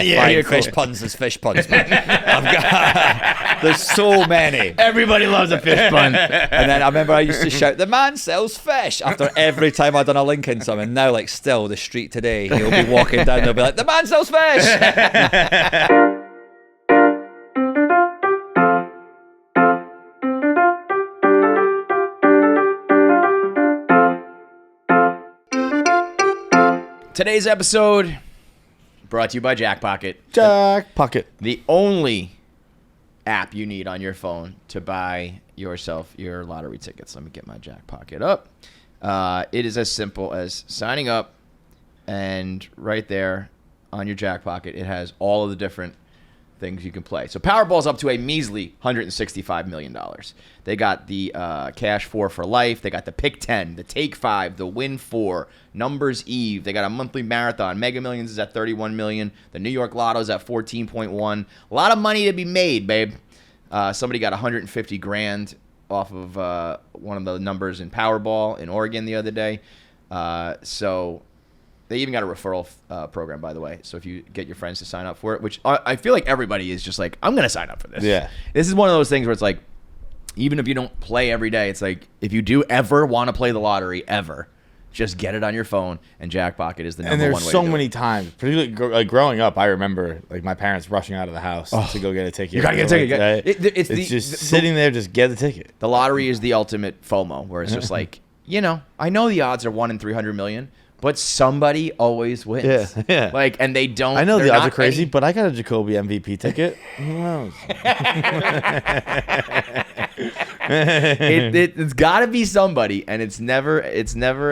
fine. Fish puns is fish puns, man. There's so many. Everybody loves a fish pun. And then I remember I used to shout, "The man sells fish," after every time I'd done a link in something. Now, like, still, the street today, he'll be walking down, they'll be like, "The man sells fish." Today's episode brought to you by Jackpocket. Jackpocket. The only app you need on your phone to buy yourself your lottery tickets. Let me get my Jackpocket up. It is as simple as signing up, and right there on your Jackpocket, it has all of the different things you can play. So Powerball's up to a measly $165 million. They got the Cash 4 for life. They got the Pick 10, the Take 5, the Win 4, Numbers Eve. They got a monthly marathon. Mega Millions is at $31 million. The New York Lotto's at $14.1. A lot of money to be made, babe. Somebody got $150,000 off of one of the numbers in Powerball in Oregon the other day. So they even got a referral program, by the way. So if you get your friends to sign up for it, which I feel like everybody is just like, I'm going to sign up for this. Yeah. This is one of those things where it's like, even if you don't play every day, it's like, if you do ever want to play the lottery, ever, just get it on your phone, and Jackpocket is the number one way. And there's so many times, particularly like growing up, I remember like my parents rushing out of the house to go get a ticket. You got to get a ticket. Like, it's just sitting there, just get the ticket. The lottery is the ultimate FOMO, where it's just like, I know the odds are 1 in 300 million, but somebody always wins. Yeah. Like, and they don't. I know the odds are crazy, but I got a Jacoby MVP ticket. Who knows? It's got to be somebody, and it's never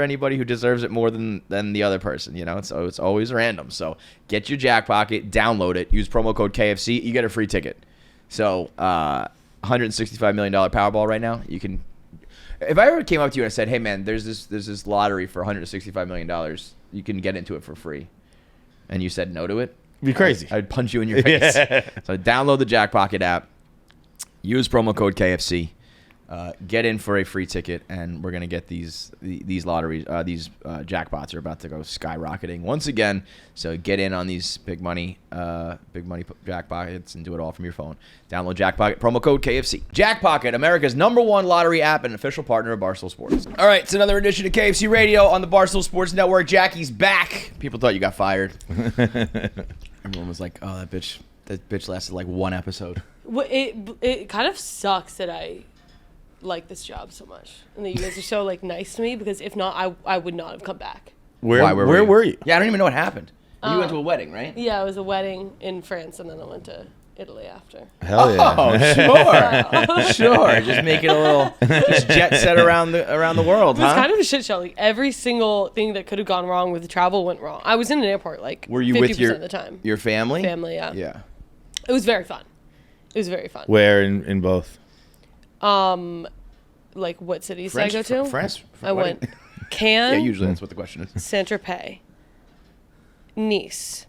anybody who deserves it more than the other person. It's always random. So get your Jackpocket, download it, use promo code KFC, you get a free ticket. So $165 million Powerball right now. You can. If I ever came up to you and I said, "Hey man, there's this lottery for $165 million, you can get into it for free," and you said no to it, It'd be crazy. I'd punch you in your face. Yeah. So download the Jackpocket app, use promo code KFC, get in for a free ticket, and we're gonna get these lotteries, these jackpots are about to go skyrocketing once again. So get in on these big money jackpots and do it all from your phone. Download Jackpocket, promo code KFC. Jackpocket, America's #1 lottery app and official partner of Barstool Sports. All right, it's another edition of KFC Radio on the Barstool Sports Network. Jackie's back. People thought you got fired. Everyone was like, "Oh, that bitch lasted like one episode." Well, it kind of sucks that I like this job so much and that you guys are so like nice to me, because if not, I would not have come back. Where were you? Yeah, I don't even know what happened. You went to a wedding, right? Yeah, it was a wedding in France, and then I went to Italy after. Hell yeah. Oh, sure. Sure. Just make it a little just jet set around the world, It was huh? kind of a shit show. Like, every single thing that could have gone wrong with the travel went wrong. I was in an airport like Were you 50% with of the time. your family? Family, yeah. Yeah. It was very fun. It was very fun. Where in both? Like, what cities did I go to? France. I went Cannes. Yeah, usually that's what the question is. Saint-Tropez, Nice,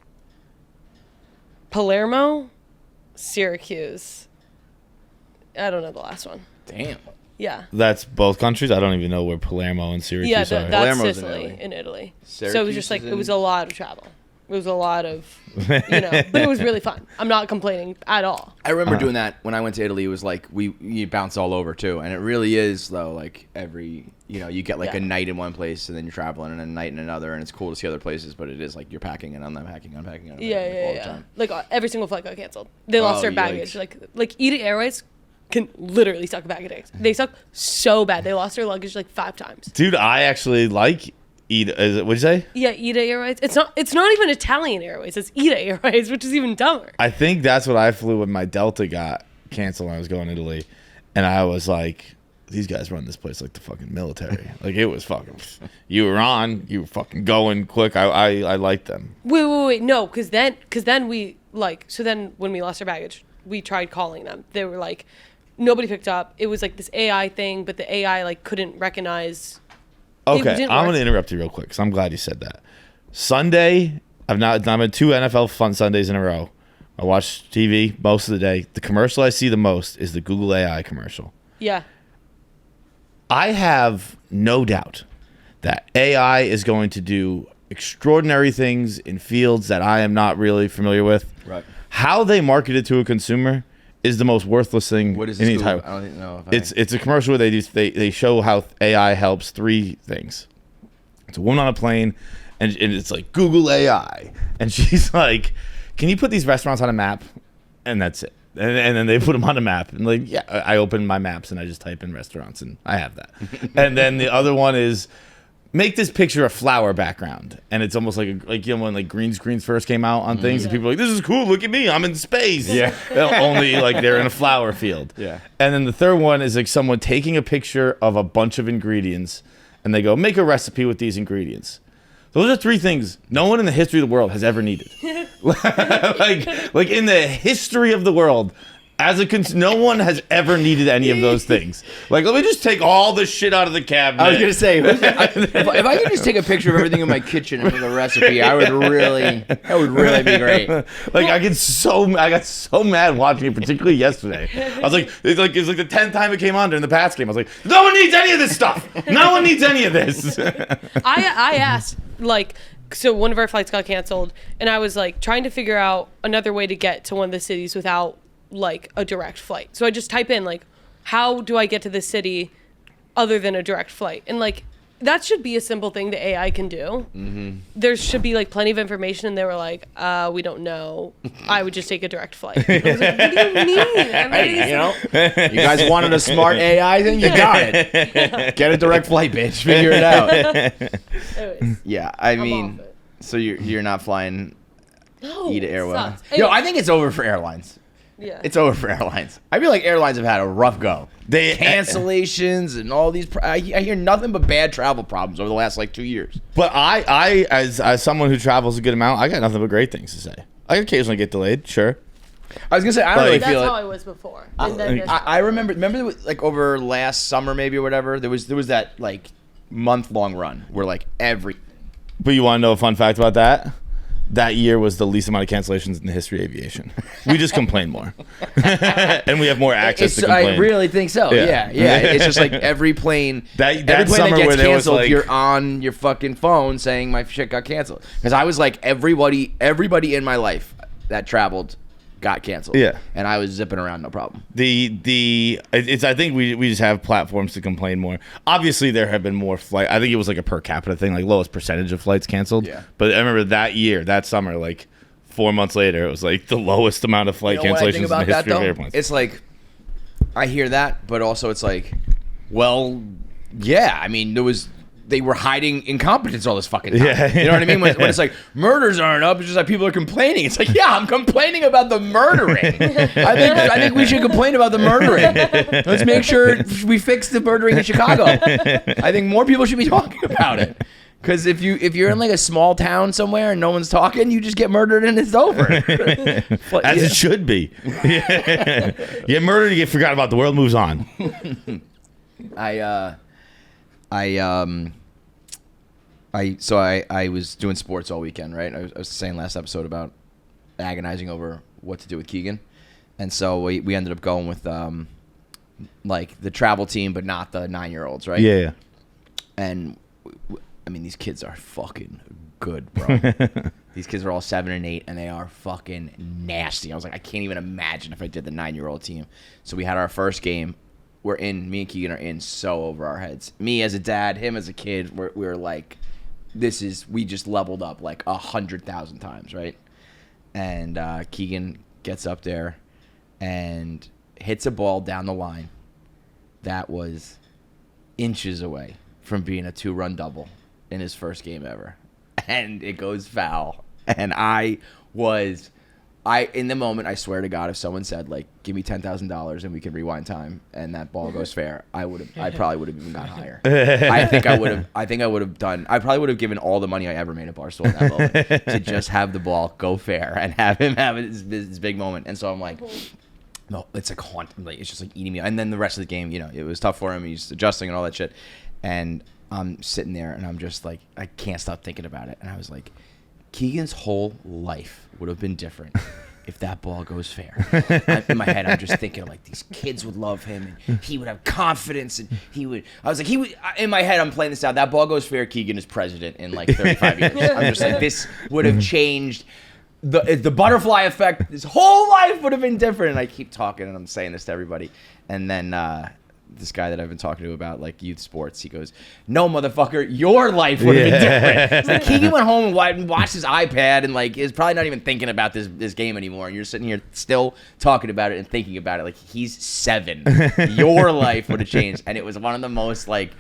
Palermo, Syracuse. I don't know the last one. Damn. Yeah. That's both countries? I don't even know where Palermo and Syracuse Yeah, are. that's Palermo's Sicily, in Italy. So it Syracuse was just like, is it was in- a lot of travel. It was a lot of, but it was really fun. I'm not complaining at all. I remember doing that when I went to Italy. It was like you bounce all over too, and it really is though. Like every you get like a night in one place, and then you're traveling, and a night in another, and it's cool to see other places. But it is like you're packing and unpacking. All the time. Like every single flight got canceled. They lost their baggage. Like EDA Airways can literally suck a bag of dicks. They suck so bad. They lost their luggage like 5 times. Dude, I actually like What'd you say? Yeah, EDA Airways. It's not even Italian Airways. It's EDA Airways, which is even dumber. I think that's what I flew when my Delta got canceled when I was going to Italy. And I was like, these guys run this place like the fucking military. Like, it was fucking, you were fucking going quick. I liked them. Wait. No, because then we, so then when we lost our baggage, we tried calling them. They were like, nobody picked up. It was like this AI thing, but the AI couldn't recognize. Okay, I'm going to interrupt you real quick because I'm glad you said that. Sunday, I'm in 2 NFL fun Sundays in a row. I watch TV most of the day. The commercial I see the most is the Google AI commercial. Yeah. I have no doubt that AI is going to do extraordinary things in fields that I am not really familiar with. Right. How they market it to a consumer is the most worthless thing. What is in this? the entire. I don't even know. If It's a commercial where they show how AI helps 3 things. It's a woman on a plane, and it's like Google AI, and she's like, "Can you put these restaurants on a map?" And that's it. And then they put them on a map, and like, yeah, I open my maps and I just type in restaurants, and I have that. And then the other one is, make this picture a flower background, and it's almost like when like green screens first came out on things, and people are like, "This is cool. Look at me, I'm in space." Yeah. Only like they're in a flower field. Yeah. And then the third one is like someone taking a picture of a bunch of ingredients, and they go, "Make a recipe with these ingredients." Those are 3 things no one in the history of the world has ever needed. like in the history of the world, no one has ever needed any of those things. Like, let me just take all the shit out of the cabinet. I was gonna say, if I could just take a picture of everything in my kitchen and make a recipe, that would really be great. Like, I got so mad watching it, particularly yesterday. I was like, it's like the 10th time it came on during the Pats game. I was like, no one needs any of this stuff. No one needs any of this. I asked, like, so one of our flights got canceled, and I was like trying to figure out another way to get to one of the cities without like a direct flight. So I just type in like, how do I get to this city other than a direct flight? And like, that should be a simple thing the AI can do. Mm-hmm. There should be like plenty of information, and they were like, we don't know. I would just take a direct flight. I was like, what do you mean? Hey, you guys wanted a smart AI thing? You got it. Get a direct flight, bitch. Figure it out. Anyways, Yeah, I I'm mean, off it. so you're not flying No, ETA it Airways. sucks. Yo, I think it's over for airlines. Yeah. It's over for airlines. I feel like airlines have had a rough go. Cancellations and all these. I hear nothing but bad travel problems over the last like 2 years. But I as someone who travels a good amount, I got nothing but great things to say. I occasionally get delayed, sure. I was gonna say I don't really That's feel how it. I was before. And then this- I remember like over last summer maybe or whatever. There was that like month-long run where like every. But you want to know a fun fact about that? That year was the least amount of cancellations in the history of aviation. We just complain more, and we have more access to complain. I really think so. Yeah. Yeah. It's just like every plane. That every plane summer that where gets there was, canceled, like- you're on your fucking phone saying my shit got canceled. Because I was like everybody in my life that traveled got canceled. Yeah. And I was zipping around no problem. I think we just have platforms to complain more. Obviously, there have been more flight. I think it was like a per capita thing, like lowest percentage of flights canceled. Yeah. But I remember that summer, like 4 months later, it was like the lowest amount of flight You know what I cancellations think in the about history that, of though? airplanes. It's like I hear that, but also it's like, well, yeah. I mean, they were hiding incompetence all this fucking time. Yeah. You know what I mean? When it's like murders aren't up, it's just like people are complaining. It's like, yeah, I'm complaining about the murdering. I think we should complain about the murdering. Let's make sure we fix the murdering in Chicago. I think more people should be talking about it. Because if you're in like a small town somewhere and no one's talking, you just get murdered and it's over. As it should be. Yeah. You get murdered, you get forgotten about. The world moves on. I was doing sports all weekend, right? I was saying last episode about agonizing over what to do with Keegan, and so we ended up going with like the travel team, but not the 9-year-olds, right? Yeah. And I mean, these kids are fucking good, bro. These kids are all 7 and 8, and they are fucking nasty. I was like, I can't even imagine if I did the 9-year-old team. So we had our first game. Me and Keegan are in so over our heads. Me as a dad, him as a kid, we're like, we just leveled up like 100,000 times, right? And Keegan gets up there and hits a ball down the line that was inches away from being a 2-run double in his first game ever. And it goes foul. And in the moment, I swear to God, if someone said like, "Give me $10,000 and we can rewind time," and that ball goes fair, I probably would have even got higher. I probably would have given all the money I ever made at Barstool in that moment to just have the ball go fair and have him have this big moment. And so I'm like, no, it's like haunting. Like, it's just like eating me. And then the rest of the game, it was tough for him. He's adjusting and all that shit. And I'm sitting there and I'm just like, I can't stop thinking about it. And I was like, Keegan's whole life would have been different if that ball goes fair. In my head, I'm just thinking like these kids would love him, and he would have confidence, and in my head, I'm playing this out. That ball goes fair. Keegan is president in like 35 years. I'm just like, this would have changed the butterfly effect. His whole life would have been different. And I keep talking, and I'm saying this to everybody, and then this guy that I've been talking to about like youth sports, he goes, "No, motherfucker, your life would have been different." It's like Keegan went home and watched his iPad and like is probably not even thinking about this game anymore. And you're sitting here still talking about it and thinking about it like he's 7. Your life would have changed, and it was one of the most like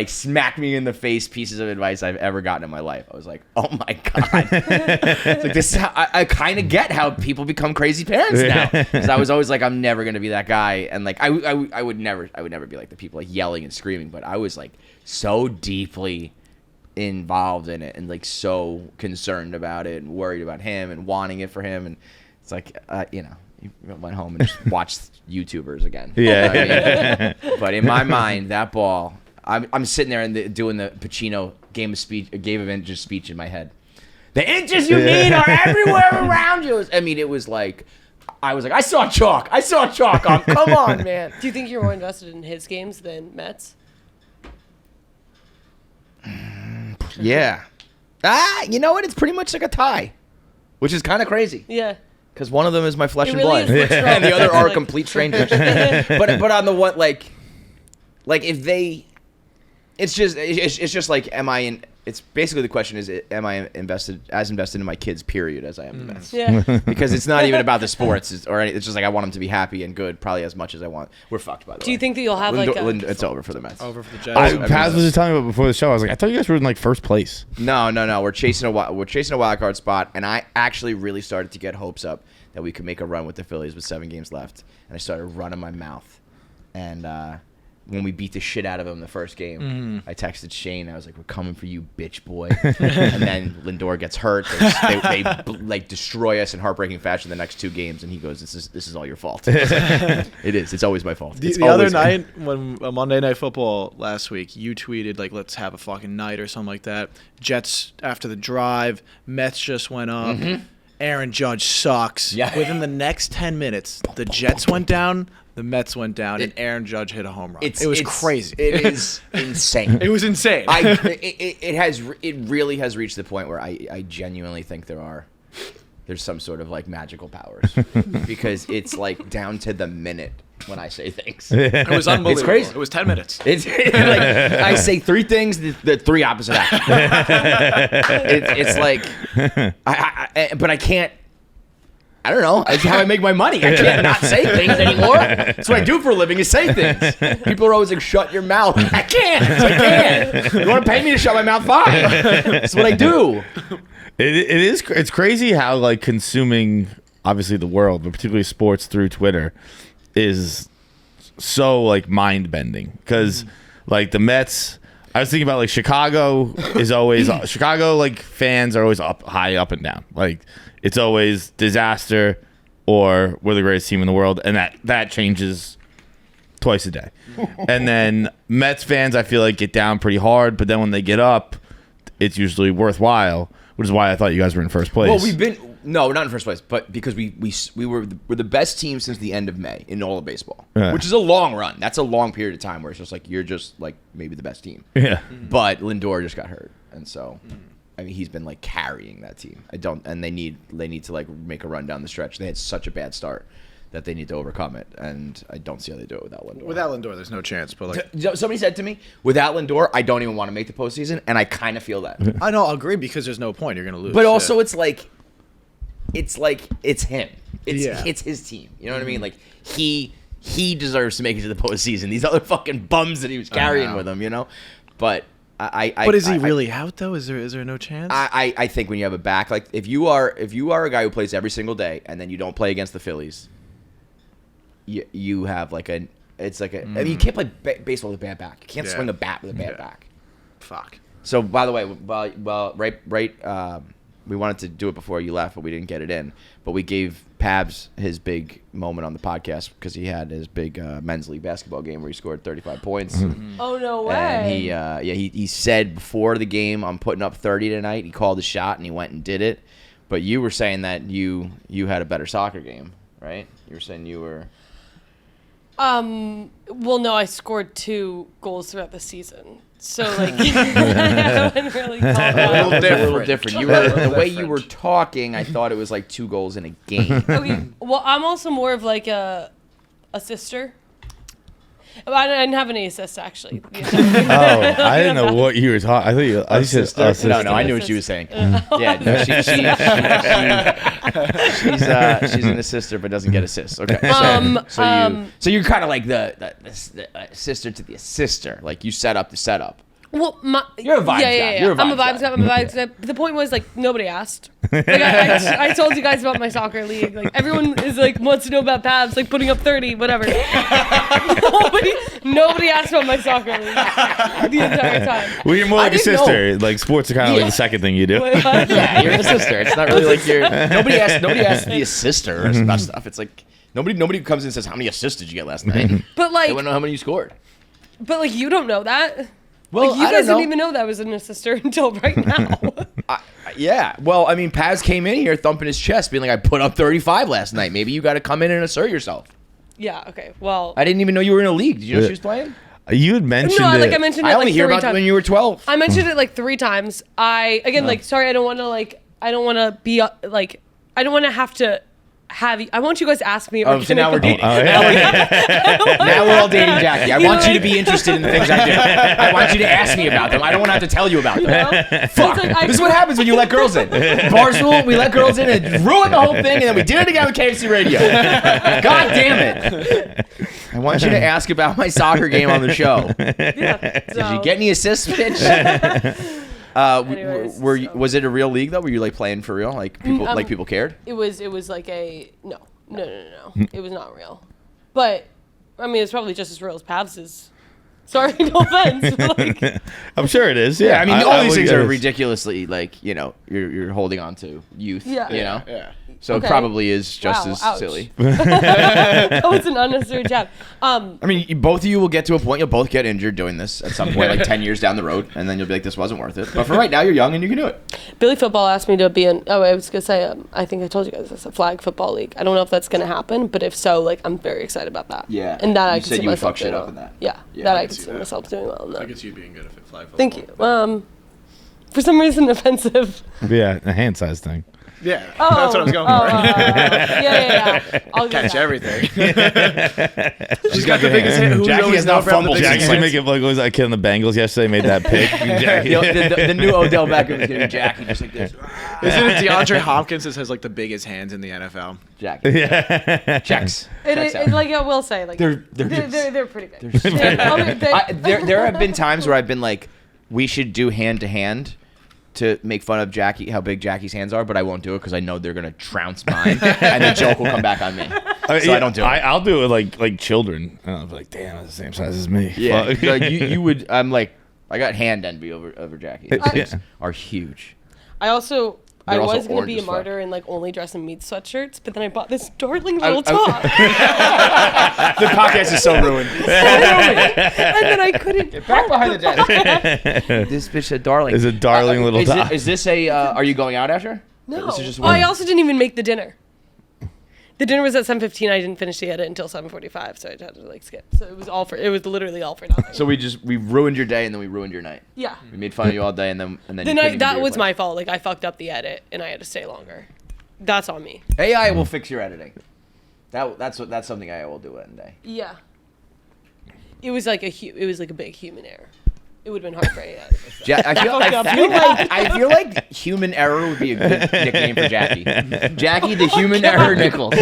smack me in the face pieces of advice I've ever gotten in my life. I was like, oh my God. It's like this is how, I kind of get how people become crazy parents now. Because I was always like, I'm never going to be that guy. And like, I would never be like the people like yelling and screaming, but I was like so deeply involved in it and like so concerned about it and worried about him and wanting it for him. And it's like, you went home and just watched YouTubers again. Yeah. You know what I mean? But in my mind, that ball, I'm sitting there and doing the Pacino game of inches speech in my head. The inches you need are everywhere around you. I mean, it was like, I was like, I saw chalk. Come on, man. Do you think you're more invested in his games than Mets? Yeah. You know what? It's pretty much like a tie, which is kind of crazy. Yeah. Because one of them is my flesh It and really blood, is what's wrong. and the other are Like- complete strangers. but on the one like if they. It's just like, am I in? It's basically the question is, am I invested in my kids? Period, as I am the Mets. Yeah. Because it's not even about the sports, it's just like I want them to be happy and good, probably as much as I want. We're fucked, by the way. Do you think that you'll have it's over for the Mets? Over for the Jets. Paz was just telling me about before the show. I was like, I thought you guys were in like first place. No. We're chasing a wild card spot, and I actually really started to get hopes up that we could make a run with the Phillies with 7 games left, and I started running my mouth, and when we beat the shit out of them the first game, I texted Shane. I was like, "We're coming for you, bitch boy." And then Lindor gets hurt. They like destroy us in heartbreaking fashion the next 2 games, and he goes, "This is all your fault." It is. It's always my fault. The other night, when Monday Night Football last week, you tweeted like, "Let's have a fucking night" or something like that. Jets after the drive, Mets just went up. Aaron Judge sucks. Yeah. Within the next 10 minutes, the Jets went down, the Mets went down, and Aaron Judge hit a home run. It was crazy. It is insane. It was insane. It really has reached the point where I genuinely think there's some sort of like magical powers because it's like down to the minute when I say things. It was unbelievable. It's crazy. It was 10 minutes. It's like I say 3 things, the 3 opposite happen. It's like, but I can't. I don't know. That's how I make my money. I can't not say things anymore. That's what I do for a living is say things. People are always like, shut your mouth. I can't. You want to pay me to shut my mouth? Fine. That's what I do. It's crazy how like consuming obviously the world, but particularly sports through Twitter is so like mind bending because like the Mets. I was thinking about like Chicago is always Chicago like fans are always high up and down. Like it's always disaster or we're the greatest team in the world, and that changes twice a day. And then Mets fans I feel like get down pretty hard, but then when they get up, it's usually worthwhile, which is why I thought you guys were in first place. Well, we're not in first place, but because we're the best team since the end of May in all of baseball, which is a long run. That's a long period of time where it's just like you're just like maybe the best team. Yeah. But Lindor just got hurt, and so I mean he's been like carrying that team. And they need to like make a run down the stretch. They had such a bad start that they need to overcome it, and I don't see how they do it without Lindor. Without Lindor, there's no chance. But like Somebody said to me, without Lindor, I don't even want to make the postseason, and I kind of feel that. I know, I'll agree because there's no point. You're gonna lose. But also, it's him. Yeah. It's his team. You know what I mean? Like he deserves to make it to the postseason. These other fucking bums that he was carrying with him, you know. But But is he really out though? Is there no chance? I think when you have a back, like if you are a guy who plays every single day and then you don't play against the Phillies, you have like I mean, you can't play baseball with a bad back. You can't swing a bat with a bad back. Fuck. So by the way, we wanted to do it before you left, but we didn't get it in. But we gave Pavs his big moment on the podcast because he had his big men's league basketball game where he scored 35 points. Oh, no way. And he said before the game, I'm putting up 30 tonight. He called a shot and he went and did it. But you were saying that you had a better soccer game, right? You were saying you were. Well, no, I scored 2 goals throughout the season. So, like, I wouldn't really call A that. little different. You were, the way you were talking, I thought it was like 2 goals in a game. Okay, well, I'm also more of like a sister. I didn't have any assists, actually. Oh, I didn't know what you were talking. I thought you. I said assist. No, I knew what she was saying. Yeah, no, she's an assister but doesn't get assists. Okay, so you're kind of like the sister to the assister. Like you set up the setup. Well, You're a vibes guy. You're a I'm a vibes vibes guy. I'm a vibes guy. But the point was, like, nobody asked. Like, I told you guys about my soccer league. Like, everyone is like wants to know about Pavs, like putting up 30, whatever. nobody asked about my soccer league the entire time. Well, you're more like a sister. Like sports are kind of like the second thing you do. Yeah, you're an assister. It's not really like you're. Nobody asked the assister about stuff. It's like nobody comes in and says, "How many assists did you get last night?" But like, they want to know how many you scored. But like, you don't know that. Well, like, you guys didn't even know that I was an assister until right now. Yeah. Well, I mean, Paz came in here thumping his chest, being like, "I put up 35 last night. Maybe you got to come in and assert yourself." Yeah. Okay. Well, I didn't even know you were in a league. Did you know she was playing? You had mentioned no, it. like I mentioned it I only like hear 3 about it times. when you were 12. I mentioned it like 3 times. Sorry, I don't want to be like, I don't want to have to have you. I want you guys to ask me. Oh, so now we're dating. yeah. Now we're all dating Jackie. I want you to be interested in the things I do. I want you to ask me about them. I don't want to have to tell you about them. Fuck. Like, This is what happens when you let girls in. Barstool, we let girls in and ruined the whole thing, and then we did it again with KFC Radio. God damn it. I want you to ask about my soccer game on the show. Did you get any assists, bitch? Anyways, was it a real league though? Were you like playing for real? Like people cared? It was like a no. It was not real. But I mean, it's probably just as real as Pavs is. Sorry, no offense. But like, I'm sure it is. Yeah, I mean, all these would things guess. are ridiculously like you're holding on to youth. Yeah. You know. Yeah. So Okay. it probably is just Wow, as ouch. silly. that was an unnecessary jab. I mean, both of you will get to a point. You'll both get injured doing this at some point, like 10 years down the road, and then you'll be like, "This wasn't worth it." But for right now, you're young and you can do it. Billy Football asked me to be in. Oh, I was gonna say. I think I told you guys it's a flag football league. I don't know if that's gonna happen, but if so, like I'm very excited about that. Yeah. And that I You can said see you would myself fuck shit doing up well. in that. Yeah. Yeah, that I I can can see see that. myself doing well in I that. could see you being good if it flag football. Thank you. For some reason, offensive. Yeah, a hand size thing. Yeah, Oh, that's what I was going for. Yeah. I'll give Catch that. everything. She's got the biggest hit. Who Jackie has not fumbled. Jack's gonna make it like was that kid in the Bengals yesterday made that pick. The new Odell Beckham is going to be Jackie, just like this. Isn't it DeAndre Hopkins that has like the biggest hands in the NFL? Jackie. Yeah. Checks. Like I will say, like They're they're pretty big. There have been times where I've been like, we should do hand to hand to make fun of Jackie, how big Jackie's hands are, but I won't do it because I know they're gonna trounce mine, and the joke will come back on me. So I don't do it. I'll do it like children. And I'll be like, damn, that's the same size as me. Yeah, Fuck. like you would. I'm like, I got hand envy over Jackie. Those things are huge. I also They're also was gonna orange be as a fuck. martyr and like only dress in meat sweatshirts, but then I bought this darling little top, The podcast is so ruined. and then I couldn't. Back behind the desk. This bitch a darling. It's a darling little top. Is this a? Are you going out after? No. This is just I also didn't even make the dinner. The dinner was at 7:15. I didn't finish the edit until 7:45, so I had to like skip. So it was literally all for nothing. So we ruined your day and then we ruined your night. yeah. We made fun of you all day and then The you couldn't night even do that your was plan. my fault. Like I fucked up the edit and I had to stay longer. That's on me. AI will fix your editing. That's something AI will do one day. Yeah. It was like a big human error. It would have been hard for AI. I feel like human error would be a good nickname for Jackie. Jackie the human error Nichols.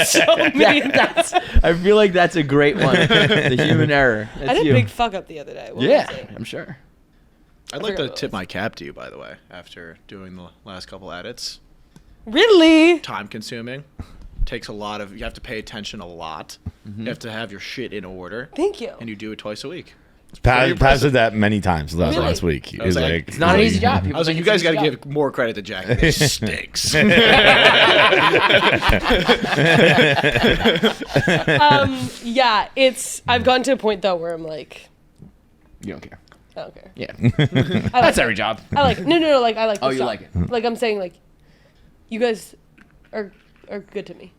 So mean. I feel like that's a great one. The human error. That's I did you. a big fuck up the other day. What Yeah, was it? I'm sure. I'd like forgot to what it tip was. my cap to you, by the way, after doing the last couple edits. Really? Time consuming. Takes a lot of. You have to pay attention a lot. You have to have your shit in order. Thank you. And you do it twice a week. Paz did that many times Really? last week. He I was was like, like, It's not an easy job. I was like, you guys got to give more credit to Jack. This stinks. Yeah, I've gotten to a point though where I'm like, You don't care. I don't care. Yeah. I like That's it. every job. I like it. No, like I like. Oh, the you stuff. like it. Like I'm saying, like you guys are good to me.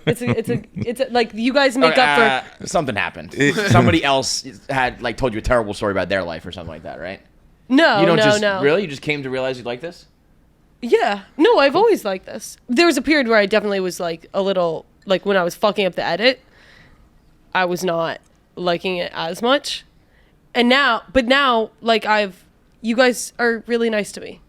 It's like you guys make up for something happened. Somebody else had like told you a terrible story about their life or something like that, right? No, You don't no, just no. really. You just came to realize you like this. Yeah. No, I've always liked this. There was a period where I definitely was like a little like when I was fucking up the edit, I was not liking it as much. And now like you guys are really nice to me.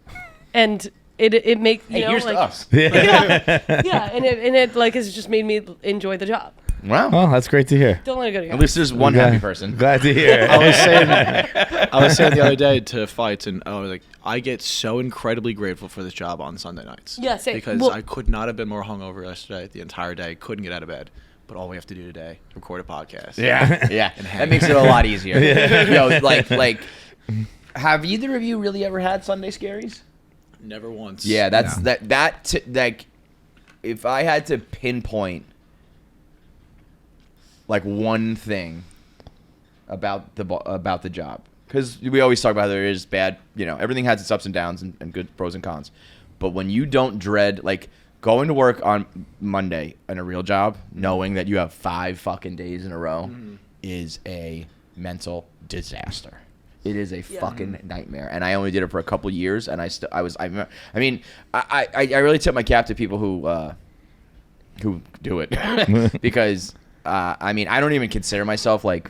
And it makes Hey, here's like, to us. yeah, and it like has just made me enjoy the job. Wow. Well, that's great to hear. Don't let it go to your At least there's one happy person. Glad to hear. I was saying the other day to Feits, and I was like, I get so incredibly grateful for this job on Sunday nights. Yeah, same. Because Well- I could not have been more hungover yesterday the entire day. Couldn't get out of bed. But all we have to do today, record a podcast. Yeah, yeah. That makes it a lot easier. Yo, like, have either of you really ever had Sunday Scaries? Never once. Yeah, that's like, if I had to pinpoint like one thing about the job, because we always talk about there is bad, everything has its ups and downs and good pros and cons, but when you don't dread like going to work on Monday in a real job, knowing that you have 5 fucking days in a row is a mental disaster. It is a fucking nightmare, and I only did it for a couple years, and I really tip my cap to people who do it because I don't even consider myself like.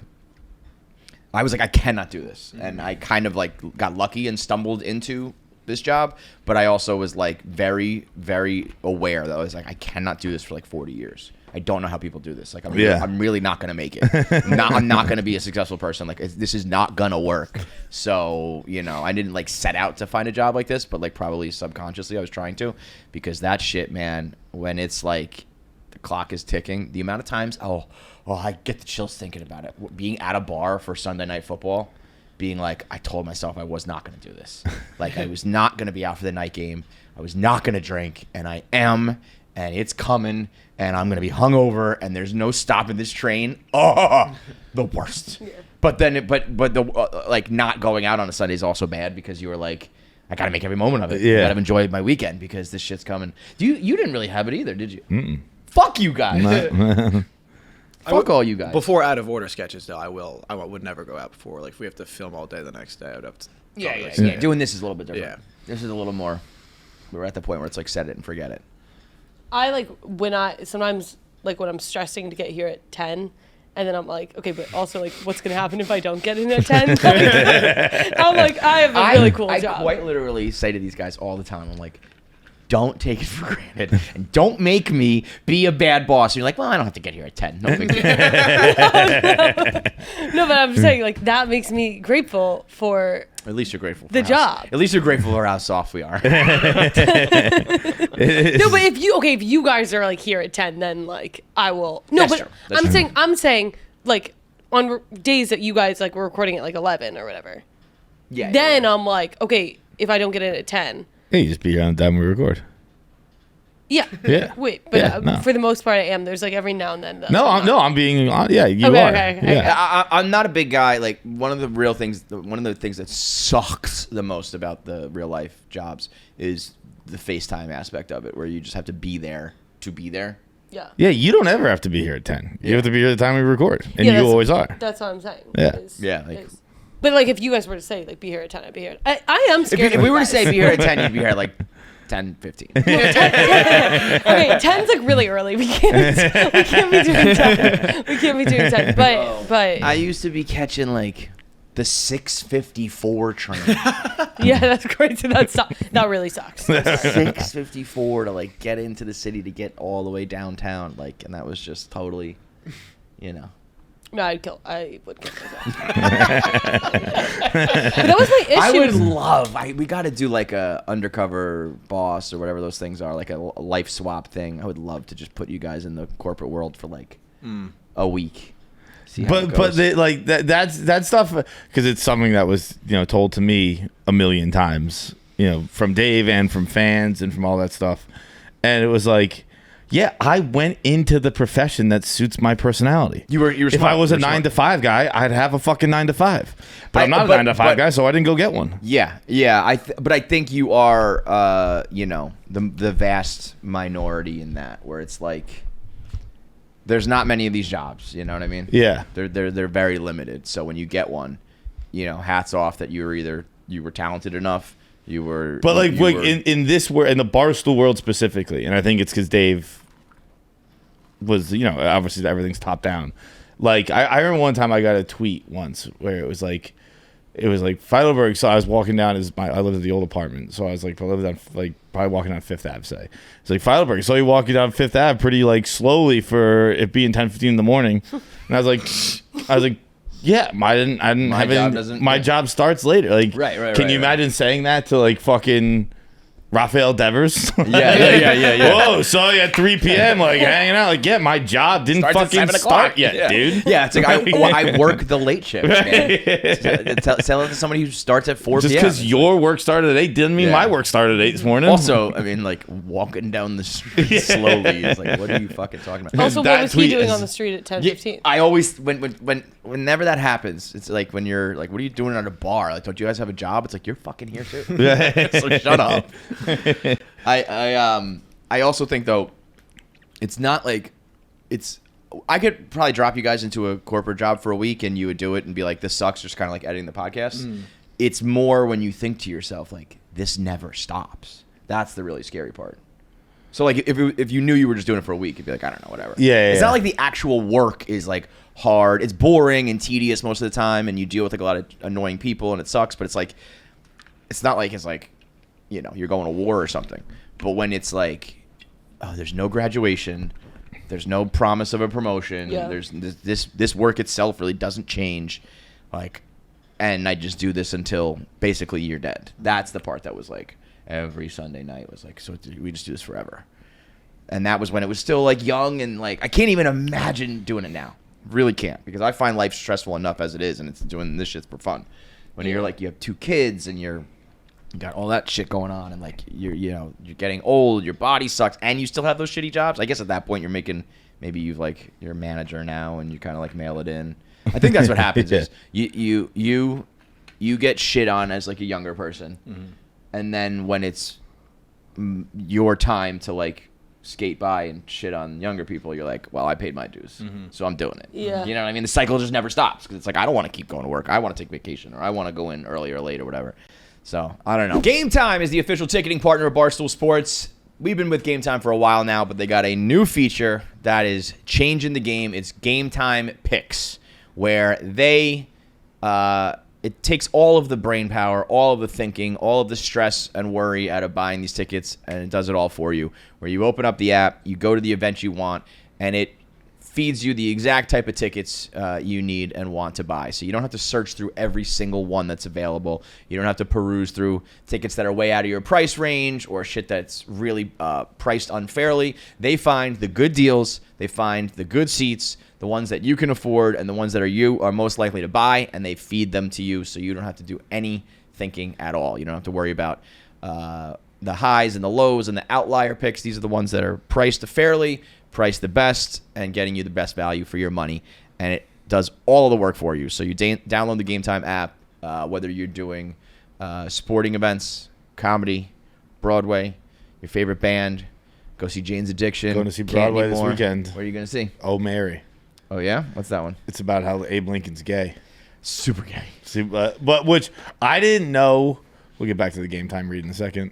I was like, I cannot do this, and I kind of like got lucky and stumbled into this job, but I also was like very, very aware that I was like, I cannot do this for like 40 years. I don't know how people do this. Like, I'm really not going to make it. I'm not going to be a successful person. Like, this is not going to work. So, I didn't like set out to find a job like this, but like probably subconsciously I was trying to, because that shit, man, when it's like the clock is ticking, the amount of times, I get the chills thinking about it. Being at a bar for Sunday Night Football, being like, I told myself I was not going to do this. Like, I was not going to be out for the night game. I was not going to drink, and I am, and it's coming, and I'm going to be hungover, and there's no stopping this train. Oh, the worst. Yeah. But then, but the like not going out on a Sunday is also bad because you were like, I got to make every moment of it. Yeah. I got to enjoy my weekend because this shit's coming. You didn't really have it either, did you? Mm-mm. Fuck you guys. Fuck all you guys. Before out of order sketches, though, I would never go out before. Like, if we have to film all day the next day, I would have to. Yeah. Doing this is a little bit different. Yeah. This is a little more. We're at the point where it's like set it and forget it. I like sometimes like when I'm stressing to get here at 10, and then I'm like, okay, but also like, what's gonna happen if I don't get in at 10? I'm like, I have a really cool job. I quite literally say to these guys all the time, I'm like, don't take it for granted, and don't make me be a bad boss. And you're like, well, I don't have to get here at 10. No big deal. No, but I'm saying like that makes me grateful for. At least you're grateful for the job. At least you're grateful for how soft we are. No, but if you guys are like here at 10, then like I will. No, That's but true. I'm saying like on days that you guys like were recording at like 11 or whatever. Yeah. Then I'm like, okay, if I don't get in at 10. Yeah, you just be here on the time we record. Yeah. Yeah. Wait, but Yeah, no. for the most part, I am. There's like every now and then. I'm being on. Yeah, you Okay, are. okay. Yeah. I'm not a big guy. Like one of the things that sucks the most about the real life jobs is the FaceTime aspect of it, where you just have to be there to be there. Yeah. Yeah, you don't ever have to be here at 10. You have to be here at the time we record, and Yeah, you always are. That's what I'm saying. Yeah. But like if you guys were to say like be here at 10, I'd be here. I am scared. If we were to say be here at 10, you'd be here at like 10:15. Okay, 10's like really early. We can't be doing 10. We can't be doing 10. But I used to be catching like the 6:54 train. yeah, that's great. So that really sucks. 6:54 to like get into the city to get all the way downtown, like, and that was just totally, No, I would kill myself. But that was my issue. I would love. We got to do like a undercover boss or whatever those things are, like a life swap thing. I would love to just put you guys in the corporate world for like a week. But that stuff, because it's something that was told to me a million times, from Dave and from fans and from all that stuff, and it was like, Yeah, I went into the profession that suits my personality. You were If smart. I was a You were 9 to smart. 5 guy, I'd have a fucking 9 to 5. But I'm not a 9 to 5 guy, so I didn't go get one. Yeah. But I think you are, the vast minority in that, where it's like, there's not many of these jobs. You know what I mean? Yeah. They're very limited. So when you get one, hats off that you were talented enough. You were. But like, you were, in this world, in the Barstool world specifically, and I think it's because Dave was, obviously everything's top down. Like I remember one time I got a tweet once where it was like Feidelberg. So I was walking down I lived at the old apartment, so I was like, I lived on probably walking down Fifth Ave. Say it's like Feidelberg. So you walking down Fifth Ave pretty like slowly for it being 10:15 in the morning, and I was like. Yeah, I didn't have any. My job starts later. Like, can you imagine saying that to like fucking Rafael Devers? Yeah. Whoa, saw you at 3 p.m. like hanging out. Like, yeah, my job didn't Starts at fucking 7 o'clock. start yet, dude. Yeah, it's like I work the late shift. Man. Tell it to somebody who starts at 4 Just p.m. because your work started at 8 didn't mean my work started at 8 this morning. Also, I mean, like walking down the street slowly is like, what are you fucking talking about? Also, That what was he tweet doing is- on the street at 10:15? I always whenever that happens, it's like when you're like, what are you doing at a bar? Like, don't you guys have a job? It's like, you're fucking here too. So shut up. I also think though, it's not like I could probably drop you guys into a corporate job for a week and you would do it and be like, this sucks, just kind of like editing the podcast. It's more when you think to yourself like, this never stops. That's the really scary part. So like if you knew you were just doing it for a week, you'd be like, I don't know, whatever. Yeah. It's not like the actual work is like hard. It's boring and tedious most of the time, and you deal with like a lot of annoying people, and it sucks. But it's not like it's like, you're going to war or something. But when it's like, oh, there's no graduation, there's no promise of a promotion, there's this work itself really doesn't change, like, and I just do this until basically you're dead. That's the part that was like every Sunday night was like, so we just do this forever. And that was when it was still like young and like I can't even imagine doing it now. Really can't, because I find life stressful enough as it is, and it's doing this shit for fun. When you're like, you have 2 kids and you got all that shit going on, and like you're getting old, your body sucks, and you still have those shitty jobs. I guess at that point you're making, maybe you're a manager now and you kind of like mail it in. I think that's what happens is you get shit on as like a younger person, and then when it's your time to like skate by and shit on younger people, you're like, well, I paid my dues, so I'm doing it. Yeah. You know what I mean? The cycle just never stops, because it's like, I don't want to keep going to work. I want to take vacation, or I want to go in early or late or whatever. So I don't know. Gametime is the official ticketing partner of Barstool Sports. We've been with Gametime for a while now, but they got a new feature that is changing the game. It's Gametime Picks, where they it takes all of the brain power, all of the thinking, all of the stress and worry out of buying these tickets, and it does it all for you. Where you open up the app, you go to the event you want, and it feeds you the exact type of tickets you need and want to buy. So you don't have to search through every single one that's available. You don't have to peruse through tickets that are way out of your price range or shit that's really priced unfairly. They find the good deals. They find the good seats, the ones that you can afford, and the ones that you are most likely to buy, and they feed them to you, so you don't have to do any thinking at all. You don't have to worry about the highs and the lows and the outlier picks. These are the ones that are priced fairly, priced the best, and getting you the best value for your money, and it does all of the work for you. So you download the Gametime app, whether you're doing sporting events, comedy, Broadway, your favorite band, go see Jane's Addiction. Going to see Can't Broadway Need this More. weekend. What are you going to see? Oh, Mary. Oh, yeah? What's that one? It's about how Abe Lincoln's gay. Super gay. See, but which I didn't know. We'll get back to the Gametime read in a second.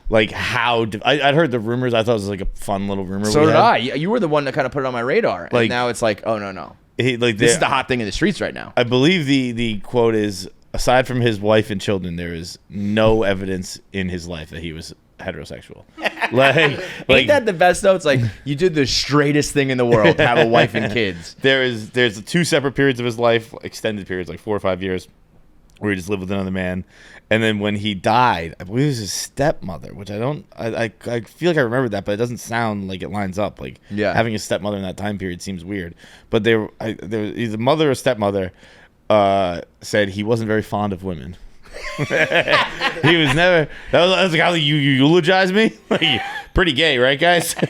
Like how I'd heard the rumors. I thought it was like a fun little rumor. So did I. You were the one that kind of put it on my radar. Like, and now it's like, oh, no. This is the hot thing in the streets right now. I believe the quote is, aside from his wife and children, there is no evidence in his life that he was heterosexual. Ain't that the best though? It's like you did the straightest thing in the world, have a wife and kids. There's 2 separate periods of his life, extended periods, like 4 or 5 years, where he just lived with another man. And then when he died, I believe it was his stepmother, which I feel like I remember that, but it doesn't sound like it lines up. Like having a stepmother in that time period seems weird. But there was either mother or stepmother said he wasn't very fond of women. He was never. That was like how you eulogize me. Like, Pretty gay, right, guys? But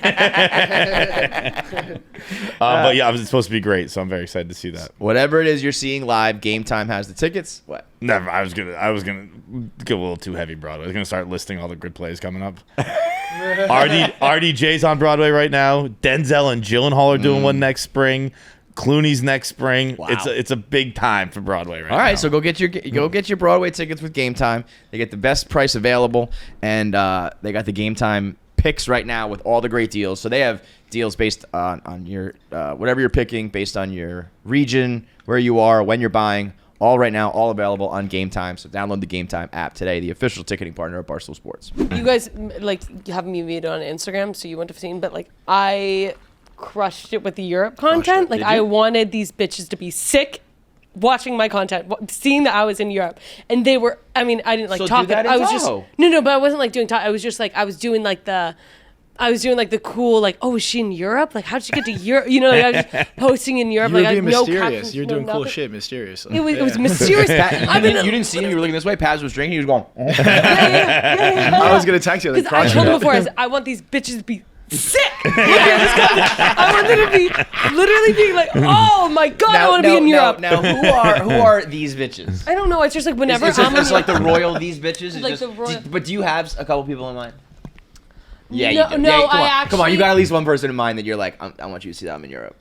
yeah, it was supposed to be great, so I'm very excited to see that. Whatever it is you're seeing live, Gametime has the tickets. What? Never. I was gonna go a little too heavy Broadway. I was gonna start listing all the good plays coming up. RDJ's on Broadway right now. Denzel and Gyllenhaal are doing one next spring. Clooney's next spring. Wow. It's a big time for Broadway right now. All right, so go get your Broadway tickets with Gametime. They get the best price available, and they got the Gametime picks right now with all the great deals. So they have deals based on your whatever you're picking, based on your region, where you are, when you're buying. All right now, all available on Gametime. So download the Gametime app today, the official ticketing partner of Barstool Sports. You guys have me viewed on Instagram, so you wouldn't have seen, but I crushed it with the Europe content. Did I you? wanted these bitches to be sick watching my content, seeing that I was in Europe, and they were. I mean, I didn't So talk. do that in I was Tahoe. just no, but I wasn't doing talk. I was just I was doing the cool oh, is she in Europe? How did she get to Europe? I was just posting in Europe. You were I being had no mysterious. captions, You're no doing cool nothing. shit mysteriously. It was mysterious. You didn't see him. You were looking this way. Pavs was drinking. He was going. I was gonna text you. Because I told him before, I said, I want these bitches to be sick. Look at this guy. I want them to be literally being oh my god, I want to be in Europe. Now, who are these bitches? I don't know. It's just whenever It's I'm the royal these bitches. It's Like just, the royal- but do you have a couple people in mind? Yeah, No, you do. no, Yeah, come I on. Come on, you actually- got at least one person in mind that you're I want you to see that I'm in Europe.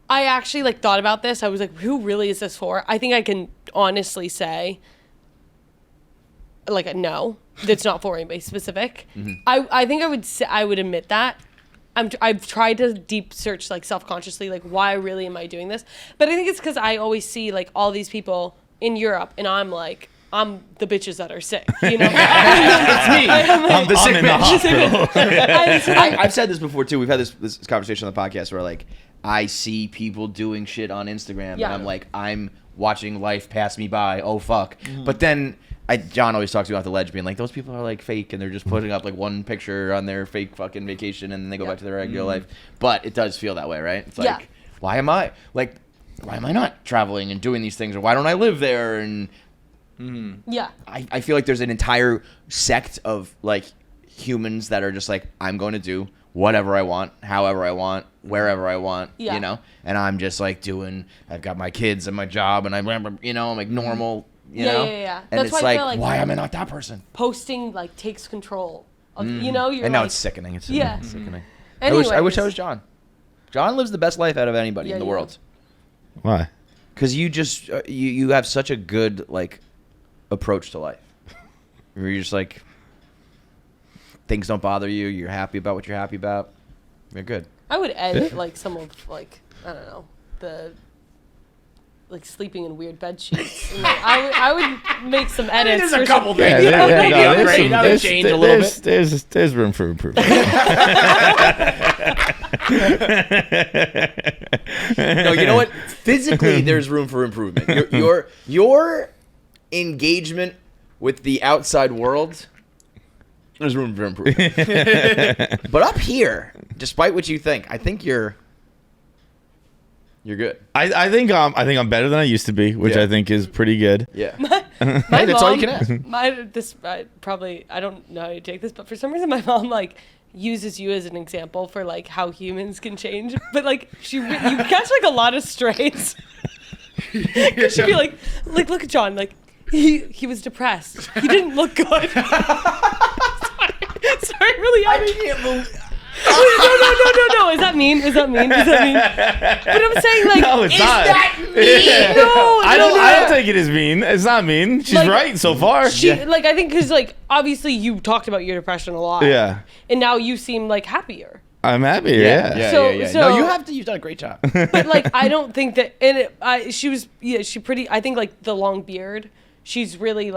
I actually thought about this. I was who really is this for? I think I can honestly say no, that's not for anybody specific. I think I would admit that. I've tried to deep search self-consciously why really am I doing this? But I think it's because I always see all these people in Europe, and I'm the bitches that are sick. You know, It's me. I'm the sick I'm in the bitch. hospital. I've said this before too. We've had this conversation on the podcast where I see people doing shit on Instagram, Yeah. and I'm watching life pass me by. Oh fuck! But then John always talks about the ledge being those people are fake, and they're just putting up one picture on their fake fucking vacation, and then they go back to their regular life. But it does feel that way, right? It's Yeah. why am I not traveling and doing these things, or why don't I live there? And yeah. I feel there's an entire sect of humans that are just I'm going to do whatever I want, however I want, wherever I want, Yeah. and I'm just I've got my kids and my job, and I'm normal, Yeah. And That's it's why I feel why am I not that person? Posting takes control of you're And now it's sickening. It's Yeah. sickening. Anyways. I wish I was John. John lives the best life out of anybody Yeah, in the you world. Why? Because you just you have such a good approach to life. Where you're just things don't bother you. You're happy about what you're happy about. You're good. I would edit some of I don't know, the sleeping in weird bed sheets. And, I would make some edits. there's a couple things. things. Yeah, Maybe no, upgrade, now they change a little bit. There's room for improvement. No, you know what? Physically, there's room for improvement. Your engagement with the outside world, there's room for improvement. But up here, despite what you think, I think you're good. I think I'm better than I used to be, which Yeah. I think is pretty good. Yeah. My that's all mom- you can ask. I don't know how you take this, but for some reason my mom uses you as an example for how humans can change. But you catch a lot of strays. Cause she'd be look at John, he was depressed. He didn't look good. Sorry, really. I can't believe. No. Is that mean? But I'm saying No, it's not. no. I don't take it as mean. It's not mean. She's right so far. I think because obviously you talked about your depression a lot. Yeah. And now you seem happier. I'm happy. Yeah. Yeah. So- No, you've done a great job. But I don't think that, and she pretty. I think the long beard. She's really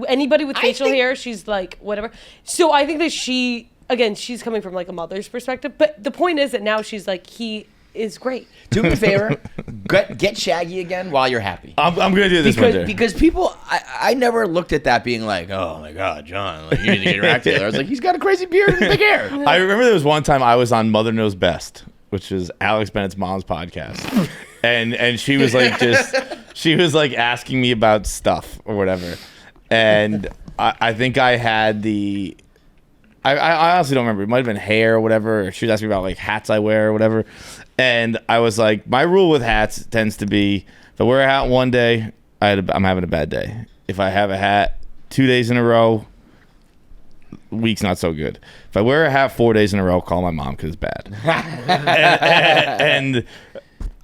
anybody with facial hair. She's whatever. So I think that she's coming from a mother's perspective. But the point is that now she's he is great. Do me a favor, get shaggy again while you're happy. I'm gonna do this winter. Because people, I never looked at that being oh my god, John, you need to get your act together. I was he's got a crazy beard and big hair. I remember there was one time I was on Mother Knows Best, which is Alex Bennett's mom's podcast, and she was she was asking me about stuff or whatever, and I think I had the I honestly don't remember. It might have been hair or whatever. Or she was asking me about like hats I wear or whatever. And I was like, my rule with hats tends to be if I wear a hat one day, I'm having a bad day. If I have a hat 2 days in a row, week's not so good. If I wear a hat 4 days in a row, call my mom because it's bad. and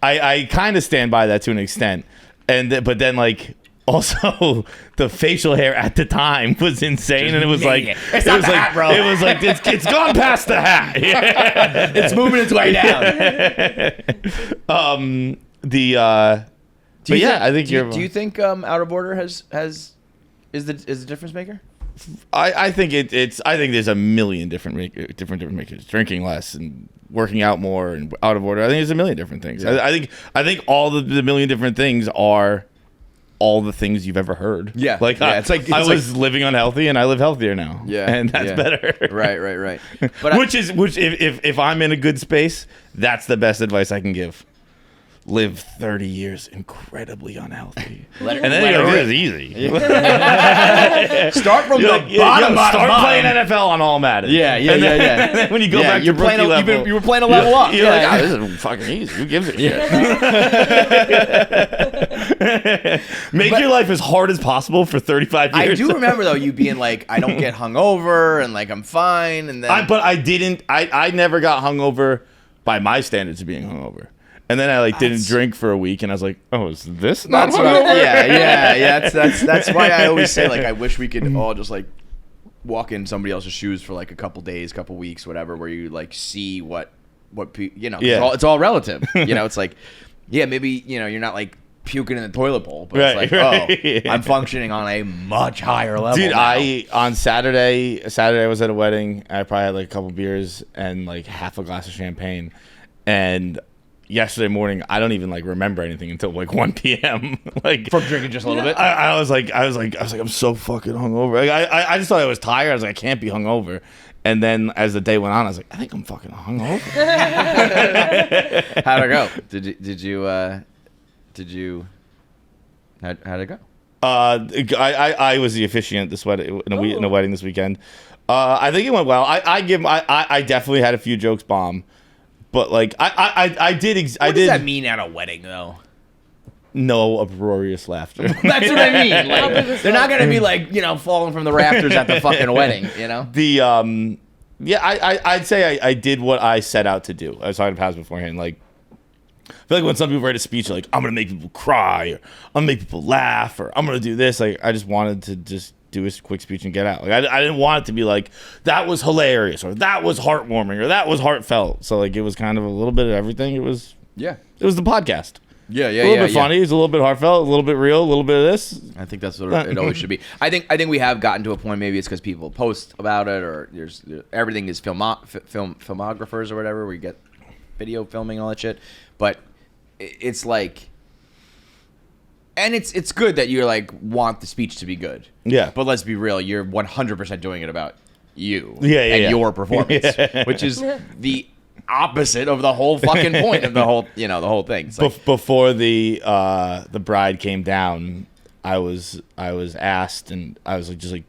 I kind of stand by that to an extent. But then like also the facial hair at the time was insane, and it was like it's not the hat, bro. It was like it's gone past the hat. Yeah. It's moving its way down. But yeah, I think do you think out of order is the difference maker? I think I think there's a million different makers. Drinking less and working out more and out of order. I think there's a million different things. Yeah. I think all the million different things are all the things you've ever heard. Yeah. Like I was living unhealthy and I live healthier now. Yeah. And that's better. Right. But which if I'm in a good space, that's the best advice I can give. Live 30 years incredibly unhealthy. And then you're like, this is easy. Start from the bottom. Start playing NFL on all Madden. Yeah. And then when you go back to rookie level, you were playing a level up. You're like, this is fucking easy. Who gives a shit? Make your life as hard as possible for 35 years. I do remember though you being like, I don't get hungover and like I'm fine. And then but I didn't. I never got hungover by my standards of being hungover. And then I didn't drink for a week, and I was like, "Oh, is this not hungover?" Yeah. That's why I always say like I wish we could all just like walk in somebody else's shoes for like a couple days, couple weeks, whatever, where you like see what it's all relative. It's like maybe you're not like puking in the toilet bowl, but it's like I'm functioning on a much higher level. Dude, now. on Saturday I was at a wedding. I probably had like a couple beers and like half a glass of champagne, and yesterday morning, I don't even like remember anything until like 1 p.m. like from drinking just a little bit. I was like, I'm so fucking hungover. Like, I just thought I was tired. I was like, I can't be hungover. And then as the day went on, I was like, I think I'm fucking hungover. How'd it go? How'd it go? I was the officiant this wedding in a wedding this weekend. I think it went well. I definitely had a few jokes bomb. But like I did. What does that mean at a wedding though? No uproarious laughter. That's what I mean. Like they're not gonna be like falling from the rafters at the fucking wedding. I'd say I did what I set out to do. I was talking to Pavs beforehand. Like I feel like when some people write a speech, like I'm gonna make people cry, or I'm gonna make people laugh, or I'm gonna do this. Like I just wanted to just do a quick speech and get out. Like I didn't want it to be like that was hilarious or that was heartwarming or that was heartfelt. So like it was kind of a little bit of everything. It was the podcast. Yeah. A little bit funny. It's a little bit heartfelt. A little bit real. A little bit of this. I think that's what it always should be. I think we have gotten to a point. Maybe it's because people post about it, or everything is filmographers or whatever. Where you get video filming and all that shit. But it's like. And it's good that you're like want the speech to be good. Yeah. But let's be real, you're 100% doing it about you and your performance, which is the opposite of the whole fucking point of the whole the whole thing. Like, before the bride came down, I was asked, and I was like,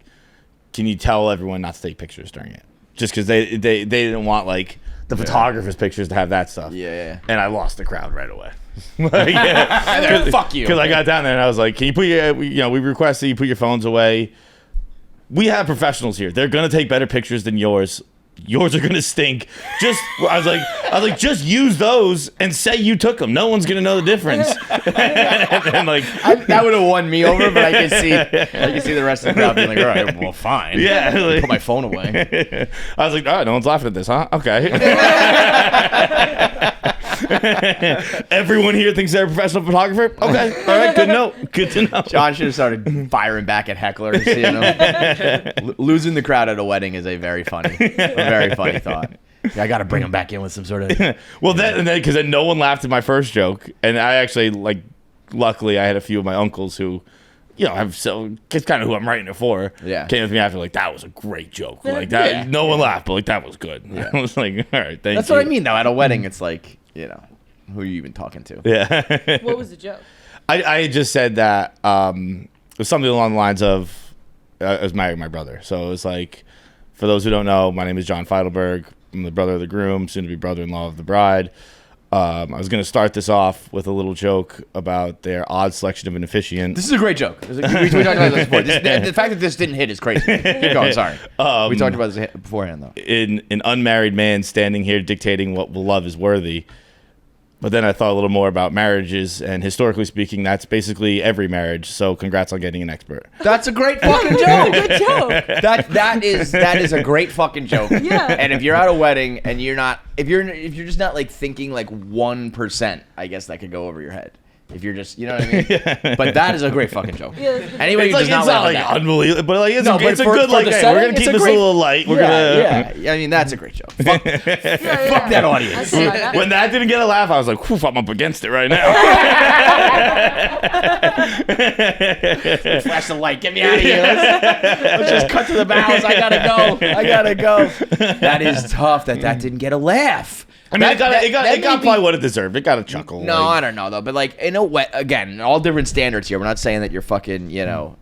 can you tell everyone not to take pictures during it? Just because they didn't want like the photographer's pictures to have that stuff. Yeah. And I lost the crowd right away. Fuck you. Because I got down there and I was like, can you put we request that you put your phones away. We have professionals here. They're going to take better pictures than yours. Yours are going to stink. I was like, just use those and say you took them. No one's going to know the difference. and like, that would have won me over, but I can see the rest of the crowd being like, all right, well, fine. Yeah. Like, put my phone away. I was like, all right, no one's laughing at this, huh? Okay. Everyone here thinks they're a professional photographer? Okay. All right. Good to know. John should have started firing back at hecklers. Losing the crowd at a wedding is a very funny thought. I got to bring him back in with some sort of. Well, then because then no one laughed at my first joke, and I actually luckily I had a few of my uncles who. It's kind of who I'm writing it for. Yeah. Came with me after, like, that was a great joke. Like, that, yeah. No one laughed, but, like, that was good. Yeah. I was like, all right, thank you. That's what I mean, though. At a wedding, it's like, who are you even talking to? Yeah. What was the joke? I just said that it was something along the lines of I was marrying my brother. So it was like, For those who don't know, my name is John Feidelberg. I'm the brother of the groom, soon to be brother-in-law of the bride. I was going to start this off with a little joke about their odd selection of an officiant. This is a great joke. We talked about this before. The fact that this didn't hit is crazy. Keep going. Sorry. We talked about this beforehand, though. An unmarried man standing here dictating what love is worthy. But then I thought a little more about marriages, and historically speaking, that's basically every marriage. So congrats on getting an expert. That's a great fucking joke. Good joke. That is a great fucking joke. Yeah. And if you're at a wedding and you're not, if you're just not like thinking like 1%, I guess that could go over your head. If you're just, you know what I mean? But that is a great fucking joke. Yeah. Anyway, It's does not not laugh like at that. unbelievable, but like it's No, a but for good the like. Hey, setting, we're gonna it's keep a this great- a little light. We're Yeah. I mean, that's a great joke. Fuck that audience. When that didn't get a laugh, I was like, "Whew, I'm up against it right now." Flash the light. Get me out of here. Let's just cut to the bows. I gotta go. That is tough that didn't get a laugh. I mean, it got maybe- probably what it deserved. It got a chuckle. No, like, I don't know though. But like in a way, again, all different standards here. We're not saying that you're fucking, Nate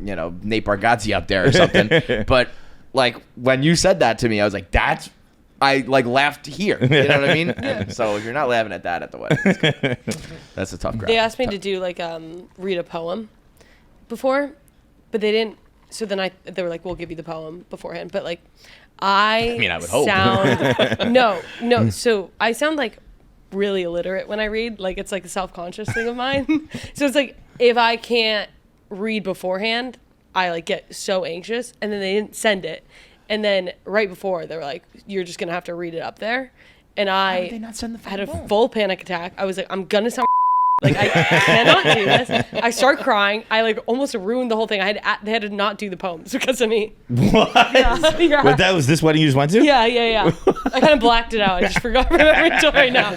Bargatze up there or something. But like when you said that to me, I was like, I like laughed here. You know what I mean? And so if you're not laughing at that at the wedding, that's a tough crowd. They asked me to do like read a poem before, but they didn't. So then they were like, "We'll give you the poem beforehand." But like, I would hope. sound no. So I sound like really illiterate when I read. Like it's like a self-conscious thing of mine. So it's like if I can't read beforehand, I like get so anxious. And then they didn't send it. And then right before they were like, "You're just gonna have to read it up there." And How did they not send the had a poem? full panic attack. I was like, I'm gonna sound like I cannot do this. I start crying. I like almost ruined the whole thing. They had to not do the poems because of me. What? Yeah. But that was this wedding you just went to? Yeah. I kind of blacked it out. I just forgot until right now.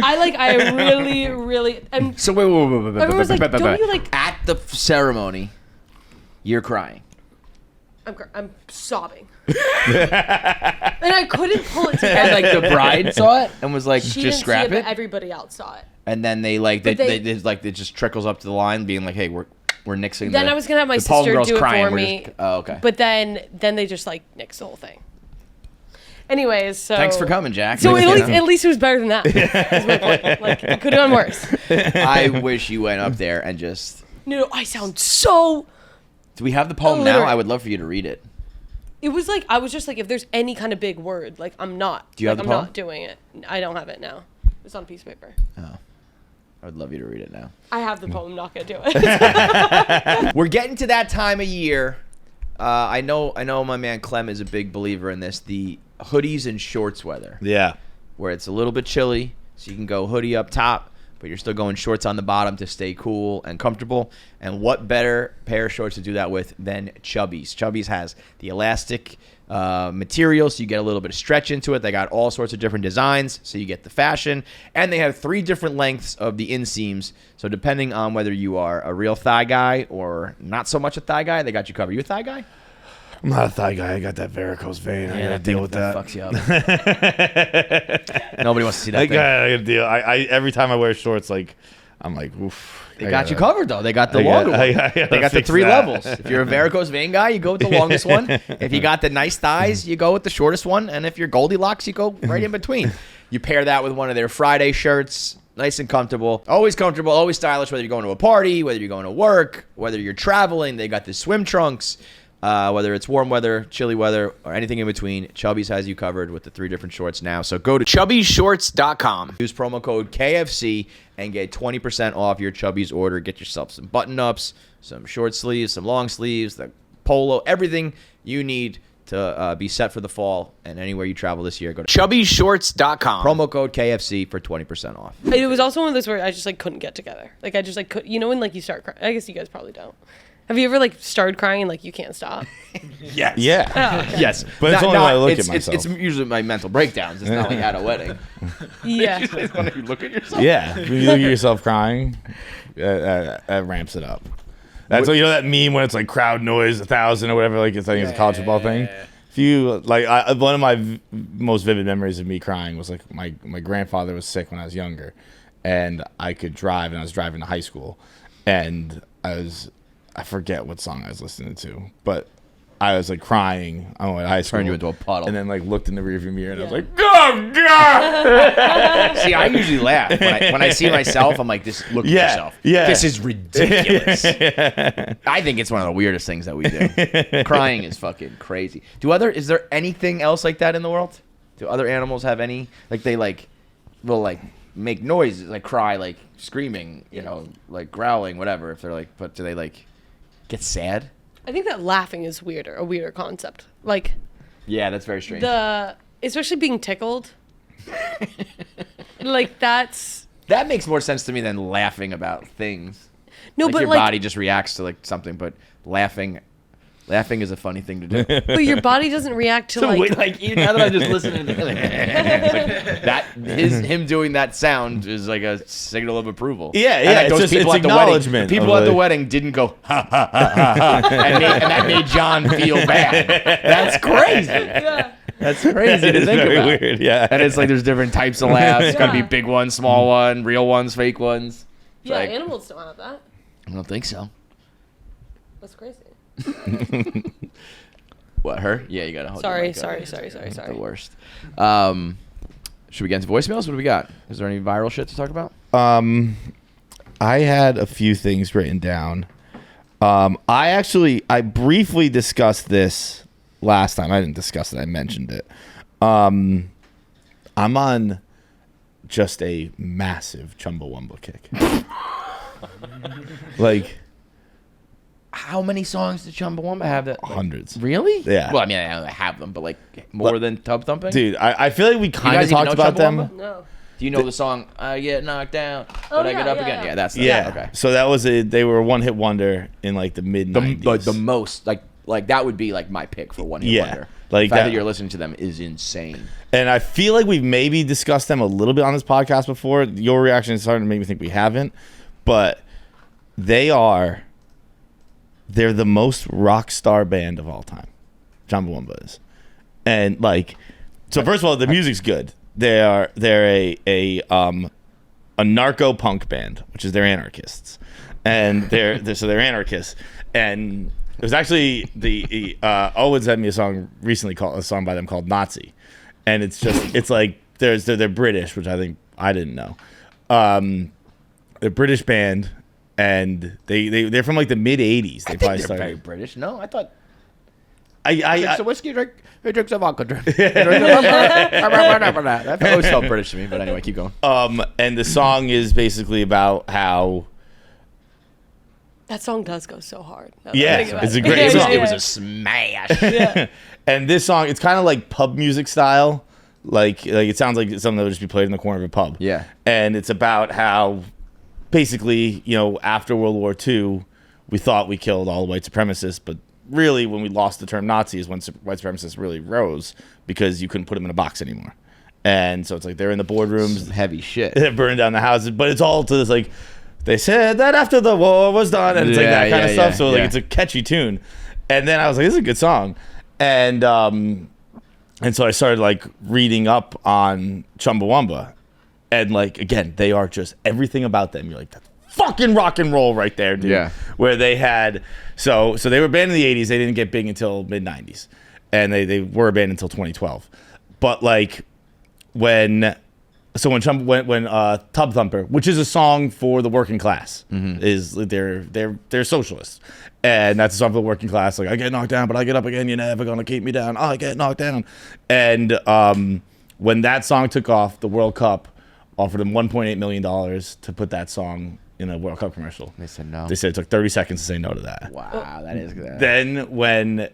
I really. And So wait. everyone was like, "Don't you like?" At the ceremony, you're crying. I'm sobbing, and I couldn't pull it together. And like the bride saw it and was like, She just didn't scrap see it, it. but everybody else saw it. And then they it just trickles up to the line, being like, "Hey, we're nixing." Then I was gonna have my the poem sister girl's do it crying, for we're me. just- oh, okay. But then they just like nixed the whole thing. Anyways, so Thanks for coming, Jack. So at least it was better than that. Is my point. Like it could have done worse. I wish you went up there and just. No, I sound so. Do we have the poem now? Illiterate. I would love for you to read it. It was like I was just like, if there's any kind of big word, like I'm not. Do you have the I'm poem? not doing it. I don't have it now. It's on a piece of paper. I would love you to read it now. I have the poem. I'm not gonna do it. We're getting to that time of year. I know my man Clem is a big believer in this. The hoodies and shorts weather. Yeah. Where it's a little bit chilly, so you can go hoodie up top, but you're still going shorts on the bottom to stay cool and comfortable. And what better pair of shorts to do that with than Chubbies? Chubbies has the elastic material, so you get a little bit of stretch into it. They got all sorts of different designs, so you get the fashion. And they have 3 different lengths of the inseams, so depending on whether you are a real thigh guy or not so much a thigh guy, they got you covered. You a thigh guy? I'm not a thigh guy. I got that varicose vein. I gotta deal with that. Fucks you up. Nobody wants to see that I thing. gotta deal. I every time I wear shorts, like I'm like, oof. They got you covered, though. They got the I longer gotta- one. I gotta They got the fix 3 that. levels. If you're a varicose vein guy, you go with the longest one. If you got the nice thighs, you go with the shortest one. And if you're Goldilocks, you go right in between. You pair that with one of their Friday shirts. Nice and comfortable. Always comfortable, always stylish, whether you're going to a party, whether you're going to work, whether you're traveling. They got the swim trunks. Whether it's warm weather, chilly weather, or anything in between, Chubbies has you covered with the 3 different shorts now. So go to chubbiesshorts.com. Use promo code KFC and get 20% off your Chubbies order. Get yourself some button-ups, some short sleeves, some long sleeves, the polo, everything you need to be set for the fall. And anywhere you travel this year, go to chubbiesshorts.com. Promo code KFC for 20% off. It was also one of those where I just like couldn't get together. Like I just like could, when like you start crying. I guess you guys probably don't. Have you ever like started crying and like you can't stop? Yes. Yeah. Yes. But it's only when I look at it's, myself. It's usually my mental breakdowns. It's not like at a wedding. Yeah. It's when you look at yourself. Yeah. When you look at yourself crying, that ramps it up. That's what, that meme when it's like crowd noise 1,000 or whatever. Like it's, I think it's a college football thing. If you like, one of my most vivid memories of me crying was like my grandfather was sick when I was younger, and I could drive, and I was driving to high school, and I forget what song I was listening to, but I was like crying. I went to high school. Turned you into a puddle. And then like looked in the rearview mirror and I was Yeah. like, oh god. See, I usually laugh when I see myself. I'm like, "This. Look at Yeah, yourself. yeah. This is ridiculous." I think it's one of the weirdest things that we do. Crying is fucking crazy. Is there anything else like that in the world? Do other animals have any? Like they will like make noises, like cry, like screaming, you know, like growling, whatever. If they're like, but do they like get sad? I think that laughing is a weirder concept. Like Yeah, that's very strange. especially being tickled. Like that makes more sense to me than laughing about things. No, like but your like body just reacts to like something, but laughing is a funny thing to do. but your body doesn't react to So like even now that I'm just listening to it's like him doing that sound is like a signal of approval. Yeah, And, yeah, like, it's those just- people it's at the wedding, acknowledgement the people of, at the like- wedding didn't go ha ha ha ha ha, and that made John feel bad. That's crazy. yeah. That's crazy to It's think very about. weird, yeah. And it's like there's different types of laughs. It's gonna be Yeah. big one, small one, real ones, fake ones. It's Yeah, like, animals don't have that. I don't think so. That's crazy. What, her? Yeah, you gotta hold the Sorry, mic up. sorry. The worst. Should we get into voicemails? What do we got? Is there any viral shit to talk about? I had a few things written down. I briefly discussed this last time. I didn't discuss it. I mentioned it. I'm on just a massive Chumbawamba kick. Like How many songs did Chumbawamba have? That hundreds. Really? Yeah. Well, I mean, I don't have them, but like more than Tub Thumping. Dude, I feel like we kind guys of even talked know about them. Chumbawamba? No. Do you know the song "I Get Knocked Down, Oh, But I Get yeah, Up yeah, Again"? yeah. Yeah, that's that. Yeah. Okay. So that was they were a one-hit wonder in like the mid The 90s. most like that would be like my pick for one hit Yeah. wonder. Like the fact that- that you're listening to them is insane. And I feel like we've maybe discussed them a little bit on this podcast before. Your reaction is starting to make me think we haven't. But they're the most rock star band of all time. Chumbawamba is. And like, so first of all, the music's good. They're a narco punk band, which is they're anarchists. And they're anarchists. And it was actually Owen sent me a song recently a song by them called Nazi. And it's like they're British, which I think I didn't know. They're a British band, and they're from like the mid '80s. They probably They're very started. British. No, I thought I drinks a whiskey, drink some vodka, drink. That always felt British to me. But anyway, keep going. and the song is basically about how That song does go so hard. now that I Yeah, think about it's it. a great Yeah, song. It was yeah. a smash. Yeah. and this song it's kind of like pub music style. Like it sounds like something that would just be played in the corner of a pub. Yeah. And it's about how basically, after World War II, we thought we killed all the white supremacists, but really when we lost the term Nazi is when white supremacists really rose because you couldn't put them in a box anymore. And so it's like they're in the boardrooms, Some heavy shit. burning down the houses, but it's all to this like they said that after the war was done, and it's like that kind of stuff. So like it's a catchy tune. And then I was like, this is a good song. And so I started like reading up on Chumbawamba. And like again, they are just everything about them. You're like, that's fucking rock and roll right there, dude. Yeah. Where they had so they were banned in the 80s, they didn't get big until mid 90s. And they were banned until 2012. But like when Tub Thumper, which is a song for the working class, is they're socialists, and that's a song for the working class. Like I get knocked down, but I get up again. You're never gonna keep me down. I get knocked down. And when that song took off, the World Cup offered them $1.8 million to put that song in a World Cup commercial. They said no. They said it took 30 seconds to say no to that. Wow, that is good. Then when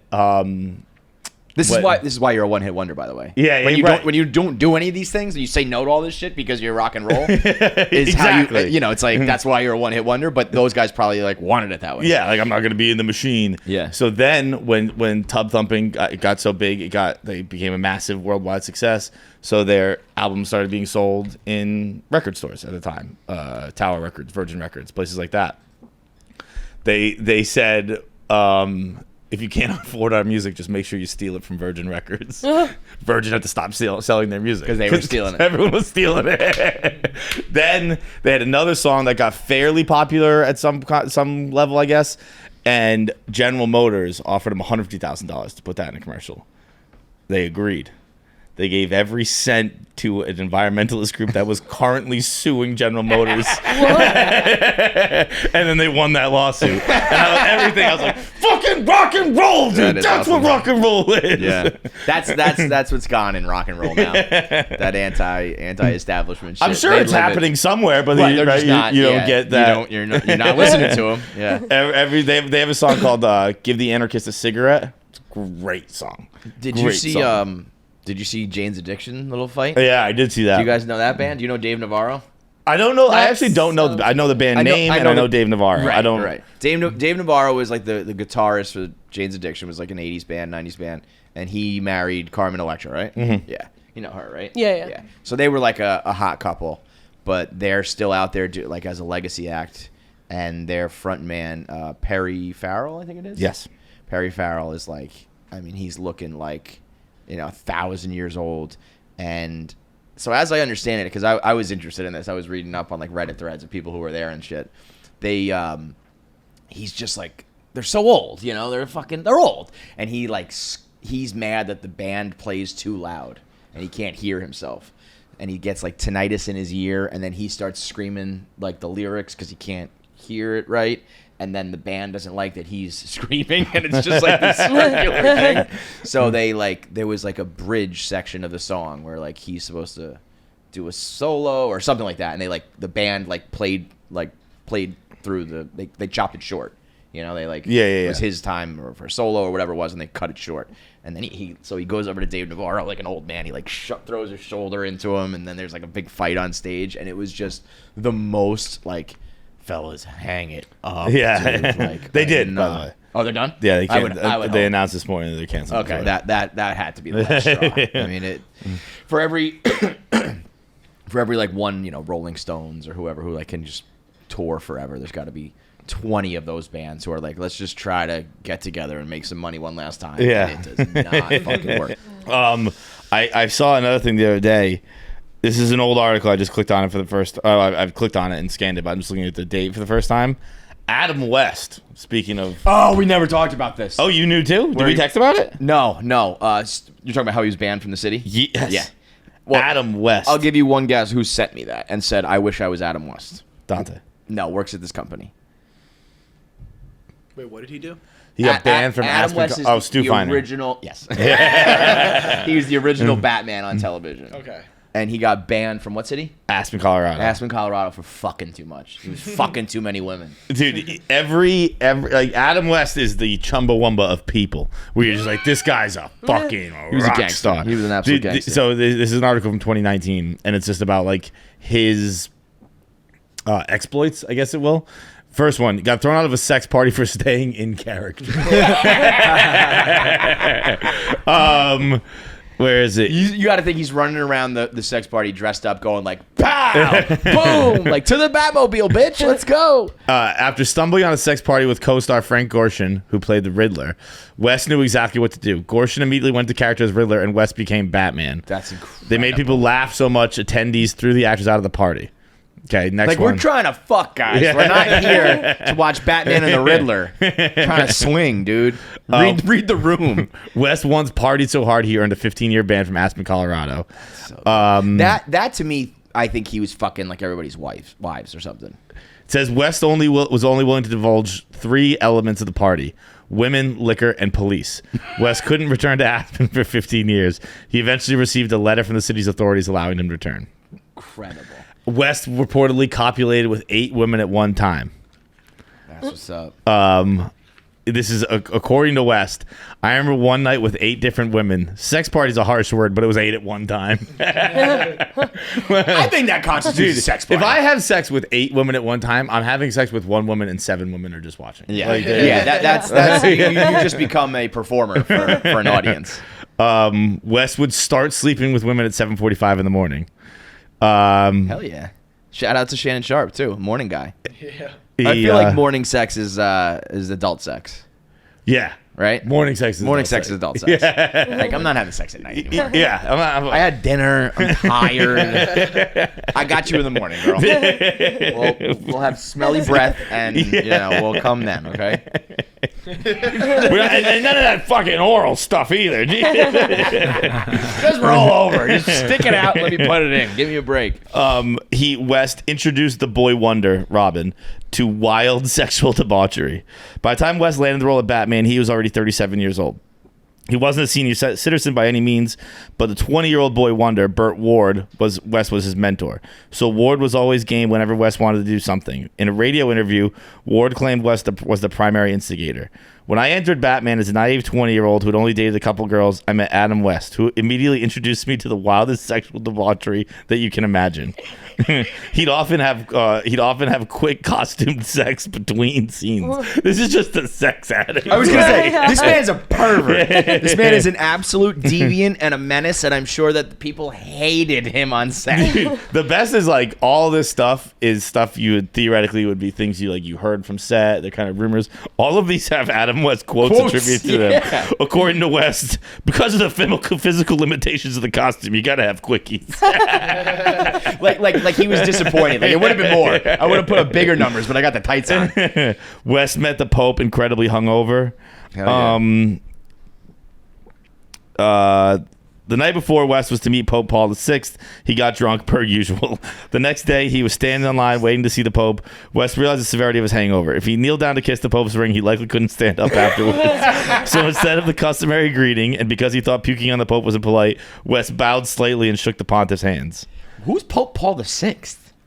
This What- is why you're a one hit wonder, by the way. Yeah, when yeah, you right. don't when you don't do any of these things and you say no to all this shit because you're rock and roll, is Exactly. how it's like that's why you're a one hit wonder. But those guys probably like wanted it that way. Yeah, like I'm not gonna be in the machine. Yeah. So then when Tub Thumping got so big, they became a massive worldwide success. So their albums started being sold in record stores at the time, Tower Records, Virgin Records, places like that. They said, if you can't afford our music, just make sure you steal it from Virgin Records. Virgin had to stop selling their music 'Cause they were stealing it. Everyone was stealing it. Then they had another song that got fairly popular at some level, I guess. And General Motors offered him $150,000 to put that in a commercial. They agreed. They gave every cent to an environmentalist group that was currently suing General Motors. And then they won that lawsuit. And I was like, fucking rock and roll, dude. That's awesome. what rock and roll is. Yeah, that's what's gone in rock and roll now. That anti-establishment shit. I'm sure They it's live happening it. somewhere, but Right, they're just not, you don't get that. You're not listening to them. Yeah. They have a song called "Give the Anarchist a Cigarette." It's a great song. Did Great you see song. Did you see Jane's Addiction little fight? Yeah, I did see that. Do you guys know that band? Do you know Dave Navarro? I don't know. I That's actually don't know. so I know the band I know- name I and know I know the- Dave Navarro. Right, I don't. Right. Dave Navarro was like the guitarist for Jane's Addiction. Was like an 80s band, 90s band, and he married Carmen Electra, right? Mm-hmm. Yeah, you know her, right? Yeah. So they were like a hot couple, but they're still out there like as a legacy act, and their frontman Perry Farrell, I think it is. Yes. Perry Farrell is like, I mean, he's looking like, 1,000 years old. And so as I understand it, because I was interested in this, I was reading up on like Reddit threads of people who were there and shit. He's just like, they're so old, they're old. And he's mad that the band plays too loud and he can't hear himself. And he gets like tinnitus in his ear, and then he starts screaming like the lyrics because he can't hear it right. And then the band doesn't like that he's screaming, and it's just like this circular thing. So there was like a bridge section of the song where like he's supposed to do a solo or something like that, and the band played through they chopped it short. It was his time for solo or whatever it was, and they cut it short. And then he goes over to Dave Navarro like an old man. He throws his shoulder into him, and then there's like a big fight on stage, and it was just the most like. Fellas, hang it up. Yeah, dude. they did. By the way. Oh, they're done. Yeah, they I can't. would They hope. announced this morning that they're canceling. Okay, the tour. that had to be the last straw. I mean, for every like one, Rolling Stones or whoever who can just tour forever. There's got to be 20 of those bands who are like, let's just try to get together and make some money one last time. Yeah. And it does not fucking work. I saw another thing the other day. This is an old article. I just clicked on it for the first. I've clicked on it and scanned it, but I'm just looking at the date for the first time. Adam West. Speaking of. Oh, we never talked about this. Oh, you knew too? Did we text about it? No. You're talking about how he was banned from the city? Yes. Yeah. Well, Adam West. I'll give you one guess who sent me that and said, I wish I was Adam West. Dante. No, works at this company. Wait, what did he do? He got banned from Adam Aspen. West is Stu the Feiner. original. Yes. He was the original Batman on television. Okay. And he got banned from what city? Aspen, Colorado. Aspen, Colorado for fucking too much. He was fucking too many women. Dude, every like Adam West is the Chumbawamba of people. Where you're just like, this guy's a fucking He was a rock gangster. star. He was an absolute Dude, gangster. So this is an article from 2019, and it's just about like his exploits, I guess it will. First one, got thrown out of a sex party for staying in character. Where is it? You got to think he's running around the sex party dressed up, going like, pow, boom, like to the Batmobile, bitch, let's go. After stumbling on a sex party with co-star Frank Gorshin, who played the Riddler, West knew exactly what to do. Gorshin immediately went to character as Riddler, and West became Batman. That's incredible. They made people laugh so much, attendees threw the actors out of the party. Okay, next Like, one. we're trying to fuck, guys. Yeah. We're not here to watch Batman and the Riddler. Trying to swing, dude. Read the room. West once partied so hard he earned a 15-year ban from Aspen, Colorado. That to me, I think he was fucking like everybody's wives or something. It says West was only willing to divulge 3 elements of the party: women, liquor, and police. West couldn't return to Aspen for 15 years. He eventually received a letter from the city's authorities allowing him to return. Incredible. West reportedly copulated with 8 women at one time. That's what's up. This is according to West. I remember one night with 8 different women. Sex party's a harsh word, but it was 8 at one time. I think that constitutes a sex party. If I have sex with 8 women at one time, I'm having sex with 1 woman and 7 women are just watching. Yeah, Like, that's you just become a performer for an audience. West would start sleeping with women at 7:45 in the morning. Hell yeah! Shout out to Shannon Sharp too, morning guy. Yeah. I feel like morning sex is adult sex, Yeah. right? Morning sex is Morning adult sex is adult sex. Yeah. Like, I'm not having sex at night anymore. Yeah. I had dinner. I'm tired. I got you in the morning, girl. We'll have smelly breath, and we'll come then. Okay. And none of that fucking oral stuff either. Just roll over. Just stick it out. Let me put it in. Give me a break. West introduced the boy wonder, Robin, to wild sexual debauchery. By the time West landed the role of Batman, he was already 37 years old. He wasn't a senior citizen by any means, but the 20-year-old boy wonder, Burt Ward, was his mentor. So Ward was always game whenever West wanted to do something. In a radio interview, Ward claimed West was the primary instigator. When I entered Batman as a naive 20-year-old who'd only dated a couple girls, I met Adam West, who immediately introduced me to the wildest sexual debauchery that you can imagine. He'd often have quick costumed sex between scenes. This is just a sex addict. I was gonna say, this man's a pervert. This man is an absolute deviant and a menace, and I'm sure that the people hated him on set. Dude, the best is like all this stuff is stuff you would theoretically would be things you heard from set. They're kind of rumors. All of these have Adam West quotes attributed to them. According to West, because of the physical limitations of the costume, you gotta have quickies. like he was disappointed. Like it would have been more. I would have put up bigger numbers, but I got the tights on. West met the Pope incredibly hungover. Hell yeah. The night before West was to meet Pope Paul VI, he got drunk per usual. The next day, he was standing in line waiting to see the Pope. West realized the severity of his hangover. If he kneeled down to kiss the Pope's ring, he likely couldn't stand up afterwards. So instead of the customary greeting, and because he thought puking on the Pope wasn't polite, West bowed slightly and shook the pontiff's hands. Who's Pope Paul VI?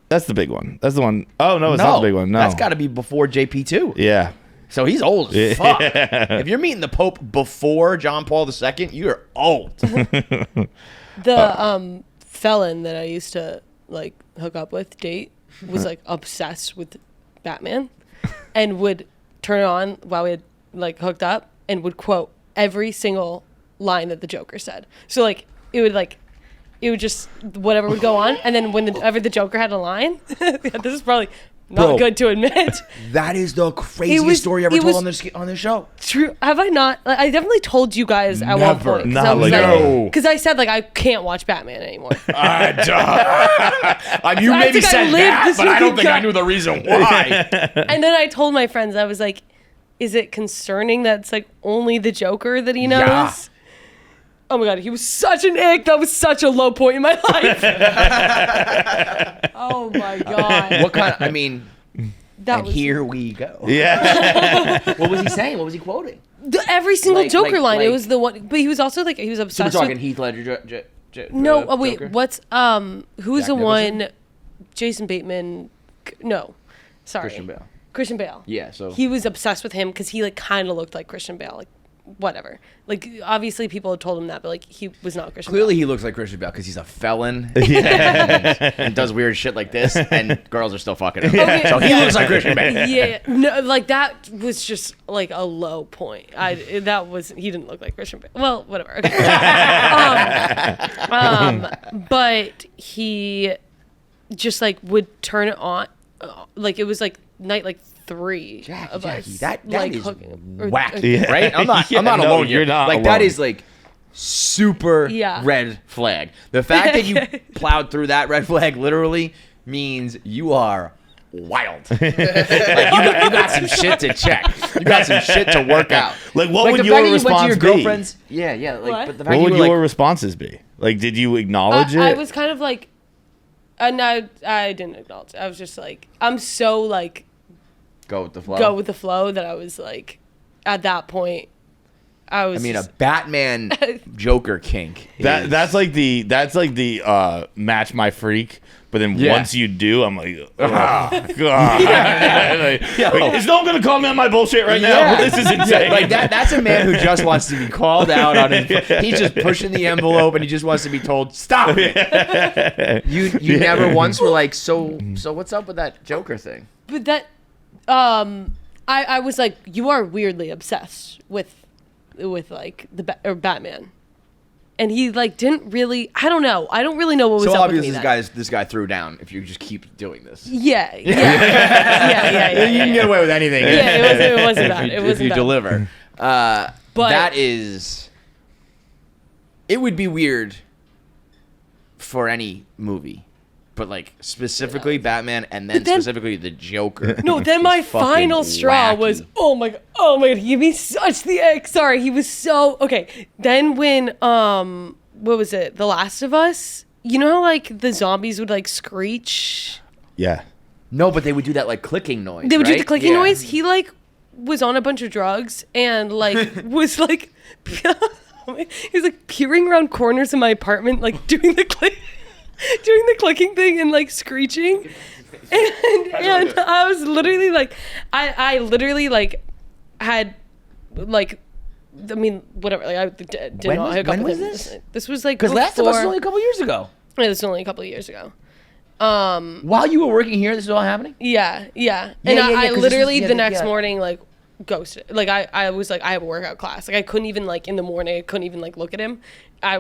That's the big one. That's the one. Oh, no, it's not the big one. No. That's got to be before JP2. Yeah. So he's old as fuck. If you're meeting the Pope before John Paul II, you're old. The felon that I used to hook up with, date, was obsessed with Batman, and would turn it on while we had hooked up, and would quote every single line that the Joker said. So it would just whatever would go on, and then whenever the Joker had a line, this is probably not good to admit. That is the craziest story ever told on this show. True. Have I not? I definitely told you guys at one point. Because I said I can't watch Batman anymore. You maybe said that, but I don't think I knew the reason why. And then I told my friends, I was like, is it concerning that it's only the Joker that he knows? Yeah. Oh my God, he was such an ick. That was such a low point in my life. Oh my God. What kind of, here we go. Yeah. What was he saying? What was he quoting? Every single Joker line. It was the one, but he was also he was obsessed so we're talking Heath Ledger, no, oh wait, Joker? what's, who's Jack the Nicholson? one, Jason Bateman, no, sorry. Christian Bale. Yeah, so. He was obsessed with him because he kind of looked like Christian Bale, whatever. Obviously people had told him that, but he was not Christian Clearly Bale. he looks like Christian Bale because he's a felon and does weird shit like this, and girls are still fucking him. Okay, so he looks like Christian Bale. Yeah, no, that was just a low point. He didn't look like Christian Bale. Well, whatever. Okay. But he just would turn it on, it was night 3 of us. That is hooking, whack, right? I'm not alone. You're not alone. That is super Yeah. red flag. The fact that you plowed through that red flag literally means you are wild. You got some shit to check. You got some shit to work out. What would your response be? Yeah. What? The fact What would you your responses be? Did you acknowledge it? I was kind of no, I didn't acknowledge it. I was just I'm so go with the flow. That I was at that point I was a Batman Joker kink. That's like the match my freak, but then once you do, I'm like, oh God. Is no one gonna call me on my bullshit right now? This is insane. That's a man who just wants to be called out on his. He's just pushing the envelope and he just wants to be told stop it. You never once were so what's up with that Joker thing? But that I was you are weirdly obsessed with Batman, and he didn't really. I don't know. I don't really know what was up with me. So obviously, this guy threw down. If you just keep doing this, yeah. You can get away with anything. Yeah, it wasn't bad. If you deliver, but that is. It would be weird for any movie but like specifically Batman, and then specifically the Joker. No, then my is fucking final straw wacky. was, oh my god, he gave me such the ick. Sorry, he was so okay. Then when what was it? The Last of Us. You know how like the zombies would like screech. Yeah. No, but they would do that like clicking noise. They would do right? the clicking Yeah. noise. He like was on a bunch of drugs and like was like he was like peering around corners in my apartment, like doing the clicking thing and like screeching. And I was literally like, I literally like had like, I mean, whatever. Like I did When not was- hook up when with was him. this? This was like Because Last of Us was before- only a couple years ago. Yeah, this was only a couple of years ago. While you were working here, this was all happening? Yeah. And yeah, I 'cause this literally was- the next morning like ghosted. Like I was like, I have a workout class. Like I couldn't even like in the morning, I couldn't even like look at him. I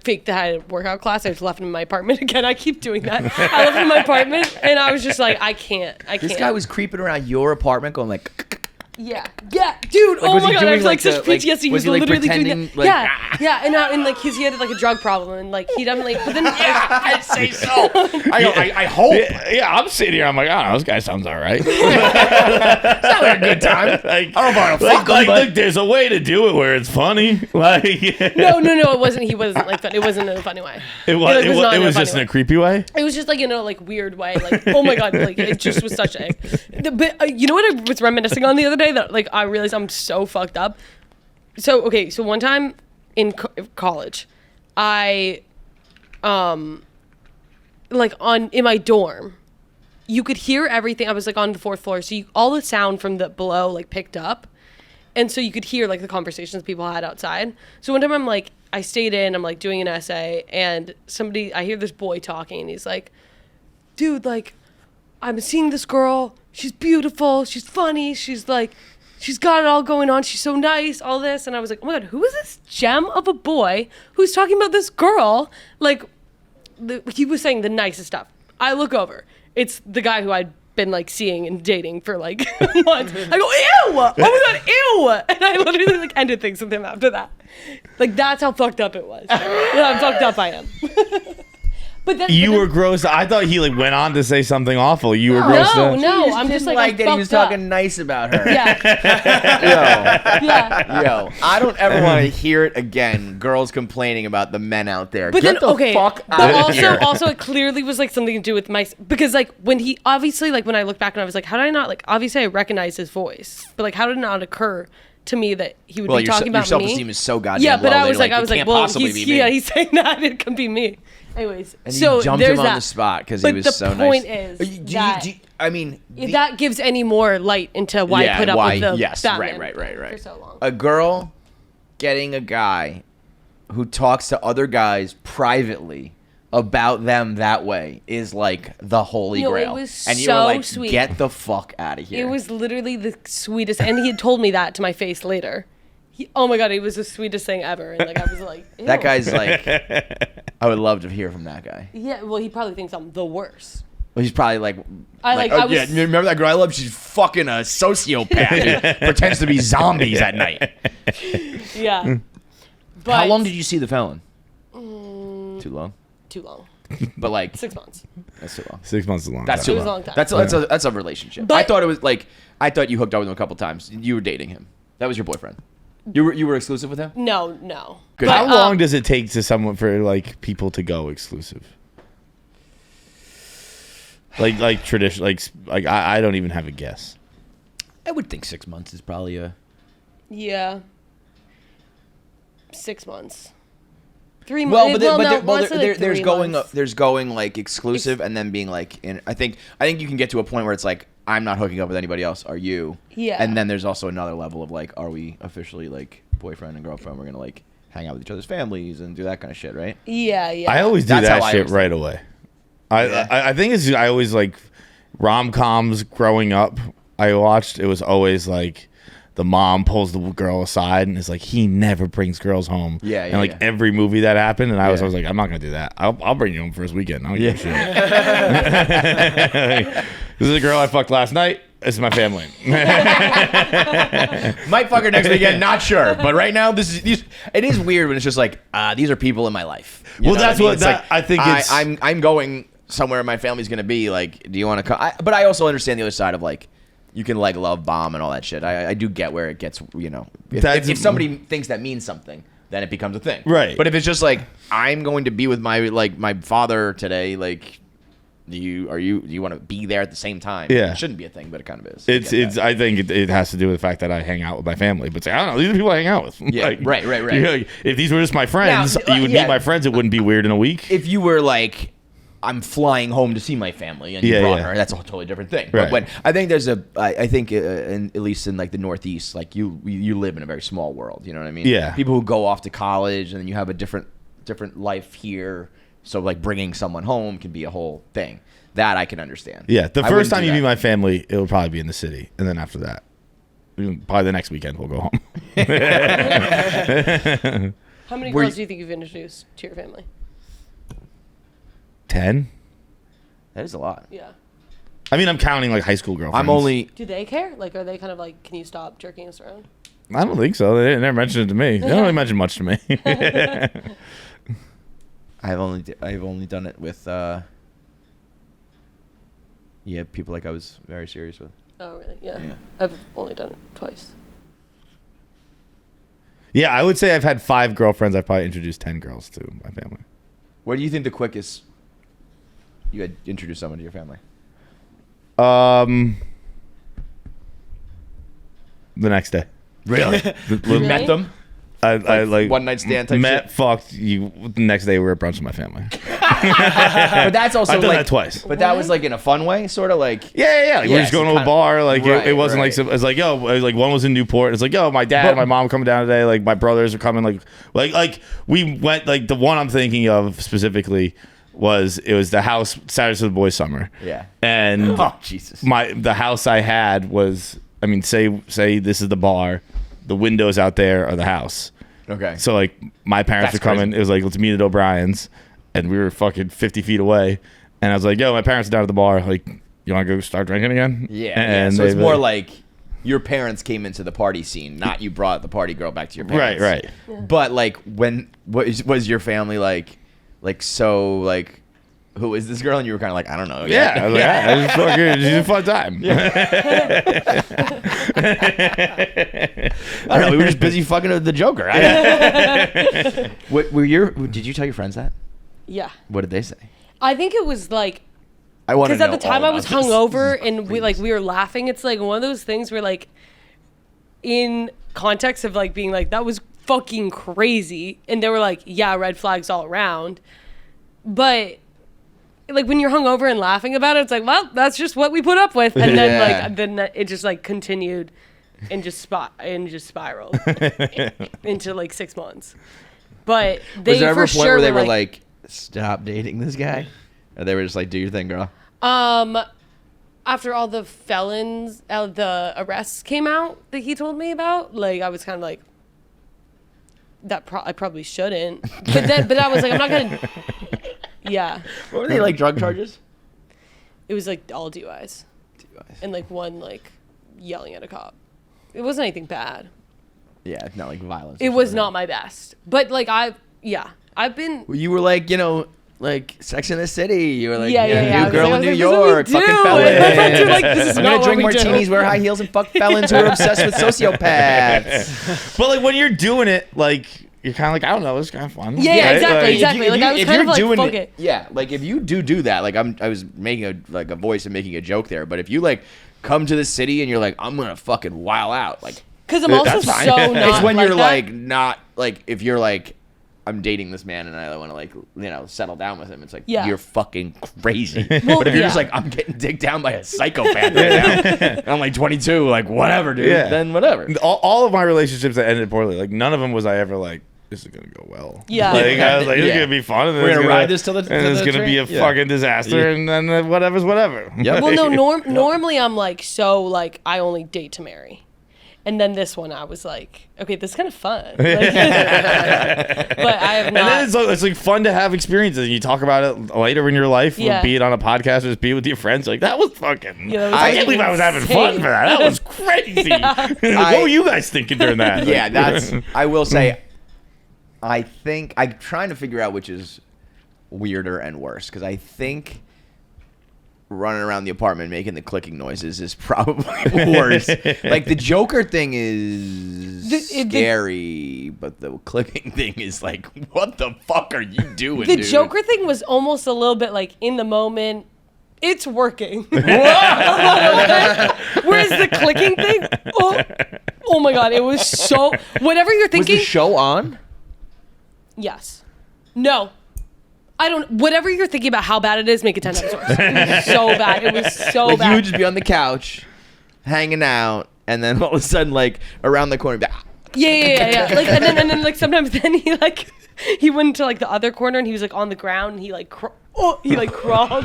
faked that I had a workout class. I just left him in my apartment again. I keep doing that. I left him in my apartment and I was just like, I can't. This guy was creeping around your apartment going like... Yeah, dude. Like, oh was my he god, I doing, was like like, such the- like, PTSD. He was was he, like, literally doing pretending, that. like, Yeah, and like because he had like a drug problem and like he definitely. But then I'd say so. I hope. Yeah, I'm sitting here. I'm like, I don't know, this guy sounds all right. Sounds like a good time. Like, I don't know if I want to like, fuck him, like, but... look, there's a way to do it where it's funny. Like, no, it wasn't. He wasn't like that. It wasn't in a funny way. it was. Like, not It in was funny just in way. a creepy way. It was just like in a like weird way. Like oh my god, like it just was such a. But you know what I was reminiscing on the other day that like I realized I'm so fucked up. So okay, so one time in college, I like in my dorm, you could hear everything. I was like on the 4th floor, so all the sound from the below like picked up, and so you could hear like the conversations people had outside. So one time I stayed in, I'm like doing an essay, and I hear this boy talking, and he's like, dude, like, I'm seeing this girl, she's beautiful, she's funny, she's like, she's got it all going on, she's so nice, all this. And I was like, oh my god, who is this gem of a boy who's talking about this girl? Like, he was saying the nicest stuff. I look over, it's the guy who I'd been like seeing and dating for like months. I go, ew! Oh my god, ew! And I literally like ended things with him after that. Like that's how fucked up it was. How fucked up I am. But then, You were gross. I thought he like went on to say something awful. You were gross. No, I'm just like that he was fucked up. talking nice about her. Yeah, yeah. Yo, I don't ever want to hear it again. Girls complaining about the men out there. But Get then, the okay, fuck but out of here. also it clearly was like something to do with because like when he obviously like when I look back and I was like, how did I not like obviously I recognized his voice, but like how did it not occur to me that he would be talking about your me? self-esteem is so goddamn Yeah, low. but that I was you're like, it can't well, possibly be me. he's saying that it can be me. Anyways, And so you jumped there's him that. on the spot because he But was the so point nice. is that I mean, if that gives any more light into why I put up with the yes, Batman right. for so long. A girl getting a guy who talks to other guys privately about them that way is like the holy No, it grail. was and you so were like, sweet. get the fuck out of here. It was literally the sweetest, and he had told me that to my face later. Oh my god, it was the sweetest thing ever, and like I was like, ew. that guy's like, I would love to hear from that guy. Yeah, well, he probably thinks I'm the worst. Well, he's probably like, I was- yeah, remember that girl I love? She's fucking a sociopath who pretends to be zombies at night. Yeah. But How long did you see the felon? Too long. Too long. But like, 6 months. that's too long. 6 months is a long That's time. too was a long. long time. That's a relationship. But- I thought it was like, I thought you hooked up with him a couple times. You were dating him. That was your boyfriend. You were exclusive with him? No. Good. How But, long does it take to someone for like people to go exclusive? Like tradition, like I don't even have a guess. I would think 6 months is probably a. Yeah. 6 months. 3 months. There's going like exclusive and then being like in. I think you can get to a point where it's like I'm not hooking up with anybody else. Are you? Yeah. And then there's also another level of like, are we officially like boyfriend and girlfriend? We're gonna like hang out with each other's families and do that kind of shit, right? Yeah. I always do That's that how I shit always right away. Yeah. I think it's I always like rom-coms growing up. I watched it was always like the mom pulls the girl aside and is like, he never brings girls home. Yeah, and like yeah. every movie that happened, and I was Yeah. like, I'm not gonna do that. I'll bring you home for his weekend. I don't give a shit. This is a girl I fucked last night. This is my family. Might fuck her next weekend, not sure. But right now, it is weird when it's just like, these are people in my life. You Well, know that's I mean? what It's that- I think it's- I'm going somewhere my family's gonna be. Like, do you want to come? But I also understand the other side of like, you can like love bomb and all that shit. I do get where it gets, you know, if somebody thinks that means something, then it becomes a thing. Right. But if it's just like, I'm going to be with my father today, like, do you want to be there at the same time? Yeah. It shouldn't be a thing, but it kind of is. I think it has to do with the fact that I hang out with my family. But I don't know, these are people I hang out with. Yeah, like, right. You know, if these were just my friends, Now, you would meet my friends. It wouldn't be weird in a week. If you were like, I'm flying home to see my family, and you brought her, that's a totally different thing. Right. But when I think there's at least in like the Northeast, like you live in a very small world. You know what I mean? Yeah. People who go off to college, and then you have a different life here. So like bringing someone home can be a whole thing. That I can understand. Yeah, the I first wouldn't time do you that. meet my family, it'll probably be in the city, and then after that, probably the next weekend we'll go home. How many Were girls you- do you think you've introduced to your family? 10. That is a lot. Yeah. I mean, I'm counting like high school girlfriends. I'm only. Do they care? Like, are they kind of like, can you stop jerking us around? I don't think so. They never mentioned it to me. They don't really mention much to me. I've only done it with. People like I was very serious with. Oh, really? Yeah. Yeah. I've only done it twice. Yeah, I would say I've had 5 girlfriends. I've probably introduced 10 girls to my family. Where do you think the quickest you had introduced someone to your family? The next day. Really? Really? Met them? I like one night stand type met, shit? fucked you. The next day we were at brunch with my family. But that's also I've done like that twice. But that was like in a fun way, sort of like. Yeah. Like, we're just so going to a kinda- bar. Like Right, it wasn't right. like it was like yo, like one was in Newport. It's like yo, my dad, But- and my mom coming down today. Like my brothers are coming. Like we went. Like the one I'm thinking of specifically was the house Saturday for the Boys Summer. Yeah. And Oh Jesus. the house I had was, I mean, say this is the bar, the windows out there are the house. Okay. So like my parents That's were coming. crazy. It was like, let's meet at O'Brien's, and we were fucking 50 feet away. And I was like, yo, my parents are down at the bar. Like, you want to go start drinking again? And so it's they- more like your parents came into the party scene, not you brought the party girl back to your parents. Right. But like, was your family like so like? Who is this girl? And you were kind of like, I don't know. Yeah, I was like, ah, this is fucking, she's a fun time. I don't know. We were just busy fucking with the Joker. Did you tell your friends that? Yeah. What did they say? I think it was like, I want to because know. at the time all I was about this. hungover and we Please. were laughing. It's like one of those things where like, in context of like being like, that was fucking crazy. And they were like, yeah, red flags all around. But like when you're hungover and laughing about it, it's like, well, that's just what we put up with. And then then it just like continued and just spiraled into like 6 months. But they Was there ever for a point sure where they were like, stop dating this guy? Or they were just like, do your thing, girl? after all the the arrests came out that he told me about, like I was kind of like, I probably shouldn't. But I was like, I'm not gonna. Yeah. What were they, like, drug charges? It was like all DUIs. And like one like yelling at a cop. It wasn't anything bad. Yeah, not like violence. It was not my best. But like I've been. You were like, like Sex in the City. You were like, Yeah. I new was girl like, in New this is what we York, do. fucking And felons. my friends were like, this is I'm not gonna what drink we do. martinis, wear high heels, and fuck felons who are obsessed with sociopaths. But like when you're doing it, like you're kind of like, I don't know, it's kind of fun. Yeah, right? exactly. Like, Like, I was kind of like, doing fuck it. Yeah, like if you do that, like I was making a voice and making a joke there, but if you like come to the city and you're like, I'm gonna fucking wild out, like Because I'm also That's fine. so not. it's when like you're that. like not like if you're like I'm dating this man and I want to like settle down with him. It's like Yeah. you're fucking crazy. Well, but if you're just yeah. like I'm getting digged down by a psychopath right now, and I'm like 22, like whatever, dude. Yeah. Then whatever. all of my relationships that ended poorly, like none of them was I ever like, this is gonna go well. Yeah. Like I was like, this is Yeah. gonna be fun. And then We're it's gonna ride this till the- and till it's the gonna be a train? Yeah. fucking disaster, and then whatever's whatever. Yep. Well, no. Normally, I'm like so like I only date to marry, and then this one I was like, okay, this is kind of fun. Like, but I have And not. then it's like fun to have experiences. You talk about it later in your life, Yeah. be it on a podcast or just be with your friends. Like that was fucking. Yeah, that was I can't believe I was having fun insane. for that. That was crazy. What were you guys thinking during that? Yeah, Like- that's. I will say, I think I'm trying to figure out which is weirder and worse because I think running around the apartment making the clicking noises is probably worse. Like the Joker thing is scary, but the clicking thing is like, what the fuck are you doing? The dude? Joker thing was almost a little bit like in the moment. It's working. Whereas the clicking thing, oh my god, it was so. Whatever you're thinking. Was the show on? Yes. No. I don't. Whatever you're thinking about how bad it is, make it 10 times worse. It was so bad. It was so Like bad. you would just be on the couch, hanging out, and then all of a sudden, like around the corner, Yeah. Like and then like sometimes then he went to like the other corner and he was like on the ground and he like crawled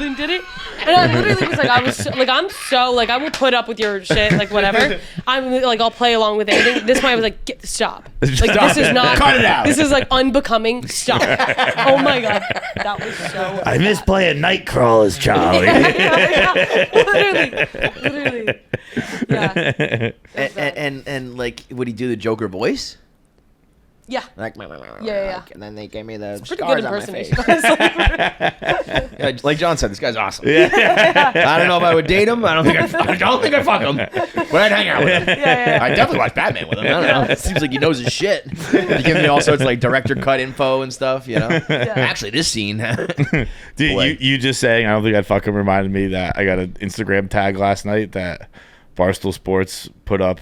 and did it. And I literally was like, I will put up with your shit, like whatever. I'm like, I'll play along with anything. This point I was like, stop. Like this is not. Cut it out. This is like unbecoming. Stop. Oh my god, that was so. I miss playing night crawlers, Charlie. Literally. Yeah. and like, would he do the Joker voice? Yeah. Like, Yeah. and then they gave me the Pretty scars good on my face. impersonation. Yeah, like John said, this guy's awesome. Yeah. I don't know if I would date him. I don't think I'd fuck him, but I'd hang out with him. Yeah. I'd definitely watch Batman with him. I don't know. It seems like he knows his shit. He gives me all sorts of like director cut info and stuff. You know. Yeah. Actually, this scene. Dude, you just saying I don't think I'd fuck him reminded me that I got an Instagram tag last night that Barstool Sports put up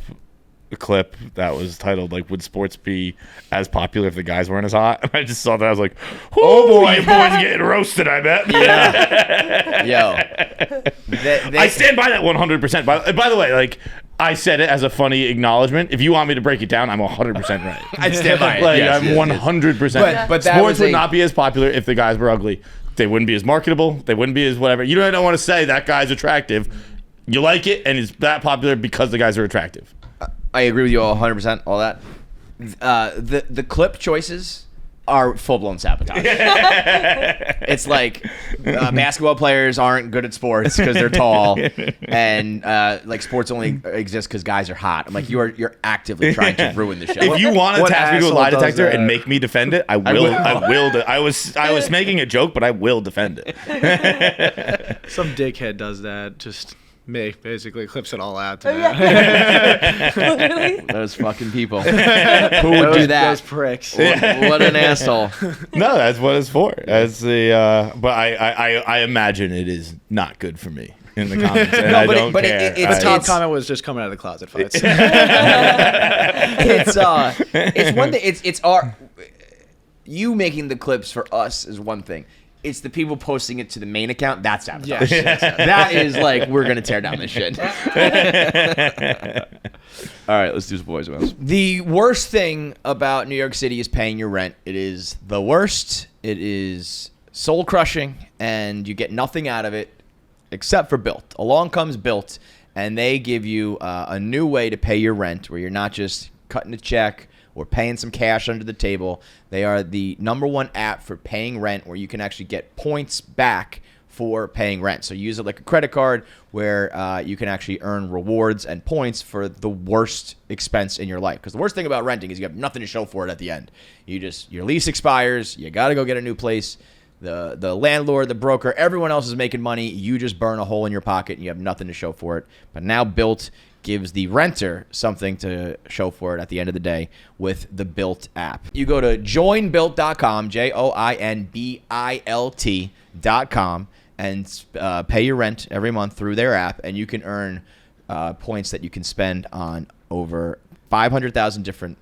a clip that was titled like, "Would sports be as popular if the guys weren't as hot?" And I just saw that. I was like, "Oh boy, your boy's getting roasted." I bet. Yeah. Yo. I stand by that 100%. By the way, like, I said it as a funny acknowledgement. If you want me to break it down, I'm 100% right. I'd stand by it. Like, Yes, I'm yes, 100%. But that sports was would not be as popular if the guys were ugly. They wouldn't be as marketable. They wouldn't be as whatever. You don't want to say that guy's attractive. You like it, and it's that popular because the guys are attractive. I agree with you all 100%. All that. The clip choices are full blown sabotage. It's like basketball players aren't good at sports because they're tall, and like sports only exists because guys are hot. I'm like, you're actively trying to ruin the show. If you want to What attach me to a asshole lie does detector that? and make me defend it, I will. I was making a joke, but I will defend it. Some dickhead does that. Just me, basically clips it all out to that. Literally. Those fucking people. Who would do that? Those pricks. What an asshole. No, that's what it's for. That's the. But I imagine it is not good for me in the comments, and I don't care. The top comment was just coming out of the closet fights. It's one thing. It's our. You making the clips for us is one thing. It's the people posting it to the main account. That's sabotage. That is like, we're going to tear down this shit. All right, let's do some voicemails. The worst thing about New York City is paying your rent. It is the worst. It is soul crushing, and you get nothing out of it except for Bilt. Along comes Bilt, and they give you a new way to pay your rent where you're not just cutting a check or paying some cash under the table. They are the #1 app for paying rent where you can actually get points back for paying rent. So use it like a credit card where you can actually earn rewards and points for the worst expense in your life. Because the worst thing about renting is you have nothing to show for it at the end. Your lease expires, you got to go get a new place. The landlord, the broker, everyone else is making money. You just burn a hole in your pocket and you have nothing to show for it. But now Bilt gives the renter something to show for it at the end of the day with the Bilt app. You go to joinbilt.com, joinbilt.com, and pay your rent every month through their app, and you can earn points that you can spend on over 500,000 different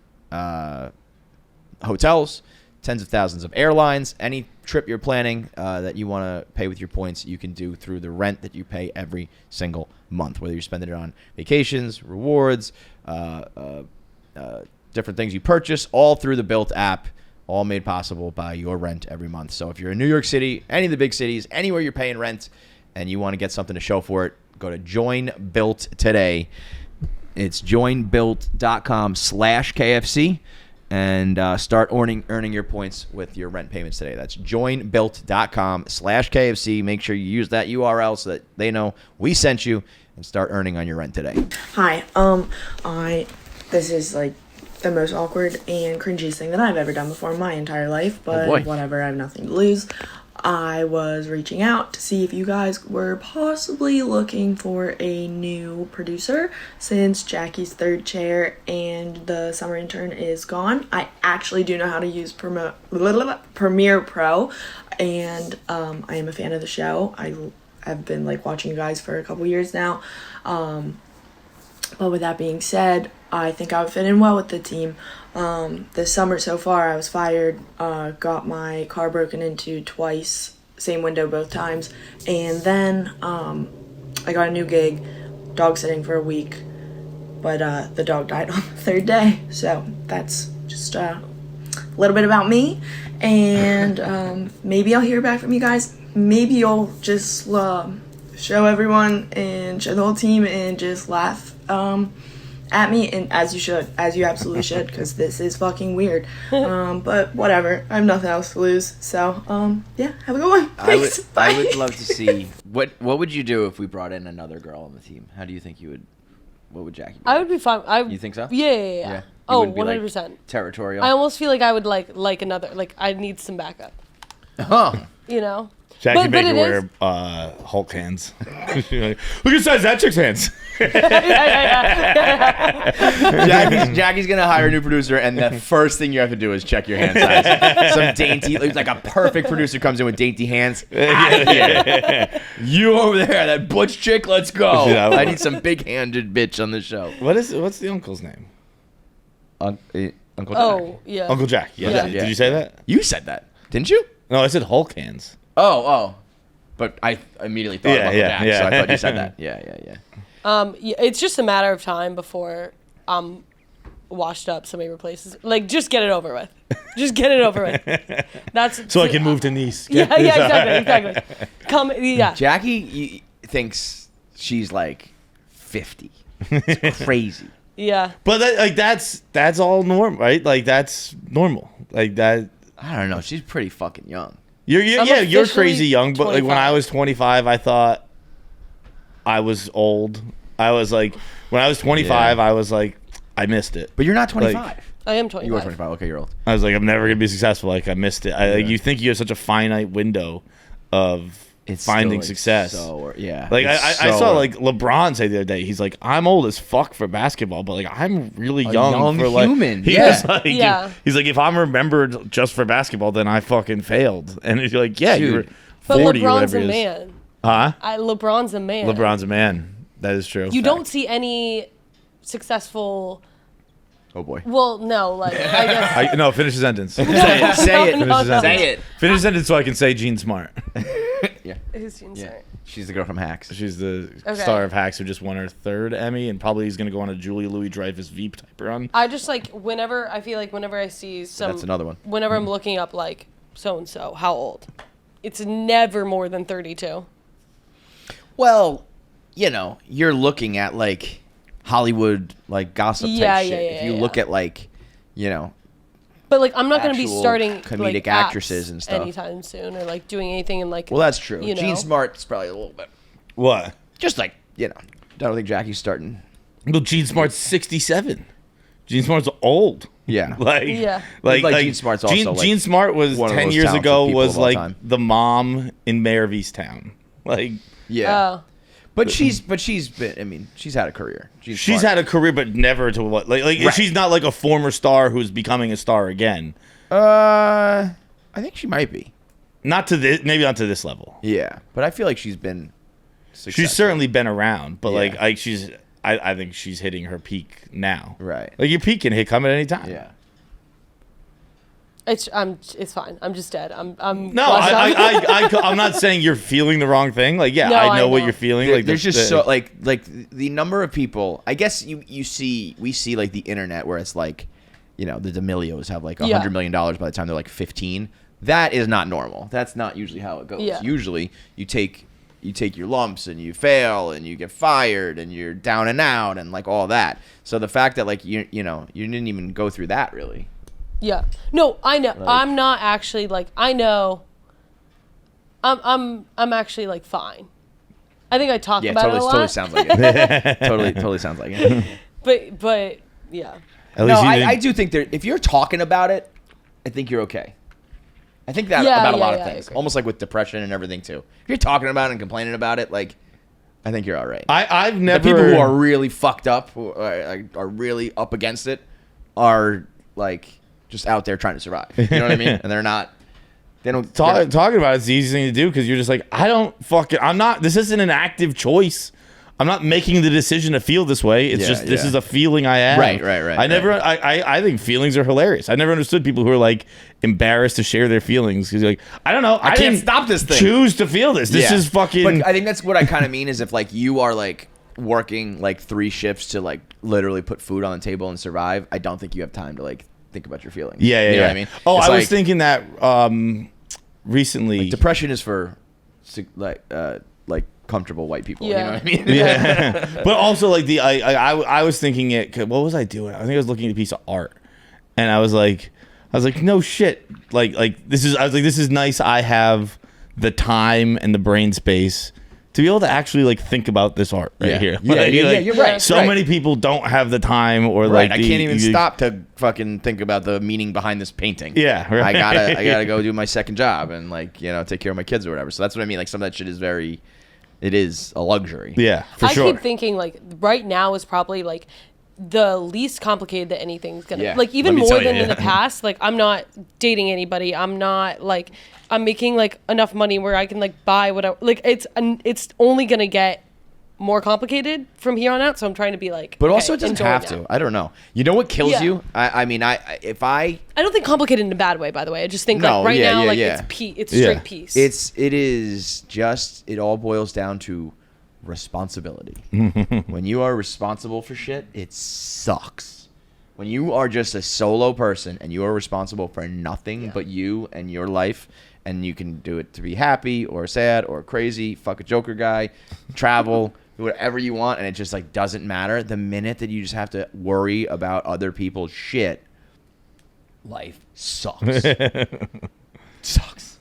hotels, tens of thousands of airlines. Any trip you're planning that you want to pay with your points, you can do through the rent that you pay every single month, whether you're spending it on vacations, rewards, different things you purchase, all through the Bilt app, all made possible by your rent every month. So if you're in New York City, any of the big cities, anywhere you're paying rent, and you want to get something to show for it, go to Join Bilt today. It's joinbilt.com/KFC. And start earning your points with your rent payments today. That's joinbilt.com/KFC. Make sure you use that URL so that they know we sent you, and start earning on your rent today. Hi, this is like the most awkward and cringiest thing that I've ever done before in my entire life, but boy. whatever, I have nothing to lose. I was reaching out to see if you guys were possibly looking for a new producer since Jackie's third chair and the summer intern is gone. I actually do know how to use Premiere Pro, and I am a fan of the show. I've been like watching you guys for a couple years now. But with that being said, I think I would fit in well with the team. This summer so far, I was fired, got my car broken into twice, same window both times, and then I got a new gig, dog sitting for a week, but the dog died on the third day. So that's just a little bit about me, and maybe I'll hear back from you guys. Maybe you'll just show everyone and show the whole team and just laugh at me, and as you absolutely should, because this is fucking weird. But whatever, I have nothing else to lose. So yeah, have a good one. Thanks. I would love to see what would you do if we brought in another girl on the team? How do you think you would? What would Jackie do? I would be fine. You think so? Yeah. You Oh, wouldn't be, 100%. Territorial. I almost feel like I would like another, like I need some backup. Oh. You know. Jackie But it Baker wear Hulk hands. Like, look at size that chick's hands. Jackie's gonna hire a new producer, and the first thing you have to do is check your hand size. Some dainty, like a perfect producer comes in with dainty hands. Out of here. You over there, that butch chick. Let's go. Yeah, I need some big-handed bitch on the show. What's the uncle's name? Uncle Jack. Oh yeah. Uncle Jack. Yeah. Yeah. Did you say that? You said that, didn't you? No, I said Hulk hands. Oh. But I immediately thought of Uncle Jack, yeah. so I thought you said that. Yeah. Yeah, it's just a matter of time before I'm washed up. Somebody replaces. Like, just get it over with. Just get it over with. That's So I can move to Nice. Yeah, exactly. Yeah. Jackie thinks she's like 50. It's crazy. Yeah. But that's all normal, right? Like that's normal. Like that. I don't know. She's pretty fucking young. You're officially crazy young. But like when I 25. was 25, I thought I was old. I was like, when I was 25, Yeah. I was like, I missed it. But you're not 25. I am 25. You are 25. Okay, you're old. I was like, I'm never gonna be successful. Like I missed it. Like, you think you have such a finite window of finding success. Yeah. Like It's I saw so- like LeBron say the other day, he's like, I'm old as fuck for basketball, but like I'm really young, young for like human, He yeah. was like, Yeah. he's like, if I'm remembered just for basketball, then I fucking failed. And he's like, yeah, Dude. you were But 40 or LeBron's whatever a it is. man. Huh? LeBron's a man. LeBron's a man. That is true. You don't see any successful. Oh boy. Well, no, like I guess. No, finish the sentence. Say it. No, Say it. no, no. Say it. Finish the sentence so I can say Gene Smart. Yeah. Who's Gene Yeah. Smart? She's the girl from Hacks. She's the Okay. star of Hacks who just won her 3rd Emmy and probably is going to go on a Julia Louis-Dreyfus Veep type run. I just like whenever I see some. That's another one. Whenever I'm looking up like so and so, how old? It's never more than 32. Well, you're looking at like Hollywood like gossip type Yeah, shit. yeah, If you yeah. look at like, But like I'm not going to be Actual starting comedic like, actresses apps and stuff. anytime soon, or like doing anything in like. well, that's true. You know? Gene Smart's probably a little bit. What? Just like, I don't think Jackie's starting. Well, Gene Smart's 67. Gene Smart's old. Yeah. Like, Yeah. like Gene Smart's also, like, Gene Smart was one of the 10 most years talented ago people was of all like time. the mom in Mayor of Easttown. Like, Yeah. Oh. But she's been. she's had a career. she's had a career, but never to what? Like Right. she's not like a former star who's becoming a star again. I think she might be. Not to this, maybe not to this level. Yeah, but I feel like she's been. She's successful. certainly been around, but Yeah. like she's. I think she's hitting her peak now. Right. Like your peak can come at any time. Yeah. It's fine. I'm just dead. I'm No, I'm not saying you're feeling the wrong thing. Like, yeah, No, I know I what know. you're feeling. There- Like, there's just so like the number of people. I guess we see like the internet where it's like, the D'Amelios have like Yeah. $100 million by the time they're like 15. That is not normal. That's not usually how it goes. Yeah. Usually you take your lumps and you fail and you get fired and you're down and out and like all that. So the fact that like you didn't even go through that really. Yeah. No, I know. Like- I'm not actually like I know. I'm actually like fine. I think I talk Yeah, about it a lot. totally sounds like it. totally sounds like it. But yeah. at No, least you I didn't- do think if you're talking about it, I think you're okay. I think that Yeah, about a yeah, lot yeah, of I things. agree. Almost like with depression and everything too. If you're talking about it and complaining about it, like, I think you're all right. I've The never. people who are really fucked up, who are really up against it, are like just out there trying to survive. You know what I mean? And they're not. They don't Talking about it's the easiest thing to do because you're just like, I'm not, this isn't an active choice. I'm not making the decision to feel this way. It's just, this is a feeling I have. Right. I think feelings are hilarious. I never understood people who are like embarrassed to share their feelings because you're like, I don't know. I can't didn't stop this thing. Choose to feel this. This is fucking. But I think that's what I kind of mean is if like you are like working like 3 shifts to like literally put food on the table and survive, I don't think you have time to like think about your feelings. Yeah. You know what I mean? Oh, It's I was like- thinking that recently. Like depression is for like comfortable white people. You know Yeah. what I mean? Yeah, but also like I was thinking it. What was I doing? I think I was looking at a piece of art, and I was like, no shit. This is nice. I have the time and the brain space to be able to actually like think about this art right here. Yeah, you're right. So many people don't have the time or Right, like I can't even stop to fucking think about the meaning behind this painting. Yeah, right. I gotta go do my second job and like take care of my kids or whatever. So that's what I mean. Like some of that shit is it is a luxury. Yeah, for I sure. keep thinking like right now is probably like the least complicated that anything's gonna like even Let me more tell you, than in yeah. the past. Like I'm not dating anybody. I'm not like I'm making like enough money where I can like buy whatever. Like it's only gonna get more complicated from here on out. So I'm trying to be like, But okay, also it doesn't enjoy have it to. now. I don't know. You know what kills Yeah. you? I mean, I don't think complicated in a bad way. By the way, I just think No, like right yeah, now yeah, like yeah. it's Yeah. straight peace. it all boils down to responsibility. When you are responsible for shit, it sucks. When you are just a solo person and you are responsible for nothing but you and your life, and you can do it to be happy or sad or crazy, fuck a Joker guy, travel, do whatever you want, and it just like doesn't matter. The minute that you just have to worry about other people's shit, life sucks. Sucks.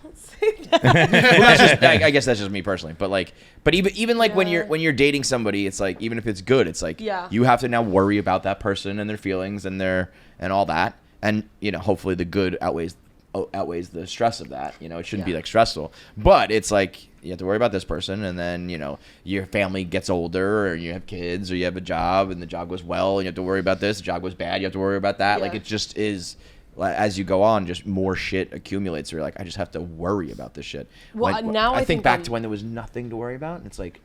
Don't say that. Well, that's just, I guess that's just me personally, but even like when you're dating somebody, it's like even if it's good, it's like you have to now worry about that person and their feelings and all that, and hopefully the good outweighs the stress of that. It shouldn't be like stressful, but it's like you have to worry about this person, and then your family gets older, or you have kids, or you have a job and the job goes well, and you have to worry about this. The job goes bad, you have to worry about that. Like it just is. As you go on, just more shit accumulates. You're like, I just have to worry about this shit. Well, now I think think back to when there was nothing to worry about, and it's like,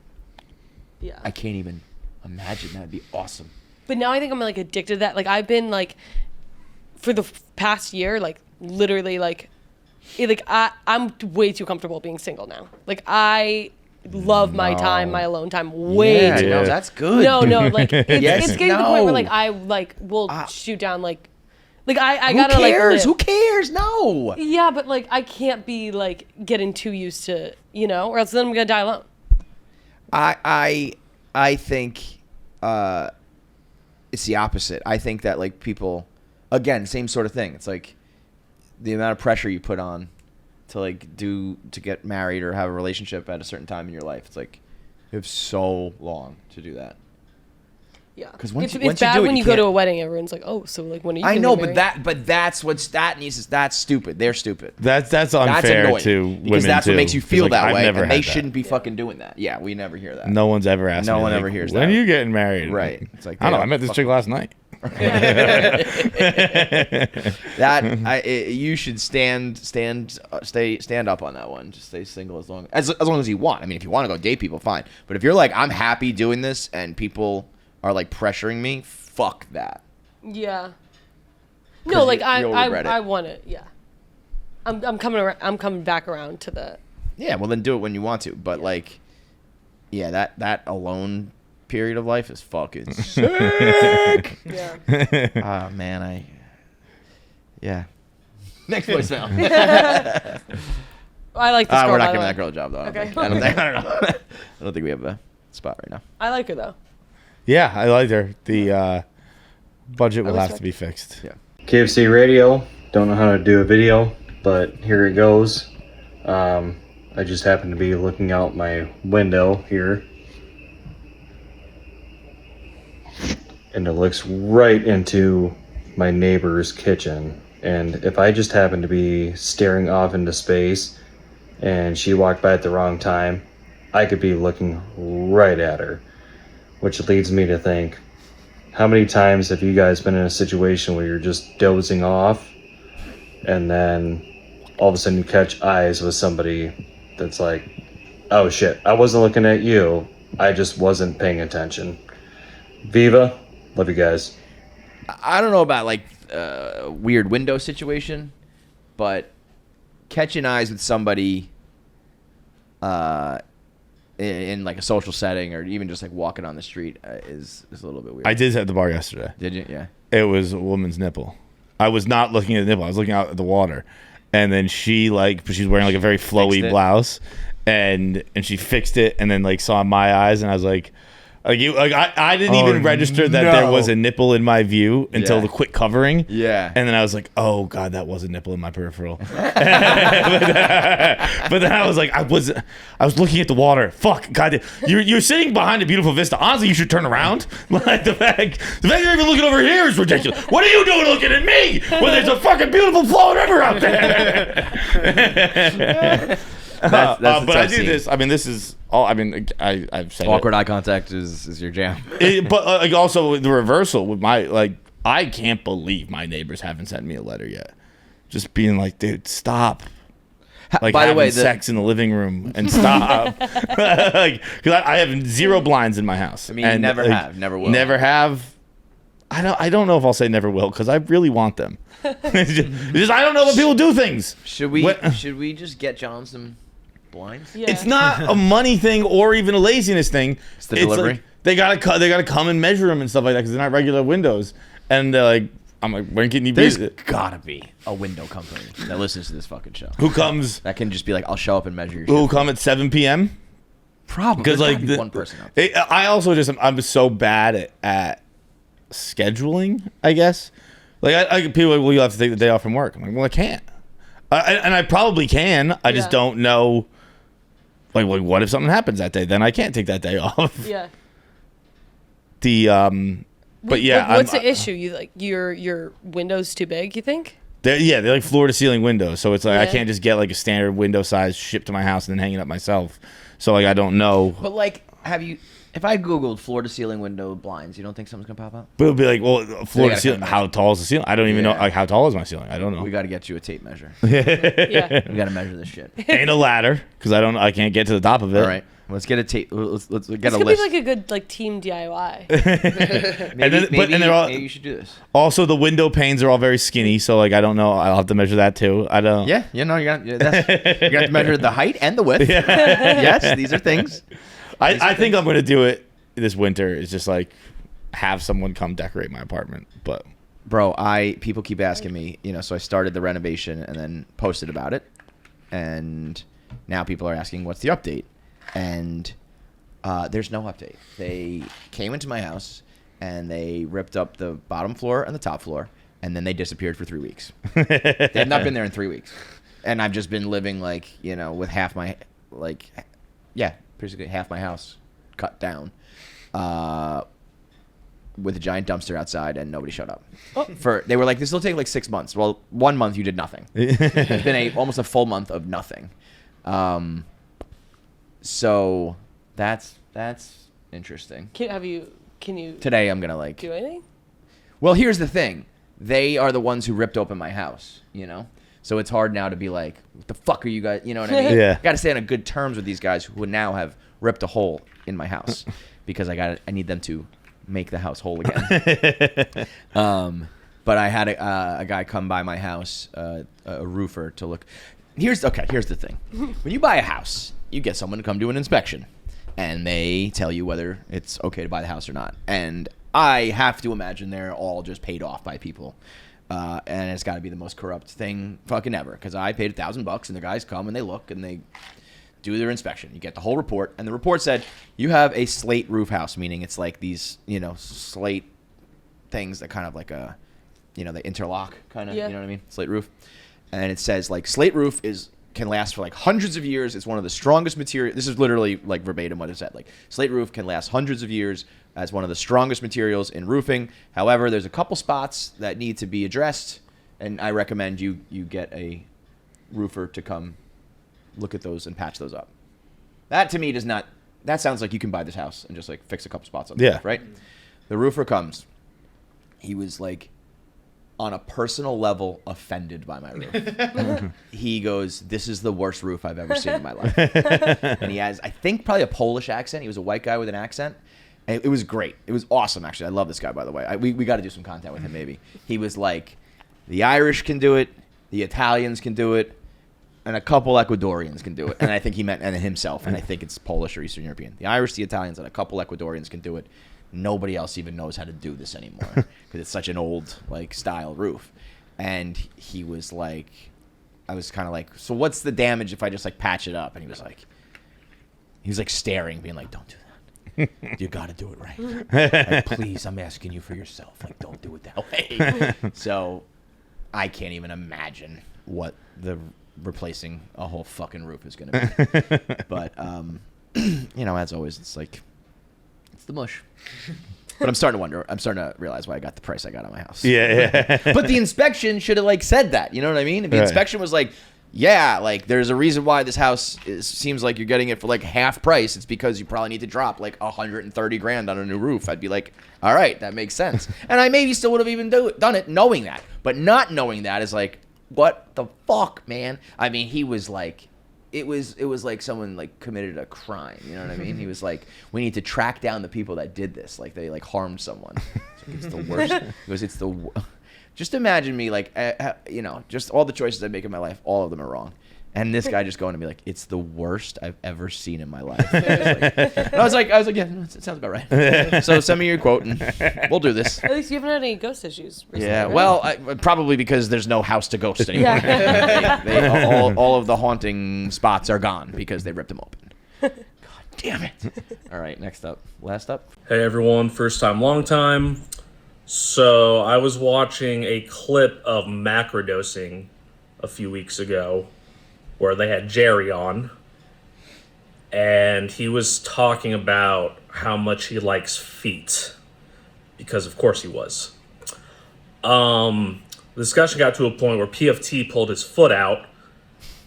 Yeah. I can't even imagine. That'd be awesome. But now I think I'm like addicted to that. Like I've been like for the past year, like literally like I'm way too comfortable being single now. Like I love my time, my alone time way too No, much. that's good. No, like it's, Yes, it's getting to the point where no. like I like will shoot down like I Who gotta cares? Who like live. cares? No. Yeah, but like I can't be like getting too used to or else then I'm gonna die alone. I think it's the opposite. I think that like people, again, same sort of thing. It's like the amount of pressure you put on to get married or have a relationship at a certain time in your life. It's like you have so long to do that. Yeah, 'Cause once it's you bad do it, when you you go to can't- a wedding. Everyone's like, "Oh, so like when are you?" I gonna know, get but married? that's stupid. They're stupid. That's That's unfair annoying to women because that's too, what makes you 'cause, feel like, that I've way, never and they had that. shouldn't be fucking doing that. Yeah, we never hear that. No one's ever asked No me. one like, ever hears when that. are you getting married? Right. It's like I don't know. they I met this fucking- chick last night. You should stand up on that one. Just stay single as long as you want. I mean, if you want to go date people, fine. But if you're like, I'm happy doing this, and people are like pressuring me, fuck that. Yeah. No, like you'll regret it. I want it. Yeah. I'm coming around. I'm coming back around to the. Yeah, well then do it when you want to. But like, yeah, that alone period of life is fucking sick. Yeah. Oh man, yeah. Next voicemail. I like this girl. We're by not the giving way. that girl a job though. Okay. I don't know. I don't think we have a spot right now. I like her though. Yeah, I like her. The budget will have respect to be fixed. Yeah. KFC radio. Don't know how to do a video, but here it goes. I just happen to be looking out my window here, and it looks right into my neighbor's kitchen. And if I just happened to be staring off into space and she walked by at the wrong time, I could be looking right at her. Which leads me to think, how many times have you guys been in a situation where you're just dozing off and then all of a sudden you catch eyes with somebody that's like, oh shit, I wasn't looking at you, I just wasn't paying attention. Viva, love you guys. I don't know about like a weird window situation, but catching eyes with somebody in like a social setting or even just like walking on the street is a little bit weird. I did at the bar yesterday. Did you? Yeah. It was a woman's nipple. I was not looking at the nipple. I was looking out at the water. And then she's wearing like a very flowy blouse, and she fixed it, and then like saw my eyes, and I was like I didn't even register that there was a nipple in my view until the quick covering. Yeah. And then I was like, oh god, that was a nipple in my peripheral. but then I was like, I was looking at the water. Fuck, god, you're sitting behind a beautiful vista. Honestly, you should turn around. Like the fact you're even looking over here is ridiculous. What are you doing looking at me when there's a fucking beautiful flowing river out there? That's but I do this. I mean, this is all. I mean, I've said awkward eye contact is your jam. But like also the reversal with my like, I can't believe my neighbors haven't sent me a letter yet. Just being like, dude, stop. Like by the way, sex in the living room and stop. Like, because I have 0 blinds in my house. I mean, and, never will. Never have. I don't know if I'll say never will because I really want them. Just, I don't know when people do things. Should we just get John some blinds? Yeah. It's not a money thing or even a laziness thing. It's the delivery. Like, they gotta come and measure them and stuff like that because they're not regular windows. And they're like, I'm like, when can you be? There's gotta be a window company that listens to this fucking show. Who comes? That can just be like, I'll show up and measure your shit. Who come at 7 p.m.? Probably. Because like one person out there. I also I'm so bad at scheduling, I guess. Like people are like, well, you have to take the day off from work. I'm like, well, I can't. And I probably can. I just don't know. Like, what if something happens that day? Then I can't take that day off. Yeah. But yeah. What's the issue? You like your window's too big? You think? They're like floor to ceiling windows, so it's like I can't just get like a standard window size shipped to my house and then hang it up myself. So like I don't know. But like, if I googled floor to ceiling window blinds, you don't think something's gonna pop up? But it'll be like, well, floor to ceiling. How tall is the ceiling? I don't even know. Like, how tall is my ceiling? I don't know. We got to get you a tape measure. Yeah. We got to measure this shit. Ain't a ladder because I can't get to the top of it. All right. Let's get a tape. Let's get a list. This could be like a good like team DIY. Maybe you should do this. Also, the window panes are all very skinny, so like I don't know. I'll have to measure that too. I don't. Yeah. You know, you got to measure the height and the width. Yeah. Yes, these are things. I think I'm going to do it this winter. Is just like have someone come decorate my apartment. But bro, people keep asking me. So I started the renovation and then posted about it, and now people are asking what's the update. And there's no update. They came into my house and they ripped up the bottom floor and the top floor, and then they disappeared for 3 weeks. They have not been there in 3 weeks, and I've just been living like with half my basically half my house cut down, with a giant dumpster outside, and nobody showed up. They were like, this will take like 6 months. Well, 1 month you did nothing. It's been almost a full month of nothing. So that's interesting. Can you today I'm gonna do anything? Well, here's the thing. They are the ones who ripped open my house, So it's hard now to be like, what the fuck are you guys, you know what I mean? Yeah. Got to stay on good terms with these guys who would now have ripped a hole in my house because I need them to make the house whole again. But I had a guy come by my house, a roofer, to look. Here's the thing. When you buy a house, you get someone to come do an inspection, and they tell you whether it's okay to buy the house or not. And I have to imagine they're all just paid off by people. And it's got to be the most corrupt thing fucking ever, because I paid $1,000 and the guys come and they look and they do their inspection. You get the whole report, and the report said you have a slate roof house, meaning it's like these, slate things that kind of like they interlock kind of, you know what I mean? Slate roof. And it says like slate roof can last for like hundreds of years. It's one of the strongest materials. This is literally like verbatim what it said. Like slate roof can last hundreds of years as one of the strongest materials in roofing. However, there's a couple spots that need to be addressed, And I recommend you get a roofer to come look at those and patch those up. That to me does not. That sounds like you can buy this house and just like fix a couple spots on the roof, right? The roofer comes. He was like, on a personal level, offended by my roof. He goes, "This is the worst roof I've ever seen in my life." And he has, I think, probably a Polish accent. He was a white guy with an accent. And it was great. It was awesome, actually. I love this guy, by the way. We got to do some content with him, maybe. He was like, the Irish can do it, the Italians can do it, and a couple Ecuadorians can do it. And I think he meant and himself, and I think it's Polish or Eastern European. The Irish, the Italians, and a couple Ecuadorians can do it. Nobody else even knows how to do this anymore because it's such an old like style roof. And he was like, I was kind of like, so what's the damage if I just like patch it up? And he was like staring, being like, don't do that. You got to do it right. Like, please, I'm asking you for yourself. Like, don't do it that way. So I can't even imagine what the replacing a whole fucking roof is going to be. But, you know, as always, it's like, it's the mush. But I'm starting to realize why I got the price I got on my house. Yeah. But the inspection should have like said that. You know what I mean? If the inspection was like, yeah, like there's a reason why this house seems like you're getting it for like half price. It's because you probably need to drop like $130,000 on a new roof. I'd be like, all right, that makes sense. And I maybe still would have even done it knowing that. But not knowing that is like, what the fuck, man? I mean, he was like, it was like someone like committed a crime. You know what I mean? He was like, we need to track down the people that did this. Like they like harmed someone. So it's the worst. He goes, it's the just imagine me like, you know, just all the choices I make in my life, all of them are wrong. And this guy just going to me like, it's the worst I've ever seen in my life. And I was like, yeah, it sounds about right. So send me your quote and we'll do this. At least you haven't had any ghost issues recently. Yeah, right? well, probably because there's no house to ghost anymore. Yeah. All of the haunting spots are gone because they ripped them open. God damn it. All right, last up. Hey everyone, first time, long time. So I was watching a clip of macrodosing a few weeks ago where they had Jerry on, and he was talking about how much he likes feet, because of course he was. The discussion got to a point where PFT pulled his foot out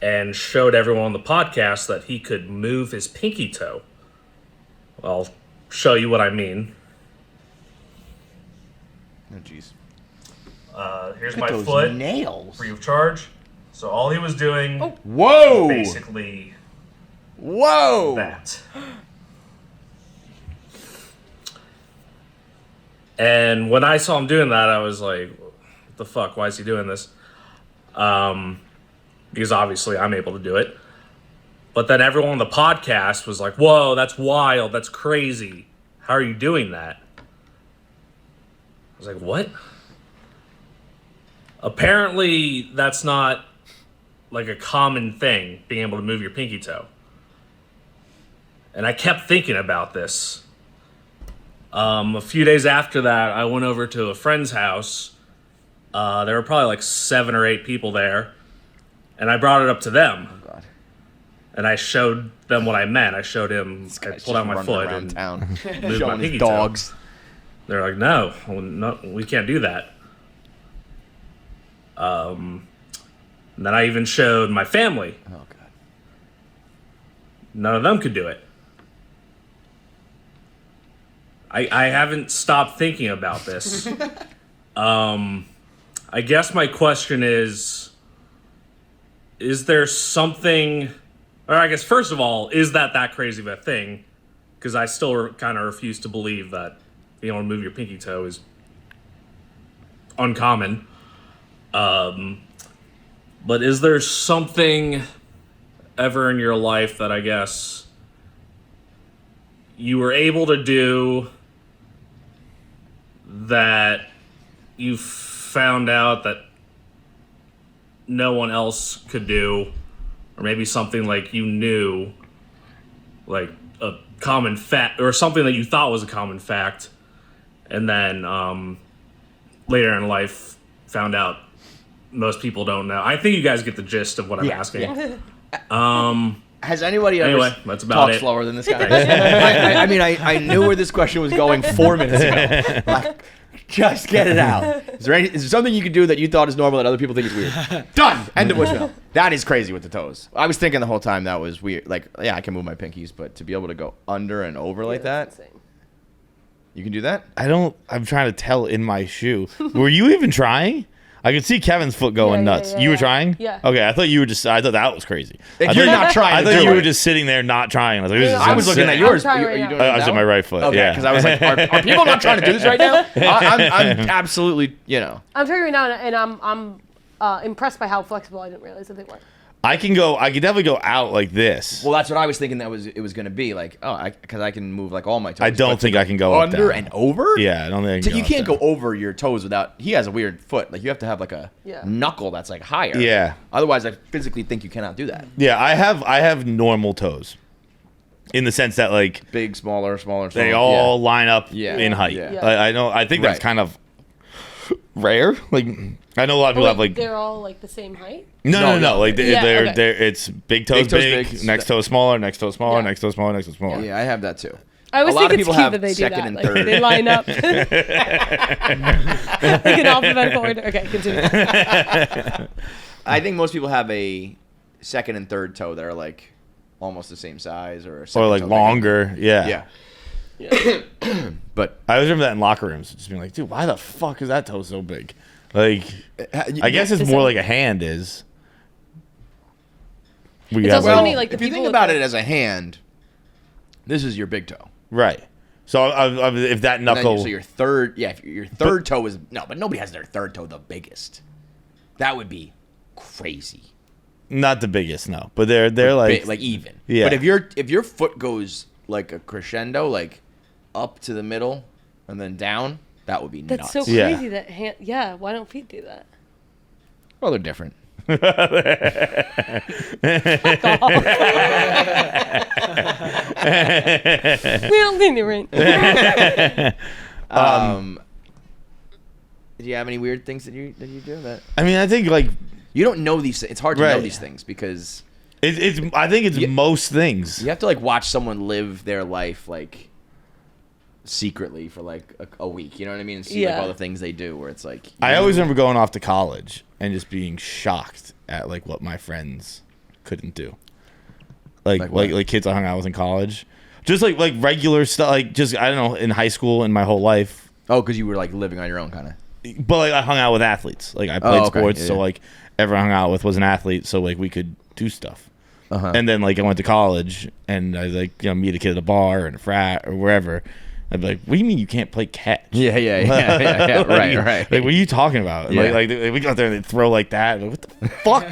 and showed everyone on the podcast that he could move his pinky toe. I'll show you what I mean. Oh, jeez. Here's Look at my those foot, nails. free of charge. So all he was doing, Whoa! basically, Whoa! that. And when I saw him doing that, I was like, what the fuck? Why is he doing this? Because obviously I'm able to do it. But then everyone on the podcast was like, whoa, that's wild. That's crazy. How are you doing that? I was like, what? Apparently, that's not like a common thing, being able to move your pinky toe. And I kept thinking about this. A few days after that, I went over to a friend's house. There were probably like 7 or 8 people there. And I brought it up to them. Oh, God. And I showed them what I meant. I showed him, I pulled out my foot and town. moved my Showing pinky his toe. dogs. They're like, no, we can't do that. And then I even showed my family. Oh, God. None of them could do it. I haven't stopped thinking about this. I guess my question is there something... Or I guess, first of all, is that crazy of a thing? Because I still kind of refuse to believe that being able to move your pinky toe is uncommon. But is there something ever in your life that I guess you were able to do that you found out that no one else could do? Or maybe something like you knew, like a common fact, or something that you thought was a common fact, and then later in life found out most people don't know. I think you guys get the gist of what I'm asking. Yeah. Has anybody ever Anyway, that's about talked it. slower than this guy? I mean, I knew where this question was going 4 minutes ago. Just get it out. Is there something you can do that you thought is normal that other people think is weird? Done. End of voicemail. That is crazy with the toes. I was thinking the whole time that was weird. Like, yeah, I can move my pinkies, but to be able to go under and over like that, Insane. you can do that? I'm trying to tell in my shoe. Were you even trying? I could see Kevin's foot going nuts. You were trying? Yeah. Okay, I thought you were just. I thought that was crazy. If you're not trying, I to thought do you were it. just sitting there not trying. I was like, this is I was looking at insane. yours. I'm trying Are you right doing now. I was it on now? my right foot. Okay, Yeah. because I was like, are people not trying to do this right now? I'm absolutely, I'm trying right now, and I'm impressed by how flexible. I didn't realize that they weren't. I can definitely go out like this. Well, that's what I was thinking. It was going to be like, because I can move like all my toes. I don't but think to I can go up under down. and over. Yeah, I don't think I can You up can't down. go over your toes without. He has a weird foot. Like you have to have like a knuckle that's like higher. Yeah. Otherwise, I physically think you cannot do that. Yeah, I have normal toes, in the sense that like Big, smaller. they all line up Yeah. in height. Yeah. I think that's Right. kind of rare. Like I know a lot of people have like they're all like the same height. no. Like they're okay. it's big toes, Big toes big, big. next toe smaller, next toe smaller, Yeah. next toe smaller, next toe smaller. Yeah, I have that too. I always A lot think of it's people cute have that they do second that. and Like, third. they line up like in alphabetical order. Okay, continue. I think most people have a second and third toe that are like almost the same size or Or second like toe bigger. longer. Yeah. Yeah. But I always remember that in locker rooms, just being like, dude, why the fuck is that toe so big? Like, I guess it's more like a hand is. It's also well, funny, like the if you people think with about the- it as a hand, this is your big toe. Right. So if that And then knuckle, so your third, if your third toe is but nobody has their third toe the biggest. That would be crazy. not the biggest, no, but they're like Like even. Yeah. But if your foot goes like a crescendo, like up to the middle and then down, that would be That's nuts. so Yeah. crazy that hand. Yeah, why don't feet do that? Well, they're different. We don't need it right. Do you have any weird things that you do that I mean, I think like you don't know these? It's hard to know Right. these things because it's I think it's most things. you have to like watch someone live their life like secretly for like a week. You know what I mean? And see like Yeah. all the things they do. Where it's like I always remember going off to college and just being shocked at like what my friends couldn't do. Like what? kids I hung out with in college, just like regular stuff. Like just I don't know in high school and my whole life. because you were like living on your own kind of. But like I hung out with athletes. Like I played okay. sports, Yeah, so yeah. like everyone I hung out with was an athlete, so like we could do stuff. Uh-huh. And then like I went to college and I like meet a kid at a bar or in a frat or wherever. I'd be like, "What do you mean you can't play catch?" Yeah. Right. Like, what are you talking about? Yeah. Like we go out there and they throw like that. Like, what the fuck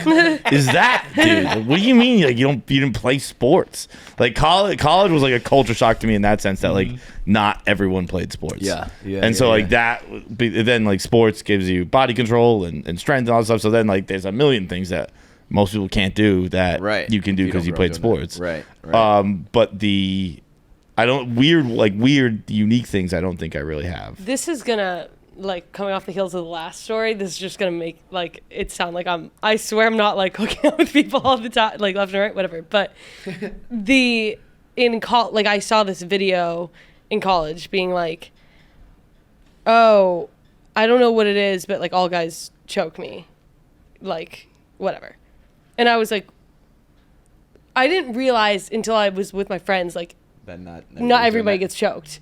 is that, dude? Like, what do you mean? Like, you didn't play sports? Like college was like a culture shock to me in that sense that like not everyone played sports. Yeah. And so like that, then like sports gives you body control and strength and all that stuff. So then like there's a million things that most people can't do that you can do because you played sports. Right. But weird unique things I don't think I really have. This is gonna like coming off the heels of the last story. This is just gonna make like it sound like I swear I'm not like hooking up with people all the time, like left and right, whatever. But like I saw this video in college being like, oh, I don't know what it is, but like all guys choke me, like whatever. And I was like, I didn't realize until I was with my friends like. Not everybody gets choked.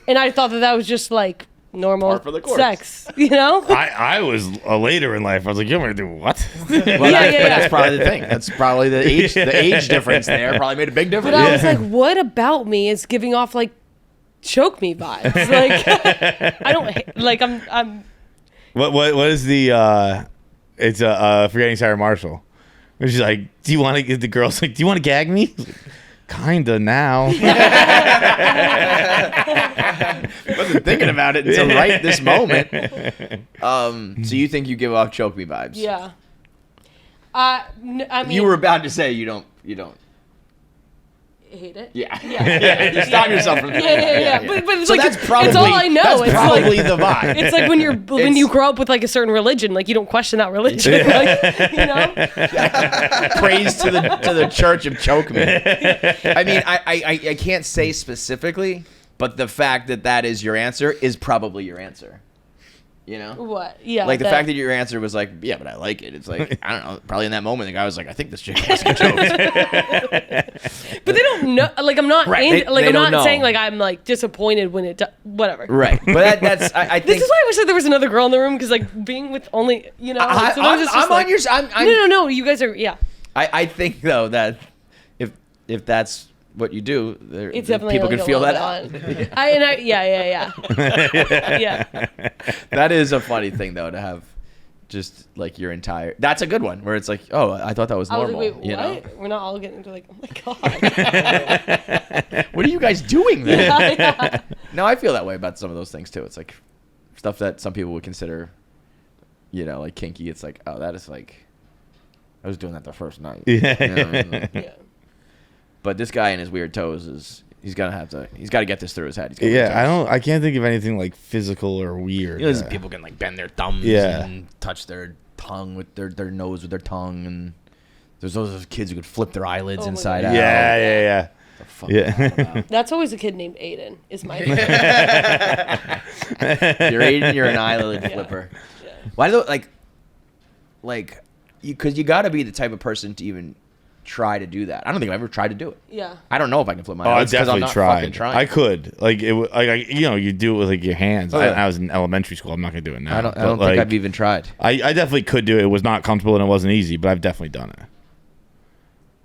And I thought that was just like normal Par for the course. sex, you know? I was later in life. I was like, you're gonna do what? Well, that's probably the thing. That's probably the age difference there. Probably made a big difference. But I was like, what about me is giving off like choke me vibes? Like I don't like I'm What is the it's Forgetting Sarah Marshall. Where she's like, do you want to get the girls like, do you want to gag me? Kinda now. Wasn't thinking about it until right this moment. So you think you give off choke me vibes? yeah. I mean You were about to say you don't. hate it. Yeah. You stop yourself from Yeah. But it's So like that's probably it's all I know. That's It's probably like the vibe. it's like when you grow up with like a certain religion, like you don't question that religion. Like, you know? Praise to the church of choke me. I mean, I can't say specifically, but the fact that is your answer is probably your answer. You know? What? Yeah. Like the fact that your answer was like, yeah, but I like it. It's like, I don't know. Probably in that moment, the guy was like, I think this chick has good jokes. But they don't know. Like I'm not. Right, they I'm don't not saying know. like I'm like disappointed when it. Whatever. Right. But that's. I think. This is why I wish that there was another girl in the room because like being with only sometimes it's just I'm like, on your side. No. You guys are I think though that if that's what you do, It's definitely people like can a feel little that bit out. on. Yeah. That is a funny thing though to have, just like your entire. That's a good one where it's like, oh, I thought that was I was normal. like, wait, you know? what? We're not all getting into like, oh my god. What are you guys doing then? Yeah. No, I feel that way about some of those things too. It's like stuff that some people would consider, like kinky. It's like, oh, that is like, I was doing that the first night. Yeah. Yeah. But this guy in his weird toes he's got to get this through his head. I can't think of anything like physical or weird. There's people can like bend their thumbs and touch their tongue with their nose with their tongue, and there's those kids who could flip their eyelids inside out. Yeah. That's always a kid named Aiden. Is my You're Aiden, you're an eyelid flipper. Yeah. Why do because you got to be the type of person to even try to do that. I don't think I've ever tried to do it. Yeah. I don't know if I can flip my I eyelids because I'm definitely not fucking trying. I could. Like it. You do it with like your hands. Oh, yeah. I was in elementary school. I'm not gonna do it now. I don't think I've even tried. I definitely could do it. It was not comfortable and it wasn't easy, but I've definitely done it.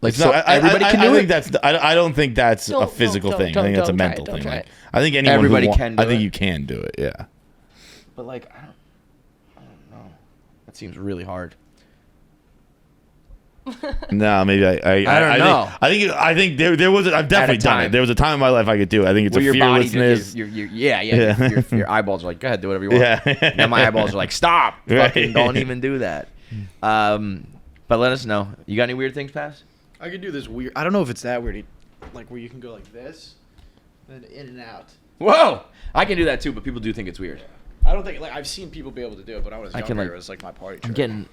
Like, It's not, everybody can do it. I don't think that's a physical thing. I think that's a mental thing. Like, I think anyone Everybody who can do I think it. you can do it. Yeah. But like, I don't know. That seems really hard. No, maybe I don't know. I think there was. I've definitely done time. it. There was a time in my life I could do it. I think it's Where a your body, fearlessness. your eyeballs are like, go ahead, do whatever you want. Yeah. Now my eyeballs are like, stop, Right. fucking don't even do that. But let us know. You got any weird things, Pavs? I could do this weird. I don't know if it's that weird. Like where you can go like this, then in and out. Whoa, I can do that too, but people do think it's weird. I don't think I've seen people be able to do it, but I was I younger. can, It was like my party I'm trick. getting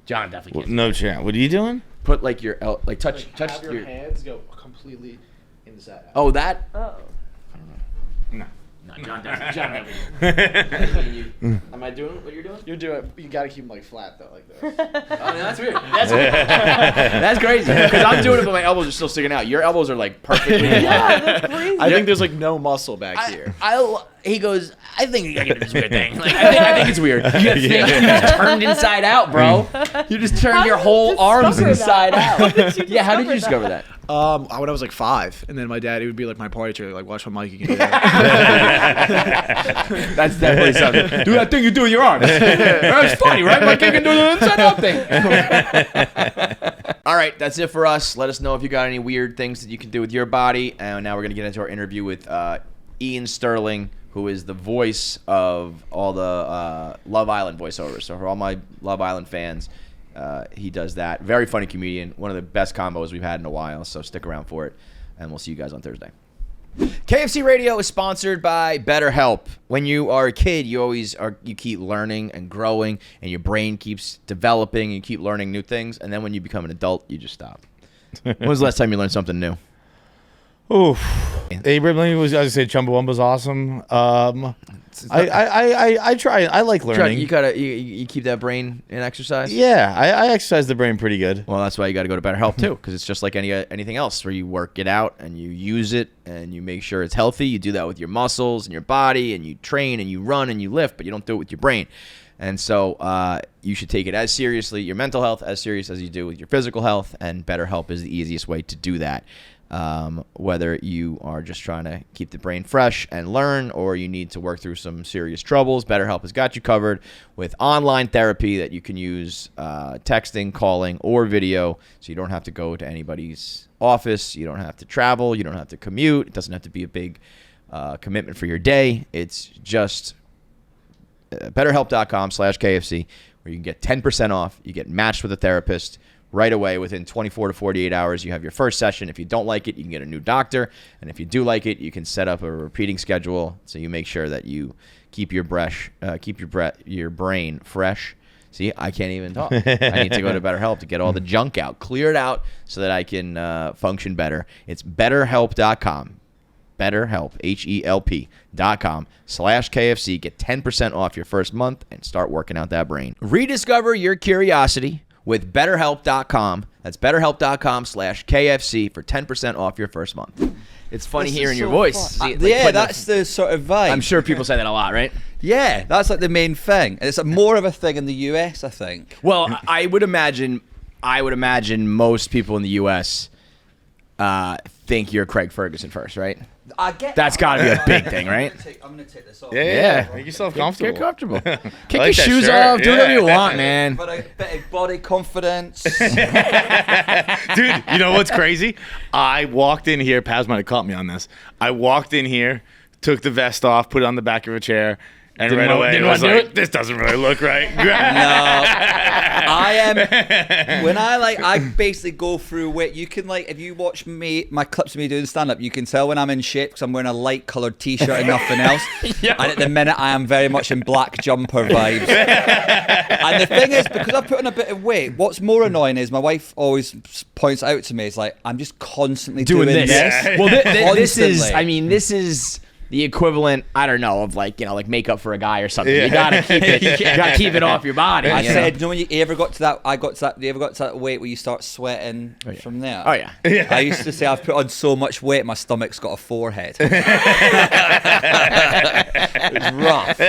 John definitely can't. No chance. What are you doing? Put like your touch Have your your. hands go completely inside out. Oh, that. Oh. No. No, John doesn't. John doesn't. Am I doing what you're doing? You do it. You gotta keep them like flat though, like this. Oh, no, that's weird. That's weird. That's crazy. Because I'm doing it, but my elbows are still sticking out. Your elbows are like perfectly. Yeah, that's crazy. I think there's like no muscle back here. He goes, I think you gotta do this weird thing. Like, I think it's weird. You think you just turned inside out, bro. You just turned How your did you whole arms discover inside that? out. How did you Yeah, how did you discover discover that? When I was like 5, and then my dad, he would be like my party trick, like watch my mic, you can do that. That's definitely something. Do that thing you do with your arms. That's funny, right? Like you can do the inside out thing. All right, that's it for us. Let us know if you got any weird things that you can do with your body. And now we're going to get into our interview with Iain Stirling, who is the voice of all the Love Island voiceovers. So for all my Love Island fans, he does that. Very funny comedian. One of the best combos we've had in a while. So stick around for it. And we'll see you guys on Thursday. KFC Radio is sponsored by BetterHelp. When you are a kid, you keep learning and growing, and your brain keeps developing, and you keep learning new things, and then when you become an adult, you just stop. When was the last time you learned something new? Oof. Abraham Lincoln was. I was gonna say Chumbawamba's awesome. I try. I like learning. You keep that brain in exercise. Yeah, I exercise the brain pretty good. Well, that's why you got to go to BetterHelp too, because it's just like anything else where you work it out and you use it and you make sure it's healthy. You do that with your muscles and your body, and you train and you run and you lift, but you don't do it with your brain. And so you should take it as seriously, your mental health, as serious as you do with your physical health, and BetterHelp is the easiest way to do that. Whether you are just trying to keep the brain fresh and learn, or you need to work through some serious troubles, BetterHelp has got you covered with online therapy that you can use texting, calling, or video, so you don't have to go to anybody's office, you don't have to travel, you don't have to commute, it doesn't have to be a big commitment for your day. It's just BetterHelp.com/KFC, where you can get 10% off, you get matched with a therapist right away. Within 24 to 48 hours, you have your first session. If you don't like it, you can get a new doctor. And if you do like it, you can set up a repeating schedule, so you make sure that you keep your brain fresh. See, I can't even talk. I need to go to BetterHelp to get all the junk out, clear it out, so that I can function better. It's BetterHelp.com. BetterHelp, HELP.com/KFC. Get 10% off your first month and start working out that brain. Rediscover your curiosity with BetterHelp.com. That's BetterHelp.com/KFC for 10% off your first month. It's funny hearing your voice. See, that's the sort of vibe. I'm sure people say that a lot, right? Yeah, that's like the main thing. It's more of a thing in the US, I think. Well, I would imagine most people in the US think you're Craig Ferguson first, right? I get That's got to be a big thing, right? I'm going to take this off. Yeah. Make yourself comfortable. Get comfortable. Kick like your that shoes shirt. off. Do whatever you Yeah. want, man. But a bit of body confidence. Dude, you know what's crazy? I walked in here. Paz might have caught me on this. I walked in here, took the vest off, put it on the back of a chair, and right away I was like, this doesn't really look right. No, I am. When I basically go through weight. You can if you watch my clips of me doing stand up, you can tell when I'm in shape because I'm wearing a light coloured t-shirt and nothing else. And at the minute, I am very much in black jumper vibes. And the thing is, because I've put on a bit of weight, what's more annoying is my wife always points out to me, it's like I'm just constantly doing this. Yeah. Well, this is. Constantly. I mean, this is the equivalent. I don't know of like makeup for a guy or something. You gotta keep it. You gotta keep it off your body. I you know? said, when you ever got to that, you ever got to that weight where you start sweating from there? Oh yeah. I used to say I've put on so much weight, my stomach's got a forehead. It's rough.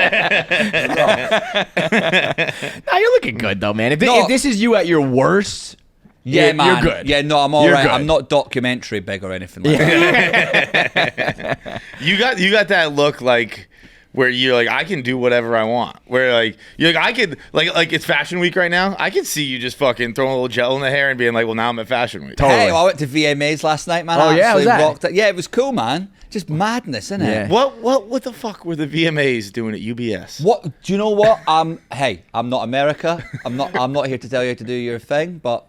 No, you're looking good though, man. If this is you at your worst, Yeah, man. you're good. Yeah, no, I'm all You're right. good. I'm not documentary big or anything like that. You got that look like where you're like, I can do whatever I want. Where you're like, I could like it's Fashion Week right now. I could see you just fucking throwing a little gel in the hair and being like, well, now I'm at Fashion Week. Totally. Hey, I went to VMAs last night, man. Oh, yeah? How was that? Rocked it. Yeah, it was cool, man. Just madness, isn't it? Yeah. What the fuck were the VMAs doing at UBS? What do you know? What hey, I'm not America. I'm not here to tell you to do your thing, but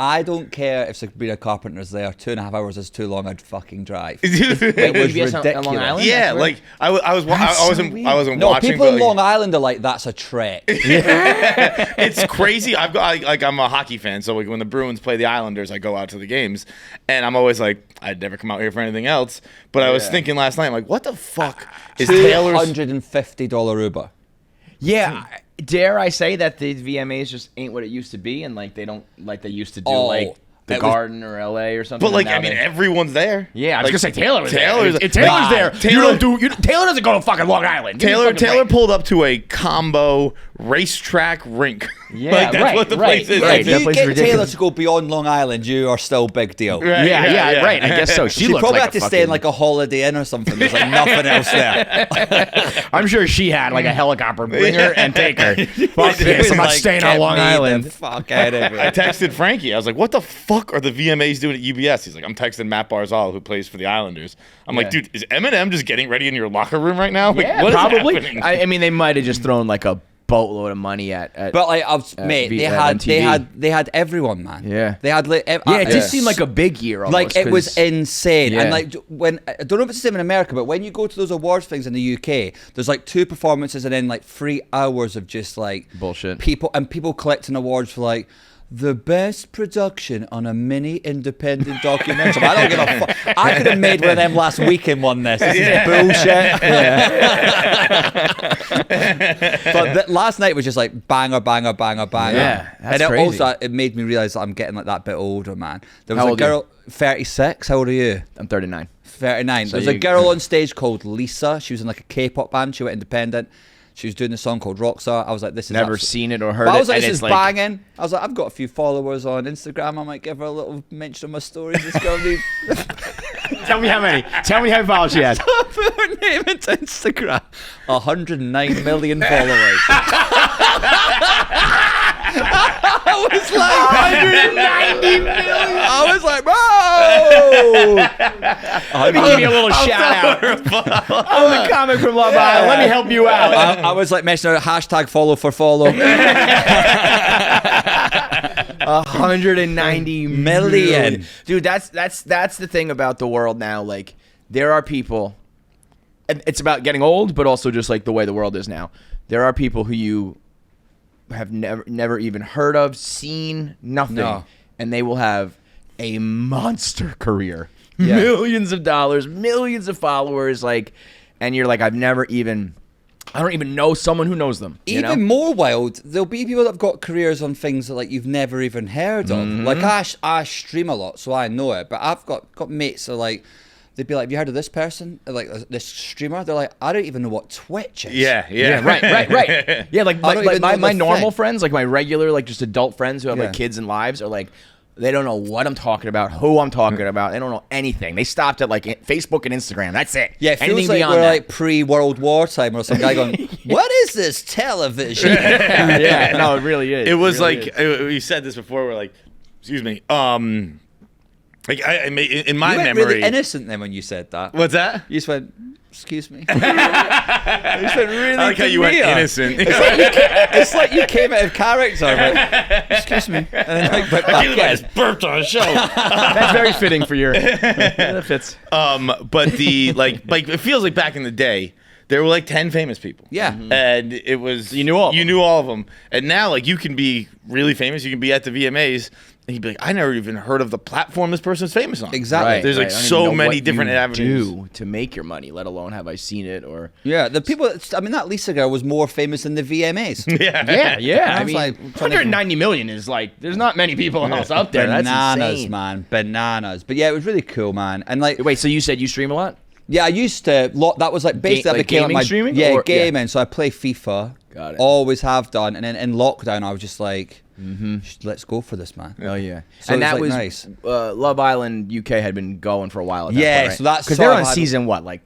I don't care if Sabrina Carpenter's there. 2.5 hours is too long. I'd fucking drive. It was UBS on ridiculous. Long Island? Yeah, That's I wasn't No, watching. people but, in Long Island are like, that's a trek. It's crazy. I'm a hockey fan, so when the Bruins play the Islanders, I go out to the games, and I'm always like, I'd never come out here for anything else. But I was thinking last night, I'm like, what the fuck is Taylor's $250 Uber. Yeah. Dare I say that the VMAs just ain't what it used to be, and they don't like they used to do the Garden or LA or something. But everyone's there. Yeah, I was gonna say Taylor was Taylor's there. If Taylor's there, Taylor Taylor doesn't go to fucking Long Island. Taylor pulled up to a combo racetrack rink. Yeah, that's what the place is. Right. If That you place get is Taylor ridiculous. to go beyond Long Island, you are still big deal. Right, Yeah, right. I guess so. She She looks probably like had to stay in a Holiday Inn or something. There's nothing else there. I'm sure she had a helicopter bring her and take her. Fuck It this, was I'm not like, staying get on Long me the Island. fuck out of I here. texted Frankie. I was like, what the fuck are the VMAs doing at UBS? He's like, I'm texting Matt Barzal, who plays for the Islanders. I'm like, dude, is Eminem just getting ready in your locker room right now? Like, Yeah, what is probably. happening? I mean, they might have just thrown a boatload of money at But mate, they had everyone, man. Yeah. They had it just seemed like a big year. Almost, it was 'cause- insane. Yeah. And when I don't know if it's the same in America, but when you go to those awards things in the UK, there's 2 performances and then 3 hours of just bullshit. People collecting awards for the best production on a mini independent documentary. I don't give a fuck. I could have made one of them last week and won this. This is bullshit. But last night was just banger, banger, banger, banger. Yeah, that's and it crazy. also it made me realize that I'm getting that bit older, man. There How was a old are you? girl, 36. How old are you? I'm 39. 39. So There was a you- girl on stage called Lisa. She was in a K-pop band. She went independent. She was doing a song called Rockstar. I was like, this is Never seen it or heard But I it. was like, and this it's is banging. I was like, I've got a few followers on Instagram. I might give her a little mention of my stories. This girl needs Tell me how many. Tell me how many followers she has. put her name into Instagram. 109 million followers. I was like 190 million. I was like, bro. Let me give you a little shout out. I'm the comic from Love Island. Let me help you out. I was like messing out #follow for follow. 190 million. Dude, that's the thing about the world now. There are people, and it's about getting old, but also just the way the world is now. There are people who you have never even heard of, seen, nothing, No. and they will have a monster career. millions of dollars, millions of followers, like, and you're like, I don't even know someone who knows them. You Even know? more wild, there'll be people that have got careers on things that like you've never even heard of. Like I stream a lot, so I know it. But I've got mates that are like, they'd be like, have you heard of this person? Like this streamer? They're like, I don't even know what Twitch is. Yeah. Right. Yeah, like I don't even know my the normal thing. friends, like my regular, like just adult friends who have like kids and lives are like, they don't know what I'm talking about, who I'm talking about. They don't know anything. They stopped at like Facebook and Instagram. That's it. Yeah, it feels Anything like beyond we're that. like pre-World War time or some guy going, what is this television? Yeah, no, it really is. It was really like is. we said this before. We're like, excuse me. Like in my You went memory. really innocent then when you said that. What's that? You just went, excuse me. You just went really I like how you went innocent. It's like you came out of character. Like, excuse me. And then like, went back You guys burped on a show. That's very fitting for your. That fits. But the like it feels like back in the day. There were like 10 famous people. Yeah. And it was You knew all of them. You knew all of them. And now like you can be really famous. You can be at the VMAs and you'd be like, I never even heard of the platform this person's famous on. Exactly. There's like I don't even so know many what different you avenues. do to make your money, let alone have I seen it or. Yeah, the people. I mean, that Lisa girl was more famous than the VMAs. Yeah. I I was mean, like, trying to- 190 million is like, there's not many people else out there. That's Bananas, insane. man, bananas. But yeah, it was really cool, man. And like, Wait, so you said you stream a lot? yeah, I used to. That was like basically like that became gaming my streaming? Yeah, Or- gaming. So I play FIFA. Got it. Always have done. And then in lockdown, I was just like, let's go for this, man. Oh yeah, So and it was, that like, was nice. Love Island UK had been going for a while. At that Yeah, point, right? so that's because sort they're of on how- season what, like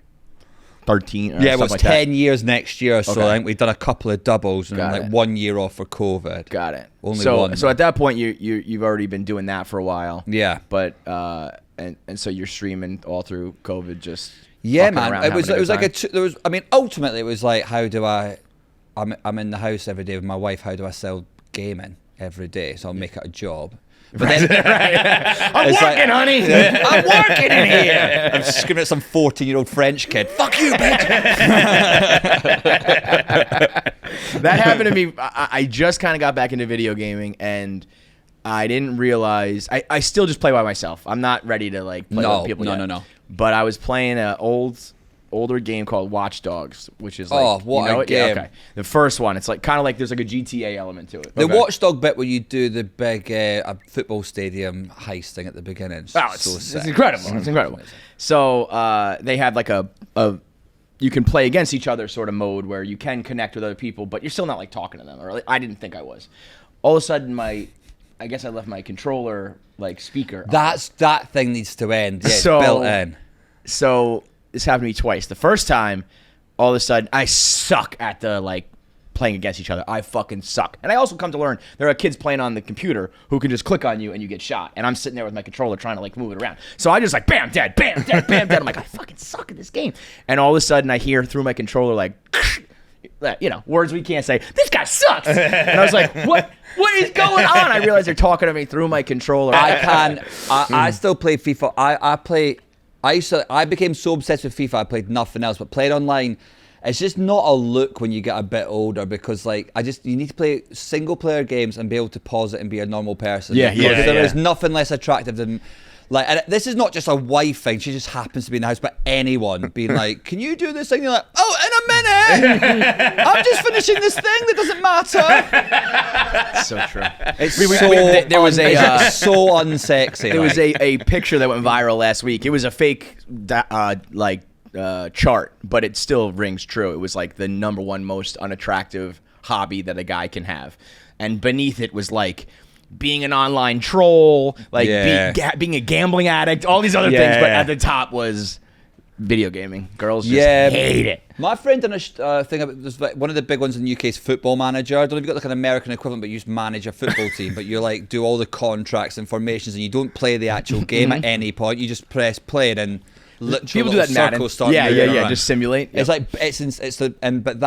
13? Or Yeah, it something was like 10 years next year. So Okay. I think we've done a couple of doubles and Got like it. 1 year off for COVID. Got it. Only so, one. So at that point, you've already been doing that for a while. Yeah. But and so you're streaming all through COVID, just Yeah, fucking man. around, It was having like good there was. I mean, ultimately, it was like, how do I'm in the house every day with my wife. How do I sell gaming every day? So I'll make it a job. But then, I'm it's working, like- honey. I'm working in here. I'm screaming at some 14-year-old French kid. Fuck you, bitch. That happened to me. I just kind of got back into video gaming, and I didn't realize. I still just play by myself. I'm not ready to like play with people yet. No. But I was playing an older game called Watch Dogs, which is like, Oh, what you know a it? Yeah, game. okay. The first one, it's like kind of like there's like a GTA element to it. The Okay. Watchdog bit where you do the big football stadium heist thing at the beginning. Oh, it's incredible. It's incredible. So they had like a you can play against each other sort of mode where you can connect with other people, but you're still not like talking to them. Or I didn't think I was. All of a sudden, I guess I left my controller like speaker on. That thing needs to end. Yeah, So- it's built in. So this happened to me twice. The first time, all of a sudden, I suck at the like playing against each other. I fucking suck. And I also come to learn there are kids playing on the computer who can just click on you and you get shot. And I'm sitting there with my controller trying to like move it around. So I just like bam, dead, bam, dead, bam, dead. I'm like, I fucking suck at this game. And all of a sudden I hear through my controller like, you know, words we can't say. This guy sucks. And I was like, what is going on? I realized they're talking to me through my controller. I still play FIFA. I became so obsessed with FIFA I played nothing else, but playing online, it's just not a look when you get a bit older because like you need to play single player games and be able to pause it and be a normal person. Yeah, Because yeah, there yeah. is nothing less attractive than like, and this is not just a wife thing. She just happens to be in the house, but anyone being like, "Can you do this thing?" You're like, "Oh, in a minute. I'm just finishing this thing that doesn't matter." so true. It's there was a it's so unsexy. There was a picture that went viral last week. It was a fake chart, but it still rings true. It was like the number one most unattractive hobby that a guy can have, and beneath it was like being an online troll, like being a gambling addict, all these other things. But at the top was video gaming. Girls just hate it. My friend done a thing about this, like, one of the big ones in the UK is Football Manager. I don't know if you've got like an American equivalent, but you just manage a football team, but you like do all the contracts and formations, and you don't play the actual game at any point. You just press play and then literal People do that in Madden. circles start Yeah, moving around. just simulate. It's like but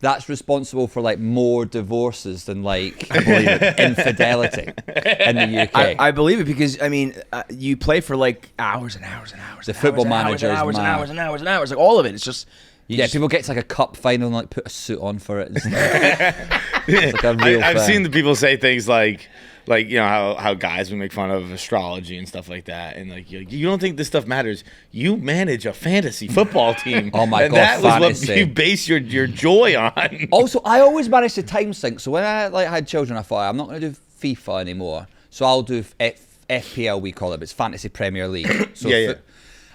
that's responsible for like more divorces than like infidelity in the UK. I believe it because I mean you play for like hours and hours and hours. The Football Manager is hours and mad. hours and hours and hours. Like all of it. It's just People get to like a cup final and like put a suit on for it. And stuff. It's like a real I've thing. seen the people say things like, like, you know, how guys we make fun of astrology and stuff like that, and like you don't think this stuff matters. You manage a fantasy football team. Oh my and God, that was fantasy. what you base your joy on. Also, I always manage to time sync. So when I like had children, I thought I'm not going to do FIFA anymore. So I'll do FPL, we call it, but it's Fantasy Premier League. So Yeah.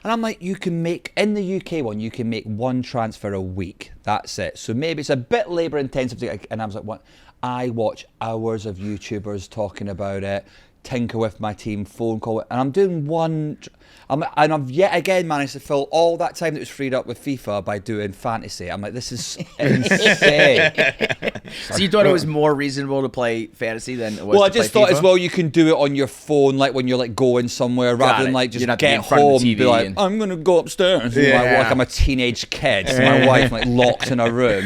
And I'm like, you can make, in the UK one, you can make one transfer a week. That's it. So maybe it's a bit labour intensive. And I was like, what? I watch hours of YouTubers talking about it, tinker with my team, phone call it. And I'm doing one. And I've yet again managed to fill all that time that was freed up with FIFA by doing fantasy. I'm like, this is insane. So you thought it was more reasonable to play fantasy than it was Well, I to just play thought FIFA? as well you can do it on your phone, like when you're like going somewhere, rather than like just You're not being get in front of the home and be TV like, and- I'm gonna go upstairs. Yeah. Like I'm a teenage kid, so my wife like locked in a room,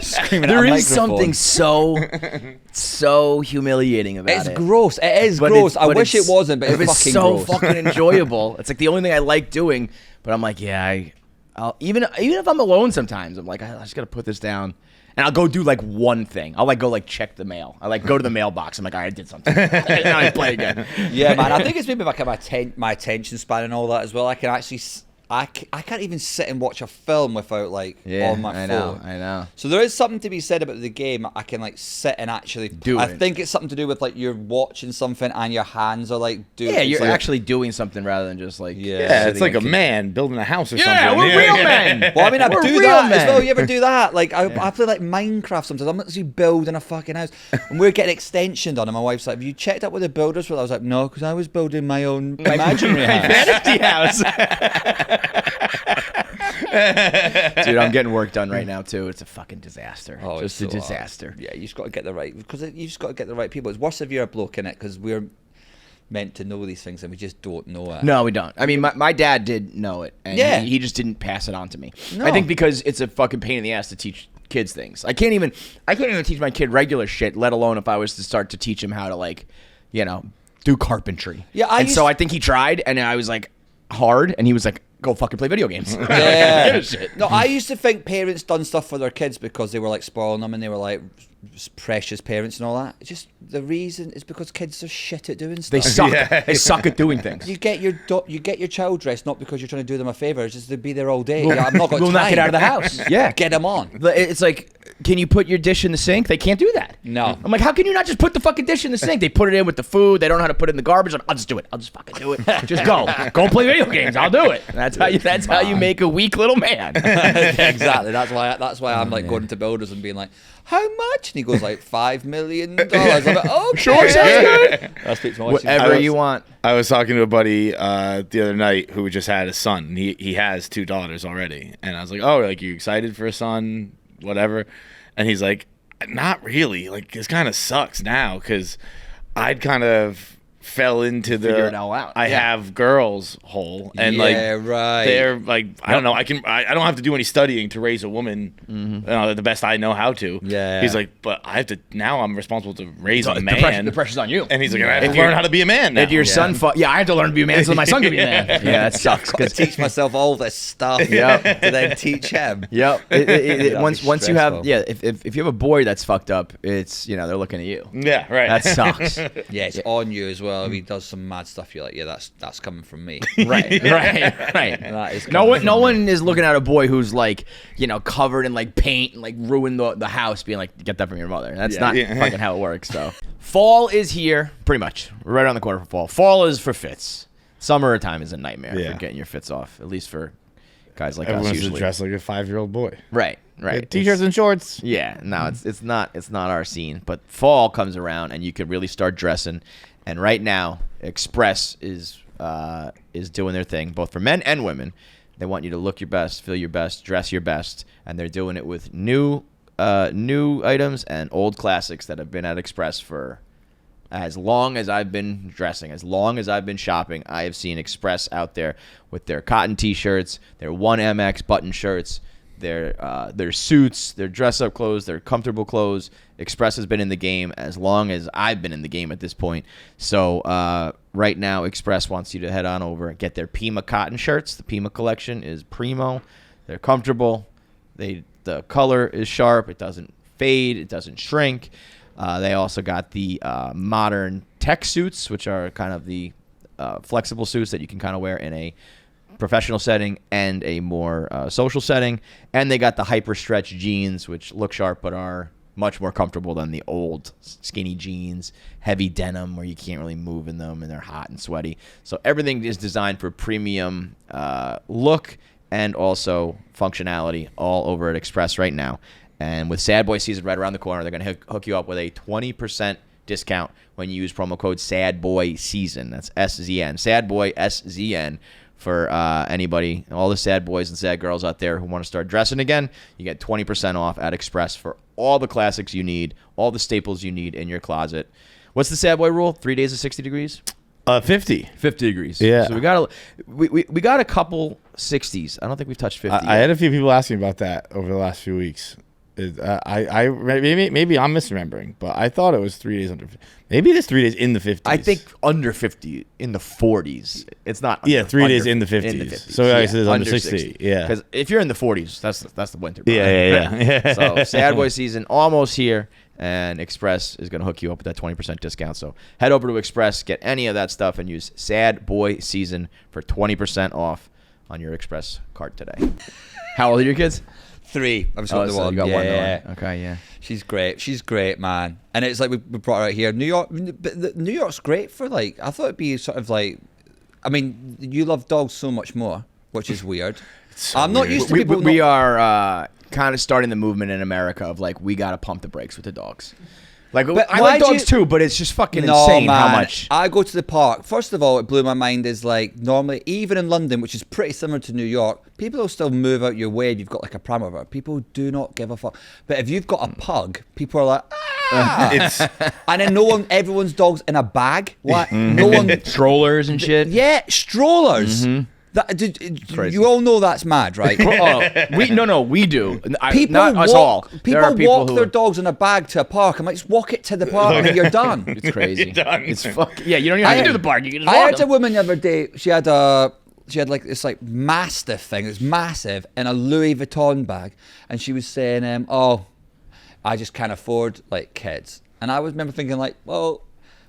screaming at There a is something microphone. so humiliating about It's it. gross. It is But gross. it's- I but wish it it's- wasn't, but it's it's fucking so gross. fucking enjoyable. It's like the only thing I like doing. But I'm like, yeah, I'll even if I'm alone sometimes, I'm like, I just gotta put this down. And I'll go do like one thing. I'll like go like check the mail. I like go to the mailbox. I'm like, all right, I did something. And now I play again. Yeah, man. I think it's maybe like my attention span and all that as well. I can actually, I can't even sit and watch a film without like on my phone. I know. So there is something to be said about the game. I can like sit and actually Do I it. think it's something to do with like you're watching something and your hands are like doing. Yeah, it's you're like- actually doing something rather than just like Yeah, it's sitting like a and man building a house or Yeah, something. we're real men. Well, I mean, I We're do real that as men. well. You ever do that? Like, I play like Minecraft sometimes. I'm actually building a fucking house, and we're getting extension done. And my wife's like, "Have you checked up with the builders?" Well, I was like, "No, because I was building my own imaginary house." fantasy house. Dude, I'm getting work done right now too. It's a fucking disaster. Oh, Just it's a so hard. disaster. Yeah, you just got to get the right because you just got to get the right people. It's worse if you're a bloke in it because we're meant to know these things and we just don't know it. No, we don't. I mean, my dad did know it, and Yeah. he just didn't pass it on to me. No. I think because it's a fucking pain in the ass to teach kids things. I can't even teach my kid regular shit, let alone if I was to start to teach him how to like, do carpentry. Yeah, so I think he tried, and I was like hard, and he was like, go fucking play video games. Yeah. Give a shit. No, I used to think parents done stuff for their kids because they were like spoiling them and they were like precious parents and all that. It's just the reason is because kids are shit at doing stuff. They suck. Yeah. They suck at doing things. You get your child dressed not because you're trying to do them a favor, it's just to be there all day. Yeah, I've not got Will time. not get out of the house. Yeah. Get them on. It's like, can you put your dish in the sink? They can't do that. No. I'm like, how can you not just put the fucking dish in the sink? They put it in with the food. They don't know how to put it in the garbage. I'll just do it. I'll just fucking do it. Just go. Go play video games. I'll do it. That's how you make a weak little man. Exactly. That's why I'm like going to builders and being like, how much? And he goes like $5 million. I'm like, okay. Sure, sounds good. I'll speak to my wife. Whatever you want. I was talking to a buddy the other night who just had a son. And he has 2 daughters already, and I was like, "Oh, like you excited for a son? Whatever." And he's like, "Not really. Like this kind of sucks now because I'd kind of fell into the Figure it all out. I Yeah. have girls hole, and like right. they're like I don't know. I don't have to do any studying to raise a woman the best I know how to. Yeah. He's like, but I have to now. I'm responsible to raise a The man. pressure's on you. And he's like, I have If to you're- learn how to be a man now. If your son, I have to learn to be a man so my son can be a man. Yeah, that sucks. I've got to teach myself all this stuff Yep. to then teach him. Yep. That'd Once be once you have stressful. if you have a boy that's fucked up, it's they're looking at you. Yeah, right. That sucks. Yeah, it's on you as well. If he does some mad stuff, you're like, yeah, that's coming from me. Right. That is No coming from one me. is looking at a boy who's like, covered in like paint and like ruined the house, being like, get that from your mother. That's not fucking how it works. So fall is here, pretty much. We're right around the corner for fall. Fall is for fits. Summertime is a nightmare for getting your fits off, at least for guys like us Everyone's usually. dressed like a 5-year-old boy. Right. T-shirts and shorts. Yeah, no, it's not our scene. But fall comes around and you can really start dressing. And right now, Express is doing their thing, both for men and women. They want you to look your best, feel your best, dress your best, and they're doing it with new items and old classics that have been at Express for as long as I've been dressing, as long as I've been shopping. I have seen Express out there with their cotton T-shirts, their 1MX button shirts, their suits, their dress-up clothes, their comfortable clothes. Express has been in the game as long as I've been in the game at this point. So right now, Express wants you to head on over and get their Pima cotton shirts. The Pima collection is primo. They're comfortable. The color is sharp. It doesn't fade. It doesn't shrink. They also got the modern tech suits, which are kind of the flexible suits that you can kind of wear in a professional setting and a more social setting. And they got the hyper stretch jeans, which look sharp but are much more comfortable than the old skinny jeans, heavy denim where you can't really move in them and they're hot and sweaty. So everything is designed for premium look and also functionality all over at Express right now. And with Sad Boy season right around the corner, they're going to hook you up with a 20% discount when you use promo code SADBOYSEASON. That's SZN. SADBOY, SZN. For anybody, all the sad boys and sad girls out there who want to start dressing again, you get 20% off at Express for all the classics you need, all the staples you need in your closet. What's the sad boy rule? 3 days of 60 degrees? 50. 50 degrees. Yeah. So we got a couple 60s. I don't think we've touched 50 I had a few people asking about that over the last few weeks. Maybe I'm misremembering, but I thought it was 3 days under. Maybe it is 3 days in the 50s. I think under 50, in the 40s. It's not. Yeah, 3 days under- in the 50s. So I guess it is under 60. Yeah. Because if you're in the 40s, that's the winter. Yeah. So Sad Boy season almost here, and Express is going to hook you up with that 20% discount. So head over to Express, get any of that stuff, and use Sad Boy season for 20% off on your Express card today. How old are your kids? 3. I was got the so one. you got one Yeah. going. Okay, yeah. She's great, man. And it's like we brought her out here. New York's great for like. I thought it'd be sort of like. I mean, you love dogs so much more, which is weird. I'm not used to people. We are kind of starting the movement in America of like we got to pump the brakes with the dogs. Like I like dogs too, but it's just fucking insane man. how much. I go to the park. First of all, it blew my mind is like normally, even in London, which is pretty similar to New York, people will still move out your way if you've got like a pram over. People do not give a fuck. But if you've got a pug, people are like, and then everyone's dog's in a bag. What? No one Strollers and shit. Yeah, strollers. Mm-hmm. You all know that's mad, right? We do. People not us all. There are people walk who their dogs in a bag to a park. I'm like, just walk it to the park and then you're done. It's crazy. You're done. It's yeah. You don't even have to do the park. You can just I walk had them. a woman the other day. She had like this like mastiff thing. It was massive in a Louis Vuitton bag, and she was saying, "Oh, I just can't afford like kids." And I remember thinking like, well.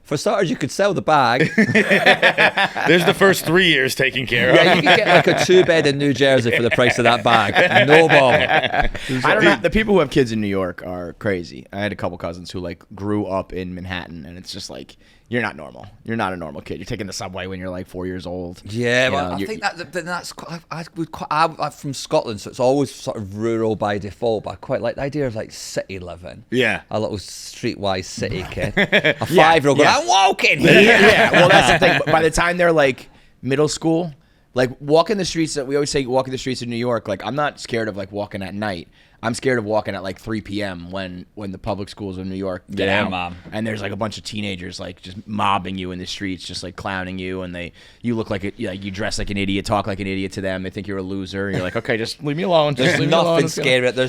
For starters, you could sell the bag. There's the first 3 years taken care of. Yeah, you could get like a 2-bed in New Jersey for the price of that bag. No bother. I don't know. The people who have kids in New York are crazy. I had a couple cousins who like grew up in Manhattan, and it's just like you're not normal. You're not a normal kid. You're taking the subway when you're like 4 years old. Yeah, You but know, I think that's I'm from Scotland, so it's always sort of rural by default. But I quite like the idea of like city living. Yeah. A little streetwise city kid. A 5-year-old going, I'm walking. Yeah, well, that's the thing. By the time they're like middle school, like walking the streets, we always say walking the streets of New York. Like I'm not scared of like walking at night. I'm scared of walking at like 3 p.m. when the public schools of New York get out, Mom. and there's like a bunch of teenagers like just mobbing you in the streets, just like clowning you, and you look like you dress like an idiot, talk like an idiot to them. They think you're a loser, and you're like, okay, just leave me alone. Just leave me alone. There's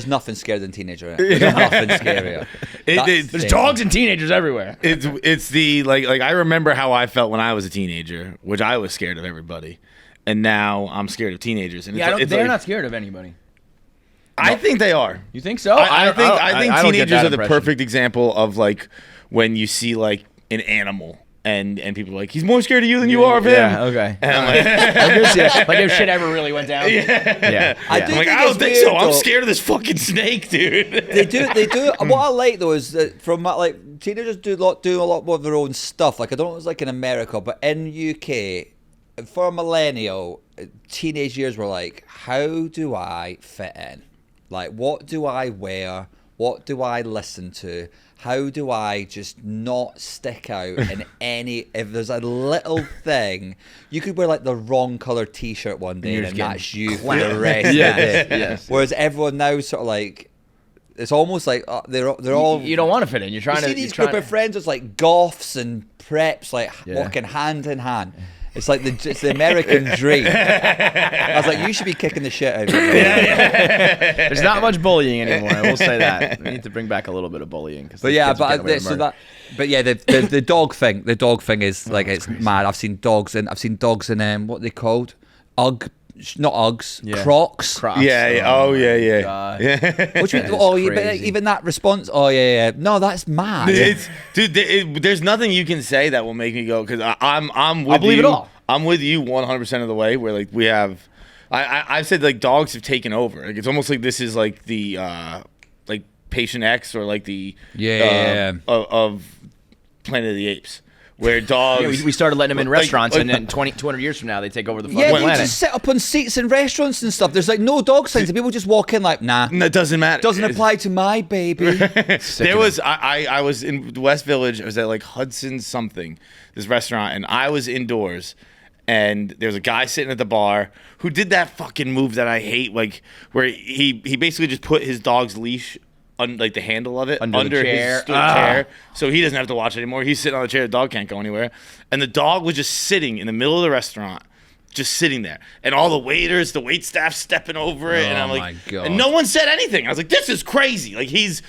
nothing scarier than teenager. There's nothing scarier. There's dogs and teenagers everywhere. It's the like I remember how I felt when I was a teenager, which I was scared of everybody, and now I'm scared of teenagers. And They're not scared of anybody. I think they are. You think so? I think I don't get teenagers that are the impression. perfect example of like when you see like an animal and people are like, he's more scared of you than you are of him. Yeah, okay. And I'm like, like if shit ever really went down. Yeah. I do I'm like, think I don't it's think weird, so. I'm though. scared of this fucking snake, dude. They do. What I like though is that from like teenagers do a lot more of their own stuff. Like I don't know if it's like in America, but in UK, for a millennial, teenage years were like, how do I fit in? Like, what do I wear? What do I listen to? How do I just not stick out in any... If there's a little thing... You could wear, like, the wrong colour T-shirt one day and that's you for the rest of the day. Yes. Whereas everyone now sort of, like... It's almost like they're all... You don't want to fit in. You're trying you to... see these group of friends, it's like goths and preps, like, walking hand in hand. It's like it's the American dream. I was like, you should be kicking the shit out of me. There's not much bullying anymore. I will say that. We need to bring back a little bit of bullying. But yeah, the dog thing. The dog thing is like it's mad. I've seen dogs in what are they called? Ugg not Uggs, Yeah. Crocs. Yeah. Oh, yeah. God. Yeah. Which That is but crazy. even that response. Oh yeah. No, that's mad. There's nothing you can say that will make me go because I'm with I'll believe you. it all. I'm with you 100% of the way. Where like we have, I've said like dogs have taken over. Like it's almost like this is like the like Patient X or like the of Planet of the Apes, where dogs. Yeah, we started letting them in Like- restaurants, like- and then 200 years from now, they take over the fucking Yeah, you planet. just sit up on seats in restaurants and stuff. There's like no dog signs, and people just walk in like, nah, No, it doesn't matter. doesn't apply to my baby. There was I was in the West Village. I was at like Hudson something, this restaurant, and I was indoors, and there was a guy sitting at the bar who did that fucking move that I hate, like where he basically just put his dog's leash on like the handle of it Under the chair. his chair, so he doesn't have to watch it anymore. He's sitting on the chair. The dog can't go anywhere, and the dog was just sitting in the middle of the restaurant. Just sitting there, and all the waiters, the wait staff stepping over it, and I'm Oh, like, my God. and no one said anything. I was like, this is crazy. Like he's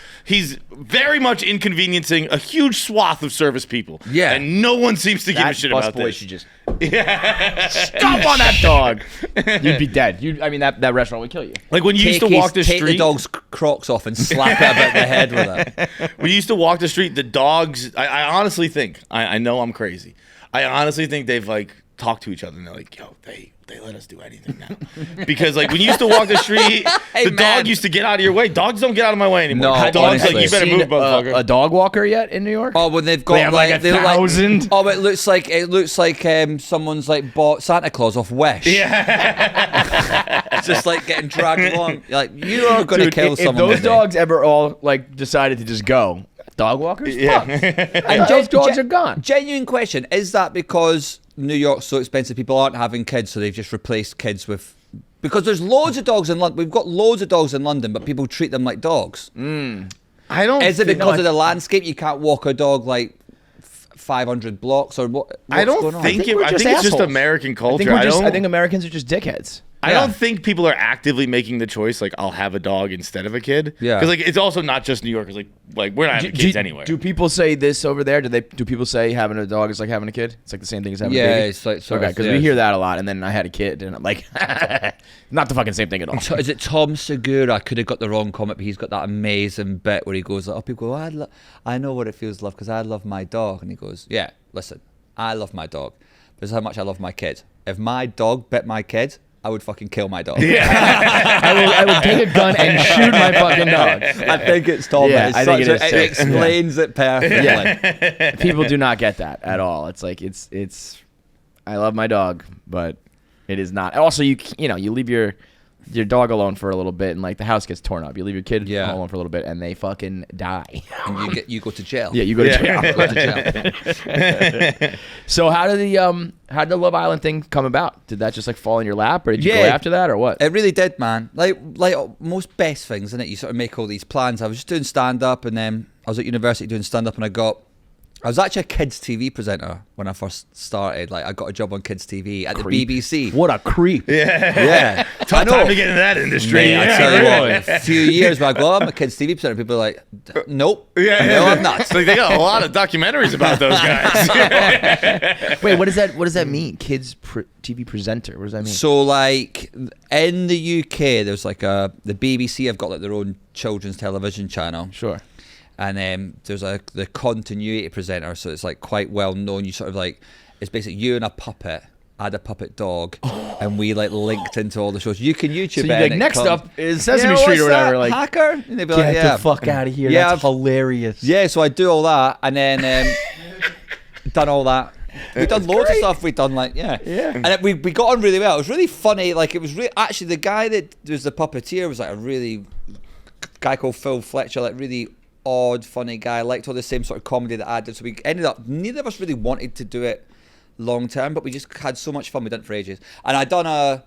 very much inconveniencing a huge swath of service people. Yeah. and no one seems to give a That shit about busboy this. should just stop on that dog. You'd be dead. I mean, that restaurant would kill you. Like when you used to Take walk the take street, the dog's Crocs off and slap it about the head with it. when you used to walk the street, the dogs. I honestly think I know I'm crazy. I honestly think they've like talked to each other and they're like, yo, they let us do anything now. Because like when you used to walk the street, Hey, the man. dog used to get out of your way. Dogs don't get out of my way anymore. No, dogs honestly. like you better Seen move, motherfucker. a dog walker yet in New York? Oh, when they've got They have like they're 1,000. Oh, it looks like someone's like bought Santa Claus off Wish. Yeah. It's just like getting dragged along. You're like, you are going to Dude, kill if someone. those today. dogs ever all like decided to just go, dog walkers, Yeah. fuck. And those dogs are gone. Genuine question: is that because New York's so expensive, people aren't having kids, so they've just replaced kids with? Because there's loads of dogs in London. We've got loads of dogs in London, but people treat them like dogs. I don't. Is it think- because of the landscape? You can't walk a dog like 500 blocks, or what? I what's don't going on? think. we're I just think it's just assholes. American I culture. think, I I think Americans are just dickheads. I don't think people are actively making the choice. Like, I'll have a dog instead of a kid. Yeah. Because like it's also not just New Yorkers. Like we're not having kids anywhere. Do people say this over there? Do people say having a dog is like having a kid? It's like the same thing as having a Yeah, baby? it's like sort Okay, of, because yeah. we hear that a lot, and then I had a kid, and I'm like, not the fucking same thing at all. Is it Tom Segura? I could have got the wrong comment, but he's got that amazing bit where he goes, "Oh, people go, I know what it feels like because I love my dog," and he goes, "Yeah, listen, I love my dog, but this is how much I love my kid. If my dog bit my kid, I would fucking kill my dog." I would take a gun and shoot my fucking dog. I think it's Tom. Yeah, It's I think such it is a- too. explains it perfectly. Yeah. People do not get that at all. It's like it's. I love my dog, but it is not. Also, you leave your dog alone for a little bit, and like the house gets torn up. You leave your kid Yeah. alone for a little bit, and they fucking die. And you go to jail. Yeah, you go to jail. Go to jail. So how did the Love Island thing come about? Did that just like fall in your lap, or did you go after that, or what? It really did, man. Like most best things, isn't it? You sort of make all these plans. I was just doing stand up, and then I was at university doing stand up, and I was actually a kids TV presenter when I first started. Like I got a job on kids TV at the BBC. What a creep! Yeah, Tough time to get in that industry. Mate, I tell you what, a few years back, well, I'm a kids TV presenter. People are like, nope, no, I'm not. Like they got a lot of documentaries about those guys. Wait, what does that mean? Kids TV presenter. What does that mean? So like in the UK, there's like the BBC have got like their own children's television channel. Sure. And there's the continuity presenter, so it's like quite well known. You sort of like, it's basically you and a puppet. I had a puppet dog, and we like linked into all the shows. You can YouTube So it. you'd be and like, it next comes- up is Sesame Yeah, Street or what's whatever. that, Like, hacker, and they'd be like, get yeah, the fuck out of here. Yeah, That's hilarious. yeah. So I do all that, and then done all that. We've done loads of stuff. We've done like yeah. And we got on really well. It was really funny. Like it was actually the guy that was the puppeteer was like a really guy called Phil Fletcher, like really odd, funny guy. Liked all the same sort of comedy that I did. So we ended up, neither of us really wanted to do it long term, but we just had so much fun. We done it for ages. And I'd done the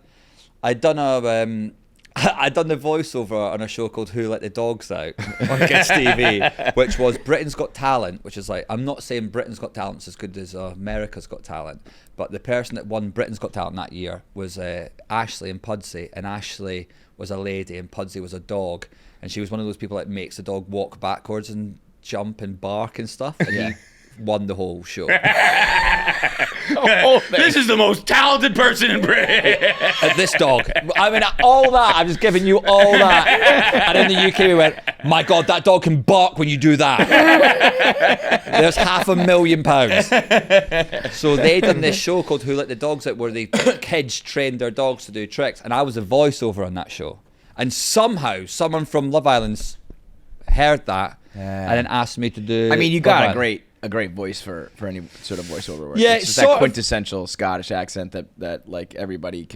voiceover on a show called Who Let the Dogs Out on Kids TV, which was Britain's Got Talent, which is like, I'm not saying Britain's Got Talent's as good as America's Got Talent, but the person that won Britain's Got Talent that year was Ashley in Pudsey, and Ashley was a lady and Pudsey was a dog, and she was one of those people that makes the dog walk backwards and jump and bark and stuff, and he won the whole show. This is the most talented person in Britain. This dog. I mean, all that. I'm just giving you all that. And in the UK, we went, my God, that dog can bark when you do that. There's £500,000. So they done this show called Who Let the Dogs Out, where the kids trained their dogs to do tricks. And I was a voiceover on that show. And somehow, someone from Love Island's heard that and then asked me to do. I mean, you Love got Island. a great voice for any sort of voiceover work. Yeah, it's just sort that of. quintessential Scottish accent that like everybody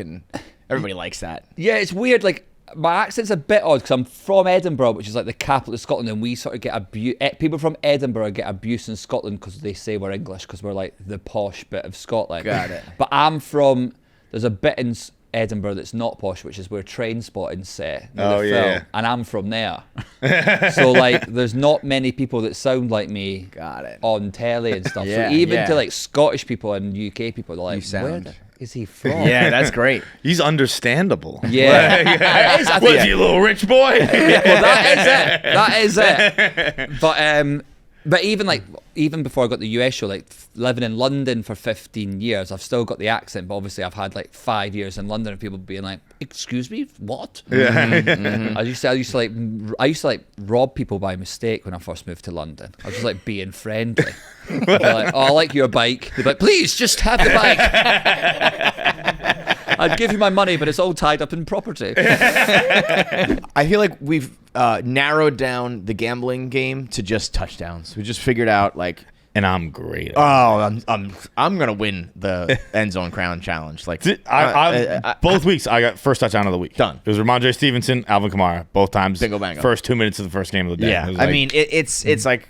likes that. Yeah, it's weird. Like, my accent's a bit odd because I'm from Edinburgh, which is like the capital of Scotland, and we sort of get abuse. People from Edinburgh get abuse in Scotland because they say we're English because we're like the posh bit of Scotland. Got it. But there's a bit in Edinburgh that's not posh, which is where Trainspotting's set. Oh, yeah. And I'm from there. So like, there's not many people that sound like me. Got it. On telly and stuff. Yeah, so even yeah. to like Scottish people and UK people, they're like, You sound- where is he from? Yeah, that's great. He's understandable. Yeah. It is, I Was think. he a little rich boy? Well, that is it. But even before I got the US show, like living in London for 15 years, I've still got the accent. But obviously, I've had like 5 years in London, and people being like, "Excuse me, what?" I used to rob people by mistake when I first moved to London. I was just like being friendly. I'd be like, "Oh, I like your bike." They'd be like, "Please, just have the bike." I'd give you my money, but it's all tied up in property. I feel like we've narrowed down the gambling game to just touchdowns. We just figured out like, And I'm great. I'm gonna win the end zone crown challenge. Like Both weeks, I got first touchdown of the week. Done. It was Ramondre Stevenson, Alvin Kamara, both times. Bingo bango. First 2 minutes of the first game of the day. yeah. It was I like- mean, it's like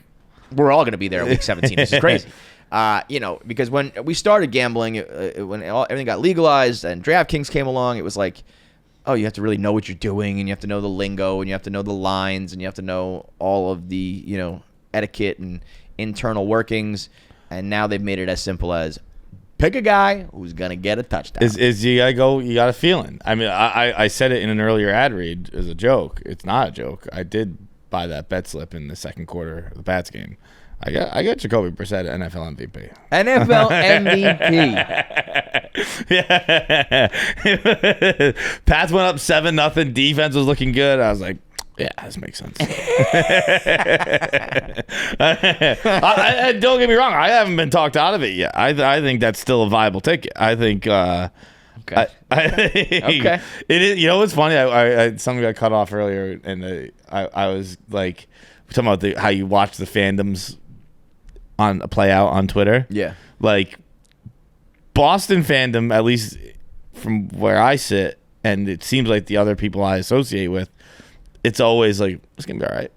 we're all gonna be there at week 17. This is crazy. Because when we started gambling, when everything got legalized and DraftKings came along, it was like, oh, you have to really know what you're doing, and you have to know the lingo, and you have to know the lines, and you have to know all of the etiquette and internal workings. And now they've made it as simple as pick a guy who's gonna get a touchdown. Is you gotta go? You got a feeling. I mean, I said it in an earlier ad read as a joke. It's not a joke. I did buy that bet slip in the second quarter of the Pats game. I got Jacoby Brissett NFL MVP. NFL MVP. Yeah. Pats went up 7-0. Defense was looking good. I was like, yeah, this makes sense. Don't get me wrong. I haven't been talked out of it yet. I think that's still a viable ticket. I think. Okay. Okay. It is. You know what's funny? I something got cut off earlier, and I was like talking about how you watch the fandoms on play out on Twitter. Yeah. Like Boston fandom, at least from where I sit, and it seems like the other people I associate with, it's always like, it's gonna be all right.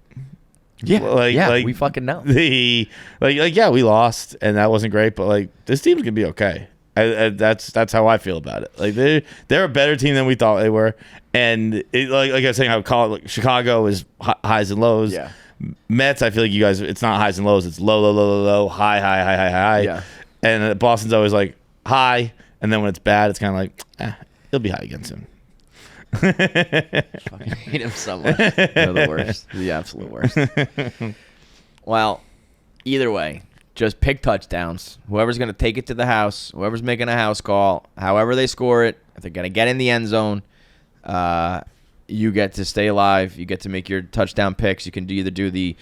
Yeah, we fucking know. Yeah, we lost and that wasn't great, but like this team's gonna be okay. That's how I feel about it. Like they're a better team than we thought they were, and it, like I was saying, I would call it like Chicago is highs and lows. Yeah. Mets, I feel like you guys, it's not highs and lows. It's low, high. Yeah. And Boston's always like high, and then when it's bad, it's kind of like, it'll be high against him. Fucking hate him so much. They're the worst. The absolute worst. Well, either way, just pick touchdowns. Whoever's going to take it to the house, whoever's making a house call, however they score it, if they're going to get in the end zone, you get to stay alive. You get to make your touchdown picks. You can either do the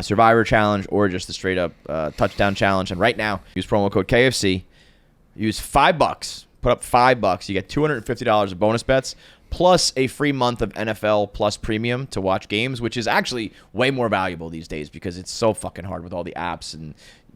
Survivor Challenge or just the straight-up touchdown challenge. And right now, use promo code KFC. Use $5. Put up $5. You get $250 of bonus bets, plus a free month of NFL Plus Premium to watch games, which is actually way more valuable these days because it's so fucking hard with all the apps and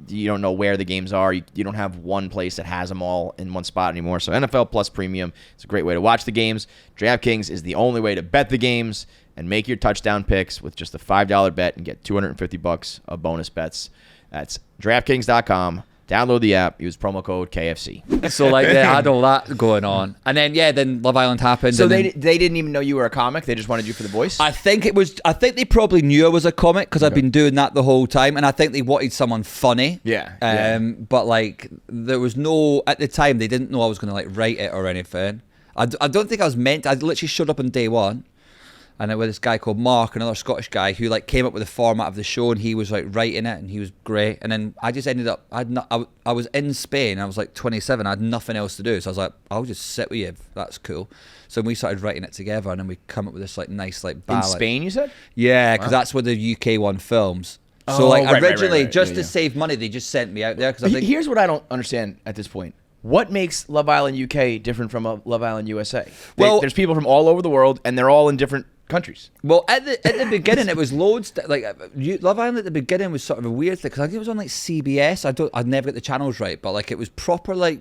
you don't know where the games are. You don't have one place that has them all in one spot anymore. So NFL Plus Premium is a great way to watch the games. DraftKings is the only way to bet the games and make your touchdown picks with just a $5 bet and get $250 of bonus bets. That's DraftKings.com. Download the app. Use promo code KFC. So like they had all that going on, and then Love Island happened. So and they didn't even know you were a comic. They just wanted you for the voice. I think they probably knew I was a comic because I've been doing that the whole time, and I think they wanted someone funny. Yeah. But like there was no, at the time they didn't know I was going to like write it or anything. I don't think I was meant. I literally showed up on day one. And then with this guy called Mark, another Scottish guy who like came up with the format of the show, and he was like writing it, and he was great. And then I just ended up, I was in Spain. I was like 27. I had nothing else to do, so I was like, I'll just sit with you. That's cool. So we started writing it together, and then we come up with this like nice like ballad. In Spain, you said? Yeah, because that's where the UK one films. So like right, originally, right. just Yeah, to yeah. save money, they just sent me out there because I think Here's what I don't understand at this point. What makes Love Island UK different from Love Island USA? Well- There's people from all over the world, and they're all in different countries. Well, at the beginning, it was loads. Love Island at the beginning was sort of a weird thing because I think it was on like CBS. I'd never get the channels right, but like it was proper like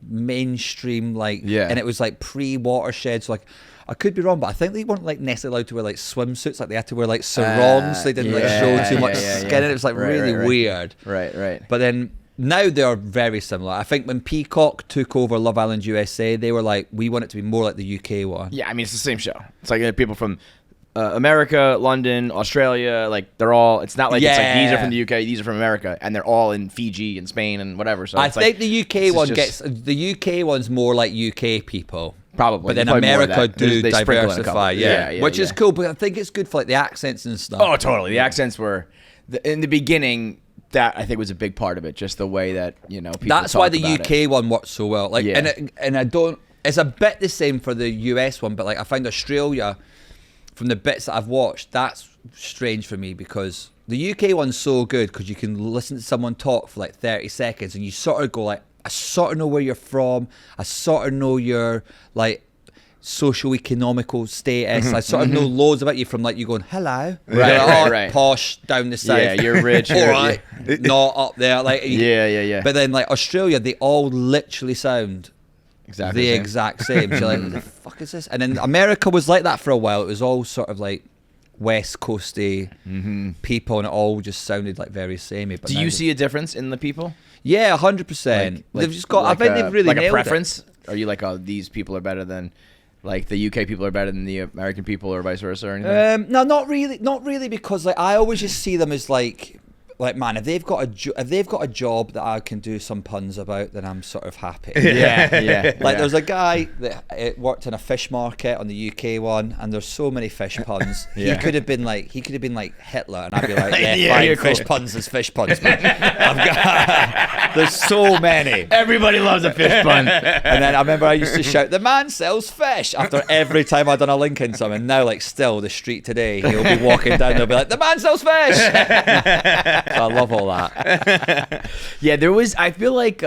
mainstream, like and it was like pre-Watershed. So like I could be wrong, but I think they weren't like necessarily allowed to wear like swimsuits. Like they had to wear like sarongs. They didn't like show too much skin. It was like really weird. Right. But then. Now they're very similar. I think when Peacock took over Love Island USA, they were like, we want it to be more like the UK one. Yeah, I mean, it's the same show. It's like people from America, London, Australia, like they're all, it's not like it's like these are from the UK, these are from America, and they're all in Fiji and Spain and whatever. So I think like, the UK one the UK one's more like UK people. Probably. But then Probably more of America that. do They sprinkle in a diversify, couple. which is cool, but I think it's good for like the accents and stuff. Oh, totally. The accents were, in the beginning, that I think was a big part of it, just the way that, you know, people That's why the talk about UK one works so well. Like, Yeah. and I don't, it's a bit the same for the US one, but like I find Australia, from the bits that I've watched, that's strange for me because the UK one's so good because you can listen to someone talk for like 30 seconds and you sort of go like, I sort of know where you're from. I sort of know your like socio-economical status. I sort of know loads about you from like you going, hello. Right. Posh down the south. Yeah, you're rich. All right. Not up there. Like Yeah. But then like Australia, they all literally sound Exactly the the same. exact same. So you're like, what the fuck is this? And then America was like that for a while. It was all sort of like West Coasty people, and it all just sounded like very samey. But Do now you see a difference in the people? Yeah, 100%. They've just got. I think they've really like a nailed preference. Are you like, oh, these people are better than, like the UK people are better than the American people, or vice versa, or anything? No, not really, because like I always just see them as like man, if they've got a job that I can do some puns about, then I'm sort of happy. Yeah. Like there's a guy that worked in a fish market on the UK one, and there's so many fish puns. He could have been like Hitler, and I'd be like, fine, fish puns is fish puns, man. There's so many. Everybody loves a fish pun. And then I remember I used to shout, "The man sells fish!" after every time I'd done a link in something. Now, like, still the street today, he'll be walking down, they'll be like, "The man sells fish!" So I love all that. Yeah, there was. I feel like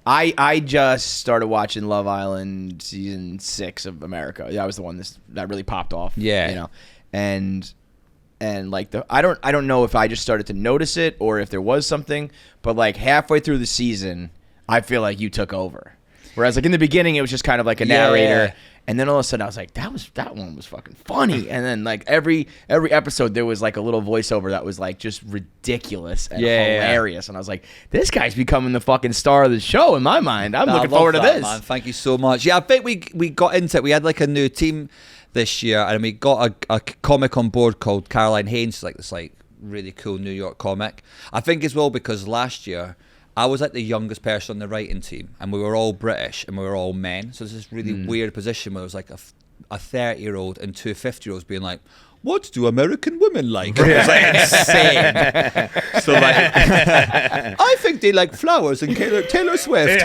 I just started watching Love Island season 6 of America. That was the one that really popped off. Yeah, you know, and like I don't know if I just started to notice it or if there was something, but like halfway through the season, I feel like you took over. Whereas like in the beginning, it was just kind of like a narrator. And then all of a sudden, I was like, that one was fucking funny. And then like every episode, there was like a little voiceover that was like just ridiculous and hilarious. And I was like, this guy's becoming the fucking star of the show in my mind. I'm looking forward to this. Man. Thank you so much. Yeah, I think we got into it. We had like a new team this year, and we got a comic on board called Caroline Haynes, like this like really cool New York comic. I think as well because last year I was like the youngest person on the writing team, and we were all British and we were all men. So there's this really weird position where it was like a 30-year-old and two 50-year-olds being like, what do American women like? It was like insane. So like, I think they like flowers and Taylor Swift.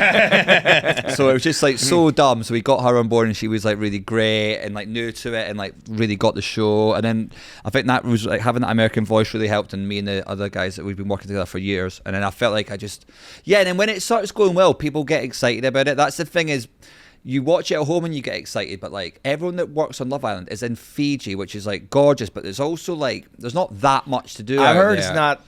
So it was just like so dumb. So we got her on board, and she was like really great and like new to it and like really got the show. And then I think that was like having that American voice really helped, and me and the other guys that we've been working together for years. And then I felt like and then when it starts going well, people get excited about it. That's the thing is, you watch it at home and you get excited, but like everyone that works on Love Island is in Fiji, which is like gorgeous, but there's also like there's not that much to do. I heard there. it's not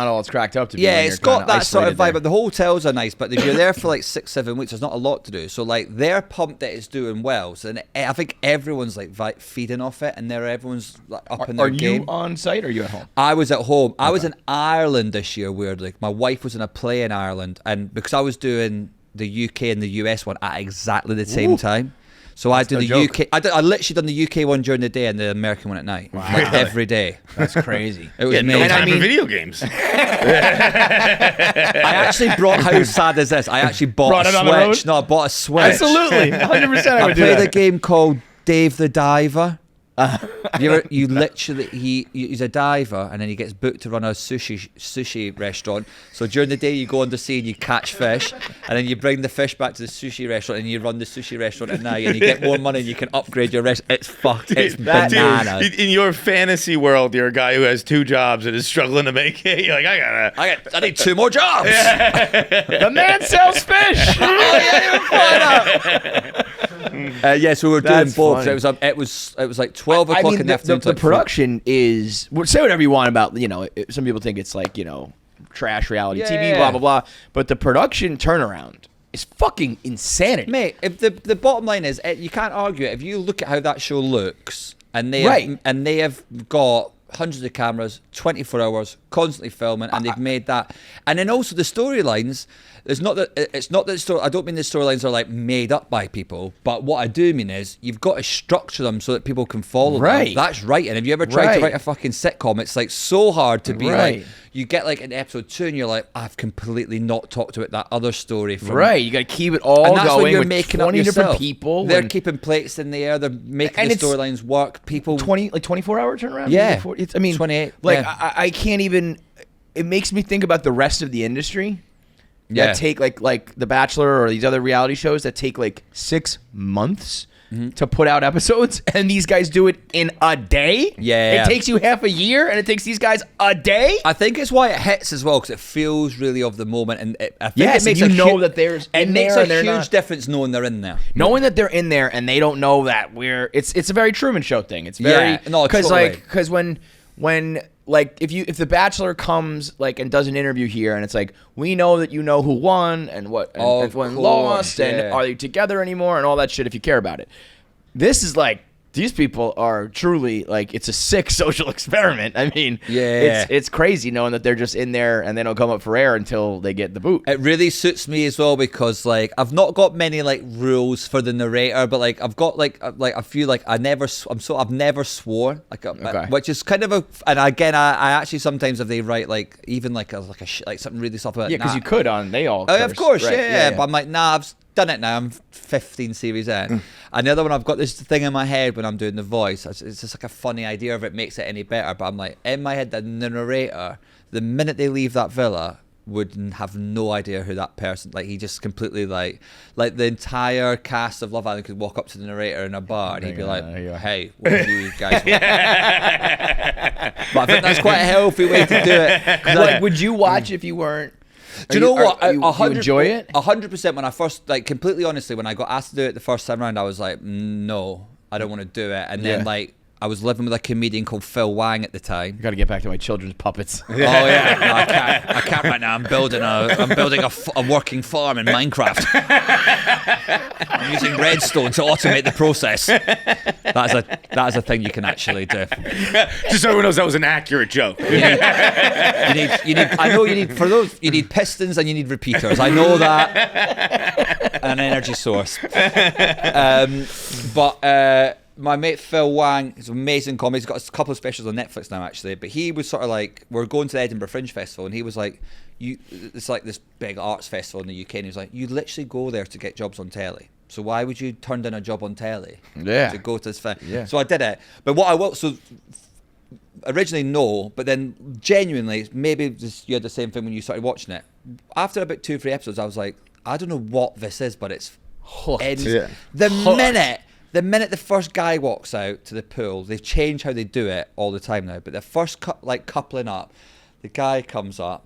all it's cracked up to be. Yeah, when it's you're got kinda that sort of isolated vibe. there. But the hotels are nice, but if you're there for like 6-7 weeks, there's not a lot to do. So like they're pumped that it's doing well. So then I think everyone's like feeding off it, and everyone's like up in their game. Are you on site or are you at home? I was at home. I was in Ireland this year, weirdly. My wife was in a play in Ireland, and because I was doing the UK and the US one at exactly the same time. So I did the UK. I literally done the UK one during the day and the American one at night, like every day. That's crazy. It was No amazing. time for video games. I actually brought. How sad is this? I actually bought a it on the road? Switch. No, I bought a Switch. Absolutely, 100%. I I would do played that. a game called Dave the Diver. You literally he's a diver and then he gets booked to run a sushi restaurant. So during the day you go on the sea and you catch fish, and then you bring the fish back to the sushi restaurant and you run the sushi restaurant at night, and you get more money and you can upgrade your restaurant. It's fucked. It's bananas. Dude, in your fantasy world, you're a guy who has 2 jobs and is struggling to make it. You're like, I need 2 more jobs. The man sells fish. So we were doing That's both. funny. So it was like 12 o'clock in the afternoon. The production is, well, say whatever you want about, some people think it's like, trash reality TV, blah, blah, blah. But the production turnaround is fucking insanity. Mate, if the bottom line is, you can't argue it. If you look at how that show looks, and they have got hundreds of cameras, 24 hours, constantly filming, and they've made that. And then also the storylines. I don't mean the storylines are like made up by people, but what I do mean is you've got to structure them so that people can follow them. That's writing. Have you ever tried to write a fucking sitcom? It's like so hard to be like, you get like in episode 2 and you're like, I've completely not talked about that other story. You got to keep it all and that's going when you're with making 20 up different yourself. people. They're keeping plates in the air. They're making the storylines work. People 24-hour turnaround. Yeah, 28. Like I can't even. It makes me think about the rest of the industry. That take like The Bachelor or these other reality shows that take like 6 months to put out episodes, and these guys do it in a day. It takes you half a year, and it takes these guys a day. I think it's why it hits as well, because it feels really of the moment, and I think Yes, it makes and you know that there's it in makes there a and they're huge not. difference knowing they're in there. Knowing that they're in there and they don't know that it's a very Truman Show thing. It's very because when like if the Bachelor comes like and does an interview here and it's like, we know that you know who won and what and when lost and are they together anymore and all that shit if you care about it. This is like, these people are truly like, it's a sick social experiment. I mean, it's crazy knowing that they're just in there and they don't come up for air until they get the boot. It really suits me as well, because like I've not got many like rules for the narrator, but like I've got like I feel like I've never swore like which is kind of a, and again I actually sometimes if they write like even like like something really soft about because you could on they all curse. Of course, right. But I'm like, nah, I've done it now. I'm 15 series in. And the other one, I've got this thing in my head when I'm doing the voice. It's just like a funny idea if it makes it any better. But I'm like, in my head, the narrator, the minute they leave that villa, would have no idea who that person. Like he just completely like the entire cast of Love Island could walk up to the narrator in a bar and he'd be like, "Hey, what do you guys want?" But I think that's quite a healthy way to do it. Like, would you watch if you weren't? Do you know what? You enjoy it? 100%. When I first, like, completely honestly, when I got asked to do it the first time around, I was like, no, I don't want to do it. And then, like, I was living with a comedian called Phil Wang at the time. Got to get back to my children's puppets. Oh yeah, no, I can't right now. I'm building a working farm in Minecraft. I'm using redstone to automate the process. That is a thing you can actually do. Just so everyone knows that was an accurate joke. You need. I know you need, for those, you need pistons and you need repeaters. I know that. And an energy source. My mate Phil Wang is an amazing comedy. He's got a couple of specials on Netflix now, actually. But he was sort of like, we're going to the Edinburgh Fringe Festival, and he was like, it's like this big arts festival in the UK, and he was like, you literally go there to get jobs on telly. So why would you turn down a job on telly to go to this festival? Yeah. So I did it. But what I will, so originally no, but then genuinely, maybe you had the same thing when you started watching it. After about 2-3 episodes, I was like, I don't know what this is, but it's hooked. The minute the first guy walks out to the pool, they've changed how they do it all the time now. But the first coupling up, the guy comes up,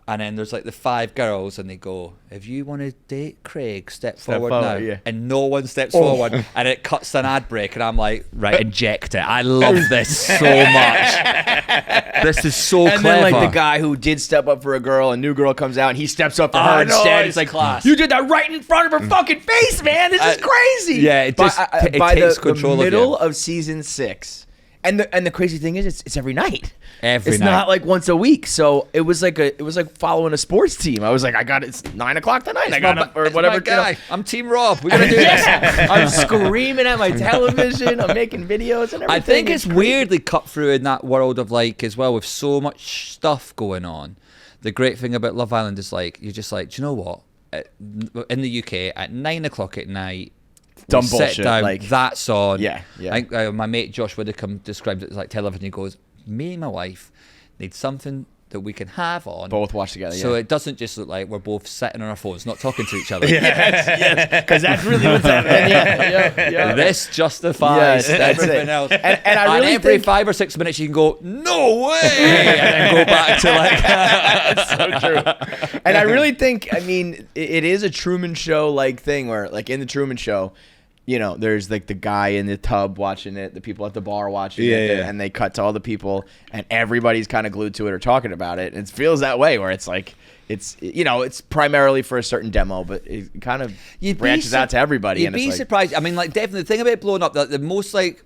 and then there's like the 5 girls, and they go, "If you want to date Craig, step forward now." Yeah. And no one steps forward, and it cuts to an ad break, and I'm like, right, inject it. I love this so much. This is so clever. And then like the guy who did step up for a girl, a new girl comes out, and he steps up for her instead. It's like, class. You did that right in front of her fucking face, man. This is crazy. Yeah, it just it takes control of you. By the middle of season 6. And the crazy thing is, it's every night. It's not like once a week. So it was like following a sports team. I was like, it's 9 o'clock tonight. I got up or whatever. Guy. I'm Team Rob. We're gonna do this. I'm screaming at my television. I'm making videos and everything. I think it's weirdly cut through in that world of like as well with so much stuff going on. The great thing about Love Island is like you're just like, do you know what? In the UK at 9 o'clock at night, Dumb sit bullshit, down, like- that's on. Yeah, yeah. I think my mate Josh Widdicombe described it as like television. He goes, me and my wife need something that we can have on. Both watch together, So yeah. it doesn't just look like we're both sitting on our phones, not talking to each other. Yes, because that's really what's happening. Yeah. This justifies Yes, that's everything it. else. And I really every think 5 or 6 minutes you can go, no way, and then go back to like. that's so true. And I really think, I mean, it is a Truman Show like thing where, like in the Truman Show, you know, there's like the guy in the tub watching it, the people at the bar watching it, and they cut to all the people, and everybody's kind of glued to it or talking about it. And it feels that way where it's like, it's, you know, it's primarily for a certain demo, but it kind of branches out to everybody. You'd And be it's like, surprised. I mean, like, definitely the thing about blowing up, the most like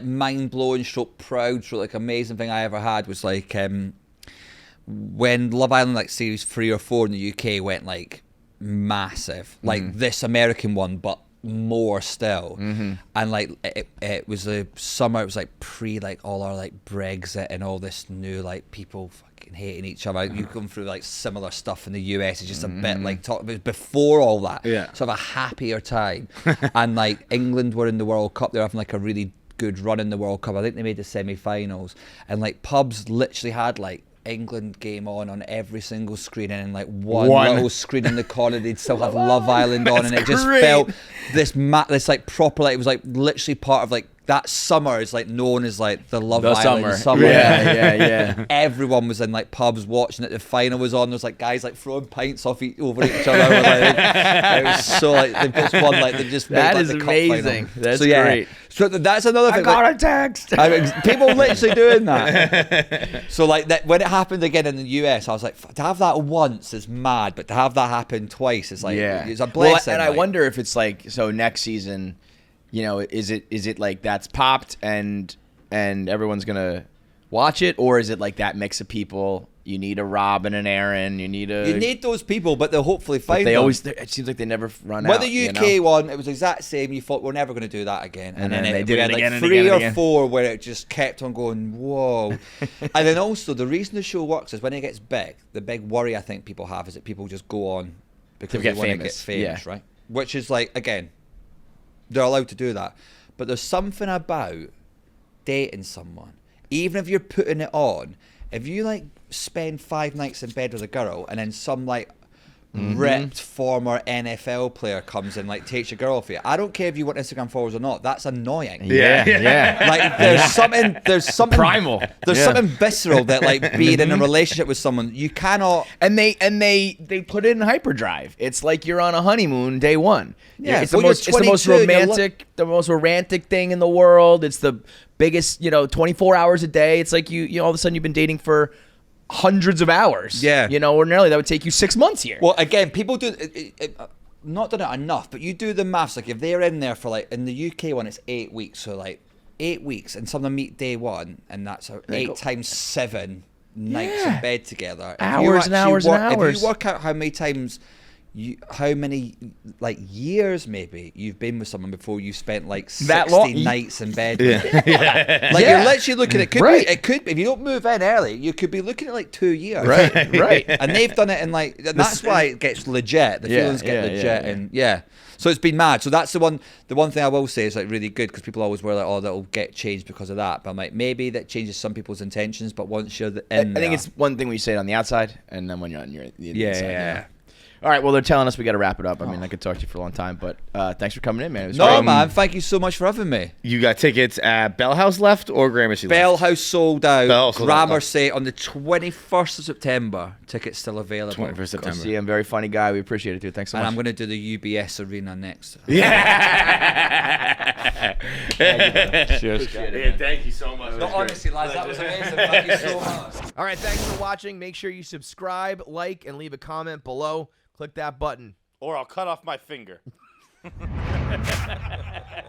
mind blowing, proud, like amazing thing I ever had was like when Love Island like series 3 or 4 in the UK went like massive, like this American one, but more still. And like it was a summer, it was like pre like all our like Brexit and all this new like people fucking hating each other. You come through like similar stuff in the US. It's just a bit like talk about before all that. Sort of a happier time. And like England were in the World Cup. They're having like a really good run in the World Cup. I think they made the semi-finals. And like pubs literally had like England game on every single screen, and in like one little screen in the corner they'd still have Love Island on, and it just felt this like proper, like it was like literally part of like that summer is like known as like the Love Island summer. Yeah. Everyone was in like pubs watching it. The final was on. There's like guys like throwing pints off over each other. Like, it was so like they've just won like they just that made, like, is the cup amazing. final. That's so, yeah. great. So that's another thing. I got like, a text. people literally doing that. So like that when it happened again in the US, I was like, to have that once is mad, but to have that happen twice is like it's a blessing. And I like. wonder if it's like, so next season, you know, is it like that's popped and everyone's gonna watch it, or is it like that mix of people? You need a Rob and an Aaron. You need those people, but they'll hopefully find. They them. always. It seems like they never run Well, out. the UK one, it was the exact same. You thought we're never going to do that again, And then they we did it had again like and 3 again or and again. 4 where it just kept on going. Whoa! And then also the reason the show works is when it gets big. The big worry I think people have is that people just go on because they want to get famous, right? Which is like, again, they're allowed to do that, but there's something about dating someone, even if you're putting it on. If you like spend 5 nights in bed with a girl and then some like ripped former NFL player comes and like takes your girl off you, I don't care if you want Instagram followers or not. That's annoying. Yeah. Like there's something primal. There's something visceral that like being in a relationship with someone you cannot. And they put it in hyperdrive. It's like you're on a honeymoon day one. Yeah, it's the well, you're most. It's the most 22 and you're romantic. The most romantic thing in the world. It's the biggest. 24 hours a day. It's like you all of a sudden you've been dating for hundreds of hours. Yeah. Ordinarily that would take you 6 months here. Well, again, people do not done it enough, but you do the maths. Like if they're in there for like in the UK one, it's 8 weeks. So like 8 weeks, and some of them meet day one, and that's 8 times 7 nights in bed together. Hours and hours and hours. If you work out how many times. How many like years maybe you've been with someone before you spent like 60 nights in bed? You're literally looking at it could be if you don't move in early, you could be looking at like 2 years. Right. And they've done it in like, and that's why it gets legit. The feelings get legit, and so it's been mad. So that's the one thing I will say is like really good, because people always were like, oh, that'll get changed because of that. But I'm like, maybe that changes some people's intentions, but once you're in I think it's one thing when you say it on the outside, and then when you're on the inside. Yeah. All right, well, they're telling us we got to wrap it up. I mean, I could talk to you for a long time, but thanks for coming in, man. It was great. Man, thank you so much for having me. You got tickets at Bell House left or Gramercy Bell left? House sold out. Bell sold out. Gramercy on the 21st of September. Tickets still available. 21st September. See, I'm a very funny guy. We appreciate it, dude. Thanks so And much. I'm going to do the UBS Arena next. Cheers. Thank you so much. No, honestly, lads, that was amazing. Thank you so much. All right, thanks for watching. Make sure you subscribe, like, and leave a comment below. Click that button. Or I'll cut off my finger.